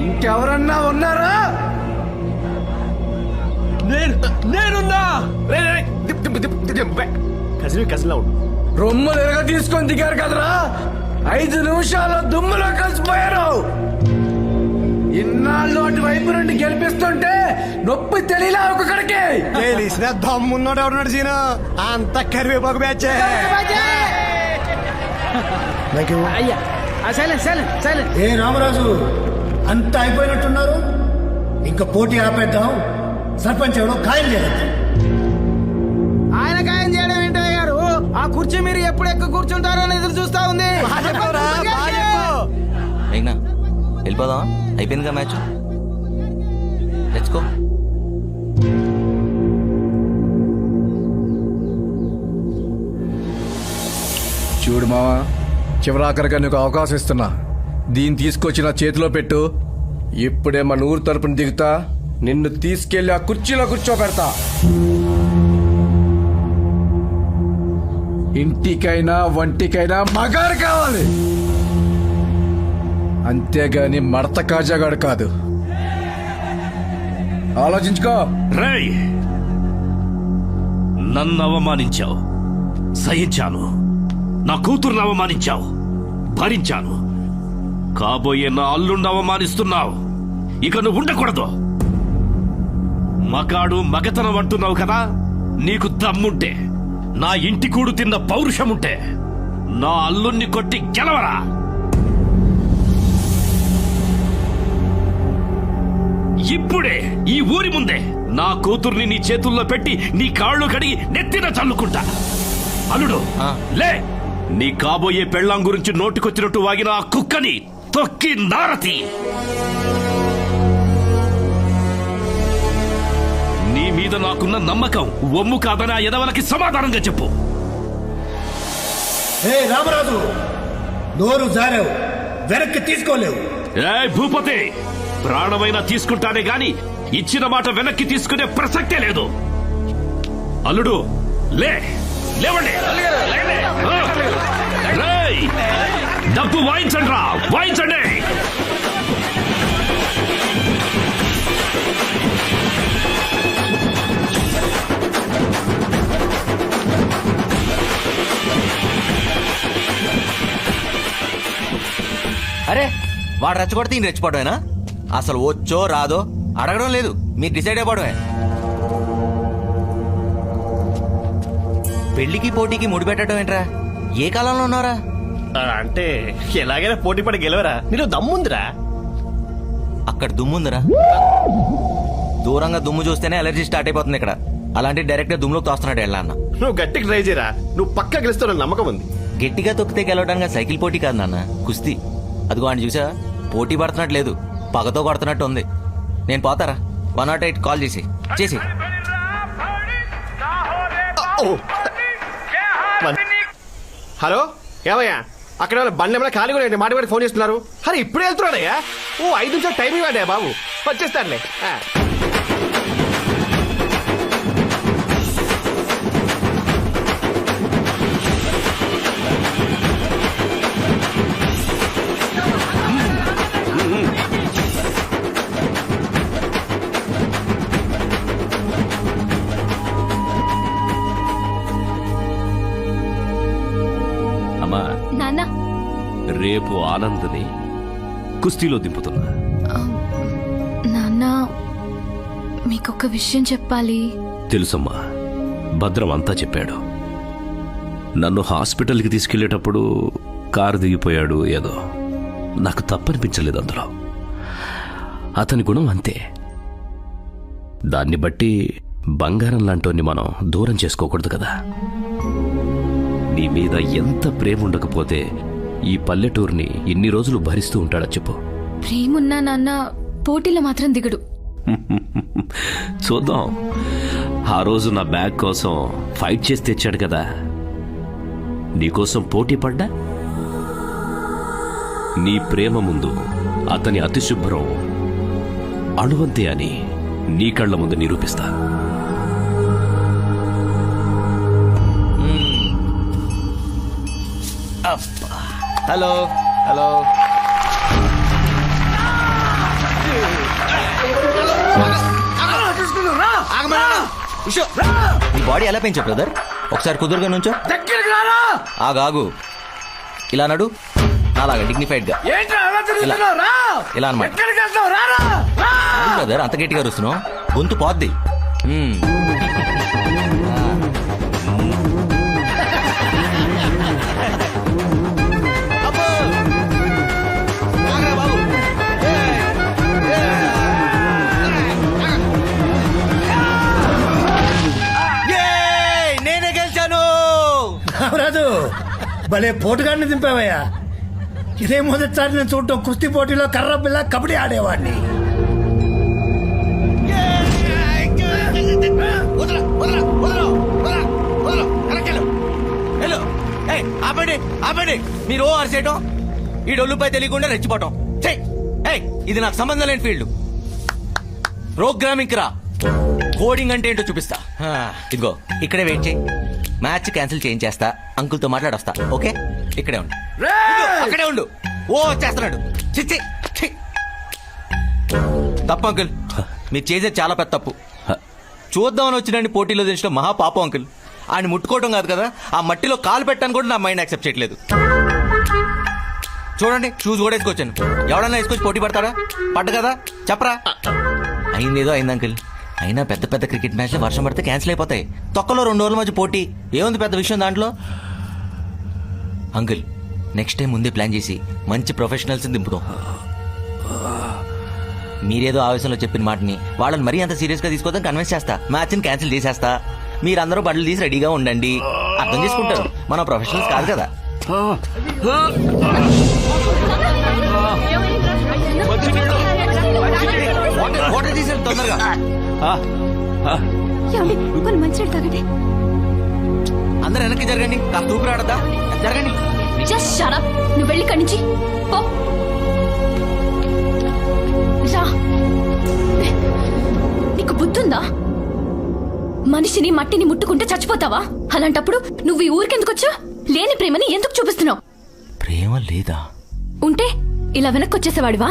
ఇంకెవరన్నా ఉన్నారా? నేనున్నా. కసిలా ఉండు. రొమ్ములు ఎరగ తీసుకొని దిగారు కదరా, 5 నిమిషాల్లో దుమ్ములో కలిసిపోయారు. ఇన్నాళ్ళు అటువైపు నుండి గెలిపిస్తుంటే నొప్పి తెలియలా ఒక్కొక్కడికి. తెలిసిన దమ్మున్నాడు ఎవరున్నాడు సీను, అంత కరివేపాకు బ్యాచ్. అయ్యా సైలెంట్. ఏ రామరాజు, అంతా అయిపోయినట్టున్నారు. ఇంకా పోటీ ఆపేద్దాం. సర్పంచ్ ఎవడో ఖాయం చేద్దాం. ఆయన ఖాయం చేయడం ఏంటో గారు, ఆ కుర్చీ మీరు ఎప్పుడు ఎక్కువ కూర్చుంటారో అని ఎదురు చూస్తా ఉంది. మేఘ్నా వెళ్ళిపోదామా? అయిపోయిందిగా మ్యాచ్, లెట్స్ గో. చూడు మావా, చివరాఖరిగా నీకు అవకాశం ఇస్తున్నా. దీన్ని తీసుకొచ్చి నా చేతిలో పెట్టు. ఇప్పుడే మన ఊరు తరపున దిగుతా, నిన్ను తీసుకెళ్లి ఆ కుర్చీలో కూర్చోబెడతా. ఇంటికైనా వంటికైనా మగాడు కావాలి, అంతేగాని మడత కాజాగాడు కాదు. ఆలోచించుకో. రేయ్, నన్ను అవమానించావు, సహించాను. నా కూతుర్ని అవమానించావు, భరించాను. కాబోయే నా అల్లుండి అవమానిస్తున్నావు, ఇక నువ్వు ఉండకూడదు. మగాడు మగతనం అంటున్నావు కదా, నీకు దమ్ముంటే, నా ఇంటి కూడు తిన్న పౌరుషముంటే నా అల్లుణ్ణి కొట్టి గెలవరా. ఇప్పుడే ఈ ఊరి ముందే నా కూతుర్ని నీ చేతుల్లో పెట్టి నీ కాళ్ళు కడిగి నెత్తిన చల్లుకుంటా. అల్లుడు లే, నీ కాబోయే పెళ్ళాం గురించి నోటికొచ్చినట్టు వాగిన ఆ కుక్కని తొక్కి నారతి. నీ మీద నాకున్న నమ్మకం ఒమ్ము కాదని ఆ ఎదవలకి సమాధానంగా చెప్పు. ఏ రామరాజు, నోరు జారావు, వెనక్కి తీసుకోలేవు. ఏ భూపతి, ప్రాణమైనా తీసుకుంటానే గాని ఇచ్చిన మాట వెనక్కి తీసుకునే ప్రసక్తే లేదు. అల్లుడు లే, లేవండి. రేయ్, డబ్బు వాయించండి రా, వాయించండి. అరే వాడు రెచ్చగొడితే ఈయన రెచ్చిపోవడమేనా? అసలు వచ్చో రాదో అడగడం లేదు, మీరు డిసైడ్ అయిపోవడమే. పెళ్లికి పోటీకి ముడిపెట్టడం ఏంట్రా? ఏ కాలంలో ఉన్నారా? అంటే ఎలాగైనా పోటీ పడి గెలవరా, నీలో దమ్ముందిరా. అక్కడ దుమ్ముందిరా, దూరంగా దుమ్ము చూస్తేనే అలర్జీ స్టార్ట్ అయిపోతుంది ఇక్కడ. అలాంటి డైరెక్ట్ దుమ్ములో తోస్తున్నాడు ఎలా అన్న. నువ్వు గట్టిగా ట్రై చేయరా, నువ్వు పక్కా గెలుస్తావు నమ్మకం ఉంది. గట్టిగా తొక్కితే గెలవడానికి సైకిల్ పోటీ కాదు నాన్న, కుస్తీ. అదిగో అని చూసా, పోటీ పడుతున్నట్టు లేదు, పగతో కొడుతున్నట్టు ఉంది. నేను పోతారా? 108 కాల్ చేసి హలో, ఏమయ్యా అక్కడ బండి ఏమైనా ఖాళీ కూడా మాట కూడా ఫోన్ చేస్తున్నారు. అరే ఇప్పుడే వెళ్తున్నాడయ్యా, 5 నిమిషాలు టైం ఇవ్వండి బాబు, వచ్చేస్తానులే. అమ్మా, నాన్న, రేపు ఆనందని కుస్తీలో దింపుతున్నా. నాన్న మీకొక విషయం చెప్పాలి. తెలుసమ్మా, భద్రం అంతా చెప్పాడు. నన్ను హాస్పిటల్కి తీసుకెళ్లేటప్పుడు కారు దిగిపోయాడు ఏదో నాకు తప్పనిపించలేదు అందులో. అతని గుణం అంతే. దాన్ని బట్టి బంగారం లాంటోని మనం దూరం చేసుకోకూడదు కదా. నీ మీద ఎంత ప్రేమ ఉండకపోతే ఈ పల్లెటూరిని ఇన్ని రోజులు భరిస్తూ ఉంటాడా చెప్పు. ప్రేమున్నా నాన్న పోటీలో మాత్రం దిగడు. చూద్దాం. ఆ రోజు నా బ్యాగ్ కోసం ఫైట్ చేసి తెచ్చాడు కదా, నీకోసం పోటీ పడ్డా. నీ ప్రేమ ముందు అతని అతి శుభ్రం అణువంతే అని నీ కళ్ళ ముందు నిరూపిస్తా. Hello hello. నీ బాడీ ఎలా పెంచు బ్రదర్? ఒకసారి కుదురుగా నుంచో. ఆగాగు. ఇలా నడు, అలాగా డిగ్నిఫైడ్ గా. ఇలా అనమాట బ్రదర్. అంత గట్టిగా రుస్తున్నావు, గొంతు పోద్ది. నేనే గెలిచాను. రాజు భలే పోటుగాడిని దింపావయ్యా. ఇదే మొదటిసారి నేను చూడటం. కుస్తీ పోటీలో కర్ర పిల్ల కబడ్డీ ఆడేవాడిని. ఆపండి ఆపండి. మీరు ఓ అరిసేయటం, ఈ డొల్లుపై తెలియకుండా రెచ్చిపోవటం. ఇది నాకు సంబంధం లేని ఫీల్డ్. ప్రోగ్రామింగ్ రా. కోడింగ్ అంటే ఏంటో చూపిస్తా. ఇదిగో ఇక్కడే వెయిట్ చేయి. మ్యాచ్ క్యాన్సిల్ చేయించేస్తా. అంకుల్తో మాట్లాడొస్తా. ఓకే, ఇక్కడే ఉండు. అక్కడే ఉండు. ఓ చేస్తున్నాడు. చిచ్చి తప్పు అంకుల్, మీరు చేసేది చాలా పెద్ద తప్పు. చూద్దామని వచ్చినండి పోటీలో తెచ్చిన మహా పాపం అంకుల్. ఆయన ముట్టుకోవటం కాదు కదా, ఆ మట్టిలో కాలు పెట్టాను కూడా నా మైండ్ యాక్సెప్ట్ చేయట్లేదు. చూడండి, షూస్ కూడా వేసుకొచ్చాను. ఎవడన్నా వేసుకొచ్చి పోటీ పడతాడా? పడ్డ కదా, చెప్పరా. అయిందేదో అయింది అంకుల్. అయినా పెద్ద పెద్ద క్రికెట్ మ్యాచ్లు వర్షం పడితే క్యాన్సిల్ అయిపోతాయి. తొక్కలో 2 రోజుల మధ్య పోటీ ఏముంది పెద్ద విషయం దాంట్లో? అంకుల్, నెక్స్ట్ టైం ముందే ప్లాన్ చేసి మంచి ప్రొఫెషనల్స్ దింపుతాం. మీరేదో ఆవేశంలో చెప్పిన మాటని వాళ్ళని మరీ అంత సీరియస్ గా తీసుకోవడం కన్విన్స్ చేస్తా. మ్యాచ్ని క్యాన్సిల్ చేసేస్తా. మీరందరూ బట్టలు తీసి రెడీగా ఉండండి. అర్థం చేసుకుంటారు, మన ప్రొఫెషనల్స్ కాదు కదా. వాటర్ తీసేది తొందరగా. మంచినీళ్ళు తాగండి. అందరు వెనక్కి జరగండి. కాస్త ఊపిరి ఆడద్దా? జరగండి. Just shut up. నువ్వు వెళ్ళి ఇక్కడి నుంచి పో. నీకు బుద్ధుందా? మనిషిని మట్టిని ముట్టుకుంటే చచ్చిపోతావా? అలాంటప్పుడు నువ్వు ఈ ఊరికెందుకు వచ్చా? లేని ప్రేమని ఎందుకు చూపిస్తున్నావు? ప్రేమ లేదా? ఉంటే ఇలా వెనక్కి వచ్చేసేవాడివా?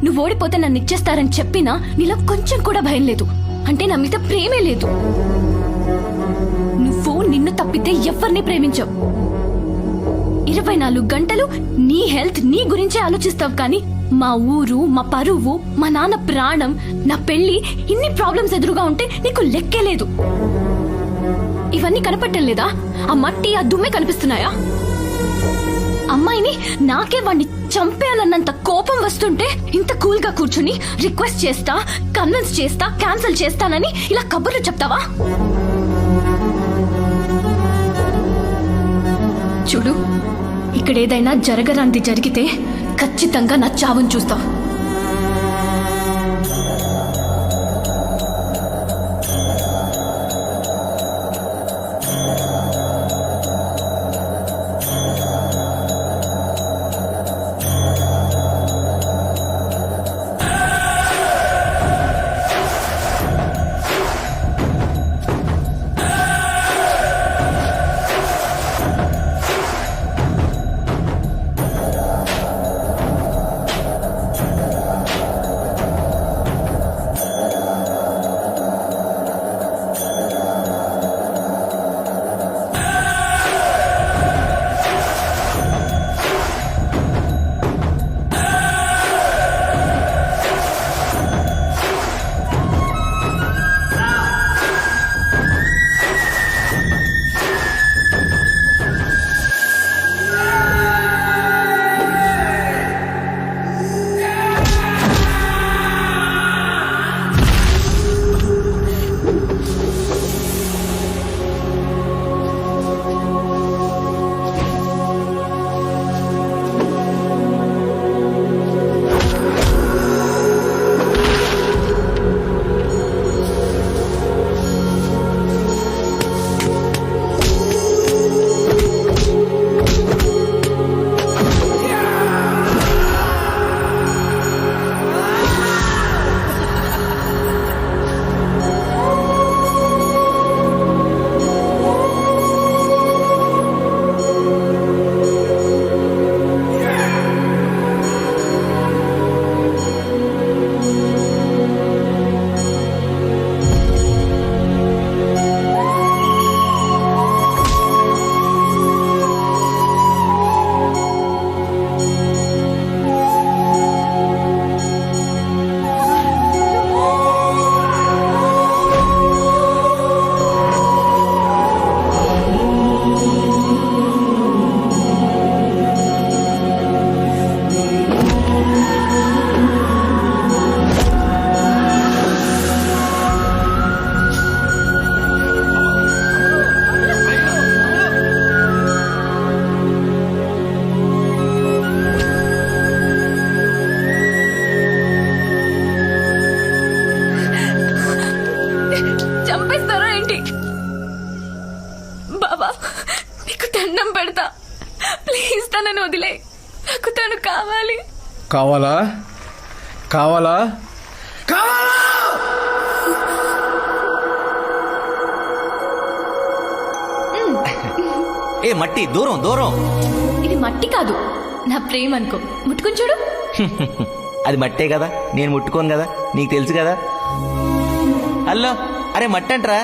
నువ్వు ఓడిపోతే నన్ను ఇచ్చేస్తారని చెప్పినా నీలో కొంచెం కూడా భయం లేదు. అంటే నా మీద ప్రేమే లేదు. నువ్వు నిన్ను తప్పితే ఎవరిని ప్రేమించవు. 24 గంటలు నీ హెల్త్, నీ గురించే ఆలోచిస్తావు. కానీ మా ఊరు, మా పరువు, మా నాన్న ప్రాణం, నా పెళ్లి, ఇన్ని ప్రాబ్లమ్స్ ఎదురుగా ఉంటే నీకు లెక్కే లేదు. ఇవన్నీ కనపడటం లేదా? ఆ మట్టి, ఆ దుమ్మే కనిపిస్తున్నాయా? అమ్మాయిని నాకే వాడిని చంపేయాలన్నంత కోపం వస్తుంటే ఇంత కూల్ గా కూర్చుని రిక్వెస్ట్ చేస్తా, కన్విన్స్ చేస్తా, క్యాన్సిల్ చేస్తానని ఇలా కబుర్లు చెప్తావా? చూడు, ఇక్కడ ఏదైనా జరగరాంది జరిగితే ఖచ్చితంగా నా చావును చూస్తావు. కావాలా కావాలా ఏ మట్టి దూరం దూరం. ఇది మట్టి కాదు, నా ప్రేమ అనుకో. ముట్టుకుని చూడు. అది మట్టే కదా, నేను ముట్టుకోను కదా, నీకు తెలుసు కదా. హలో, అరే మట్టి అంటరా.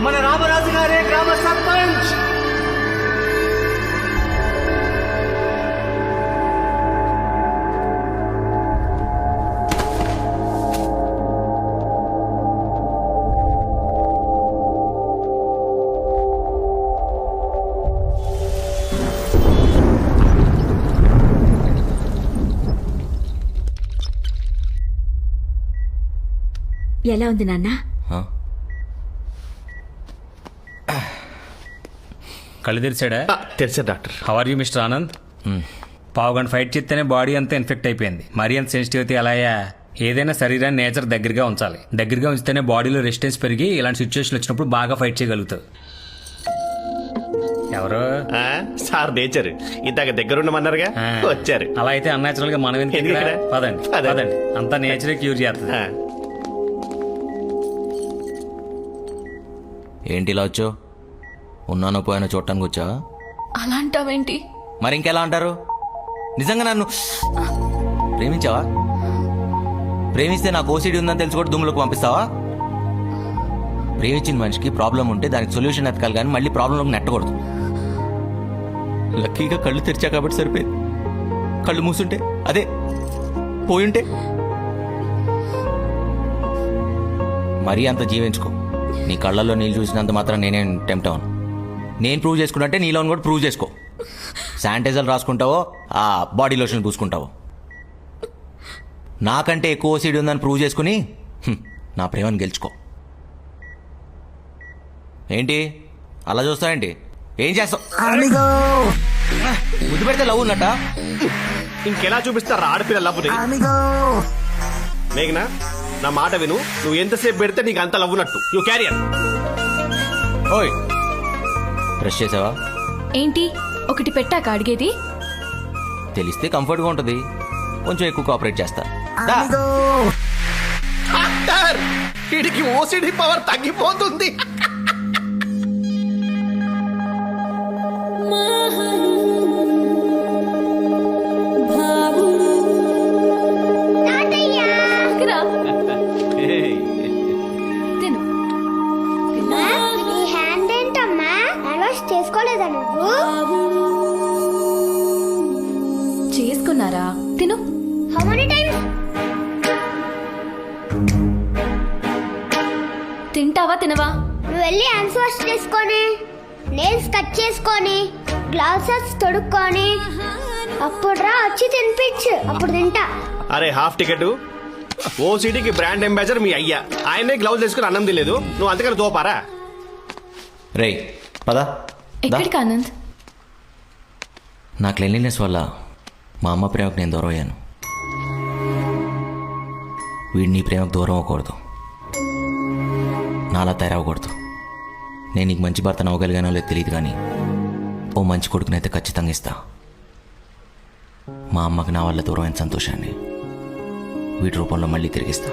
మన రామరాజు గారే గ్రామ సర్పంచ్. ఎలా ఉంది నాన్న? కళ్ళు తెరిచాడా? తెరిచాడు doctor. How are you mister Anand? పావుగంట ఫైట్ చేస్తేనే బాడీ అంతా ఇన్ఫెక్ట్ అయిపోయింది. మరీ అంత సెన్సిటివిటీ అలాయా? ఏదైనా శరీరాన్ని నేచర్ దగ్గరగా ఉంచాలి. దగ్గరగా ఉంచితేనే బాడీలో రెసిస్టెన్స్ పెరిగి ఇలాంటి సిచ్యువేషన్ వచ్చినప్పుడు బాగా ఫైట్ చేయగలుగుతావు. ఎవరు? Sir nature. ఇందాక దగ్గర ఉండమన్నారుగా, వచ్చారు. అలా అయితే అన్యాచురల్ గా మనం ఎందుకు? పదండి పదండి, అంతా నేచరే క్యూర్ చేస్తుంది. ఏంటి ఇలా వచ్చావు? ఉన్నానో పోయానో చూడటానికి వచ్చావా? అలా అంటావేంటి? మరి ఇంకెలా అంటారు? నిజంగా నన్ను ప్రేమించావా? ప్రేమిస్తే నాకు ఓసిడి ఉందని తెలిసి కూడా దుమ్ములకు పంపిస్తావా? ప్రేమించిన మనిషికి ప్రాబ్లం ఉంటే దానికి సొల్యూషన్ ఎతకాలి కానీ మళ్ళీ ప్రాబ్లంలోకి నెట్టకూడదు. లక్కీగా కళ్ళు తెరిచా కాబట్టి సరిపోయింది. కళ్ళు మూసుంటే అదే పోయుంటే మరీ అంత జీవించుకో. నీ కళ్ళల్లో నీళ్ళు చూసినంత మాత్రం నేనే టెంప్ట్ అవును. నేను ప్రూవ్ చేసుకుంటే నీలో కూడా ప్రూవ్ చేసుకో. శానిటైజర్ రాసుకుంటావో ఆ బాడీ లోషన్ పూసుకుంటావో. నాకంటే ఎక్కువ ఓసీడీ ఉందని ప్రూవ్ చేసుకుని నా ప్రేమను గెలుచుకో. ఏంటి అలా చూస్తావేంటి? ఏం చేస్తావు? ముద్దు పెడితే లవ్ ఉన్నట్ట. ఇంకెలా చూపిస్తారా ఆడపిల్ల లవ్వుని? మేఘనా, నా మాట విను. నువ్వు ఎంతసేపు పెడితే నీకు అంత లవ్వునట్టు. You carrier. ఓయ్, బ్రష్ చేసావా? ఏంటి ఒకటి పెట్టాక అడిగేది? తెలిస్తే కంఫర్ట్గా ఉంటుంది. కొంచెం ఎక్కువ కోఆపరేట్ చేస్తా. డాక్టర్, వీడికి ఓసిడి పవర్ తగ్గిపోతుంది. తిను. హ్యాండ్ ఏంటమ్మా? హ్యాండ్ వాష్ చేసుకోలేదా నువ్వు? చేసుకున్నారా? తిను. How many times? తింటావా తినవా? నువ్వు వెళ్ళి హ్యాండ్స్ వాష్ చేసుకొని, నెయిల్స్ కట్ చేసుకొని, గ్లౌసెస్ తొడుక్కొని అప్పుడు రా వచ్చి తినిపించు. అప్పుడు తింటా. అరే హాఫ్ టికెట్. ఓసిడికి బ్రాండ్ అంబాసిడర్ మీ అయ్యా. ఆయనే గ్లౌజ్ వేసుకుని అన్నం తినలేదు. నువ్వు అంతకన్నా తోపారా? రే పదా. ఎక్కడికి ఆనంద్? నా క్లెన్లీనెస్ వల్ల మా అమ్మ ప్రేమకు నేను దూరం అయ్యాను. వీడు నీ ప్రేమకు దూరం అవ్వకూడదు, నాలా తయారవ్వకూడదు. నేను నీకు మంచి భర్తను అవ్వగలిగానో లేదు తెలియదు, కానీ ఓ మంచి కొడుకునైతే ఖచ్చితంగా ఇస్తా. మా అమ్మకి నా వల్ల దూరమైన సంతోషాన్ని వీటి రూపంలో మళ్ళీ తిరిగిస్తా.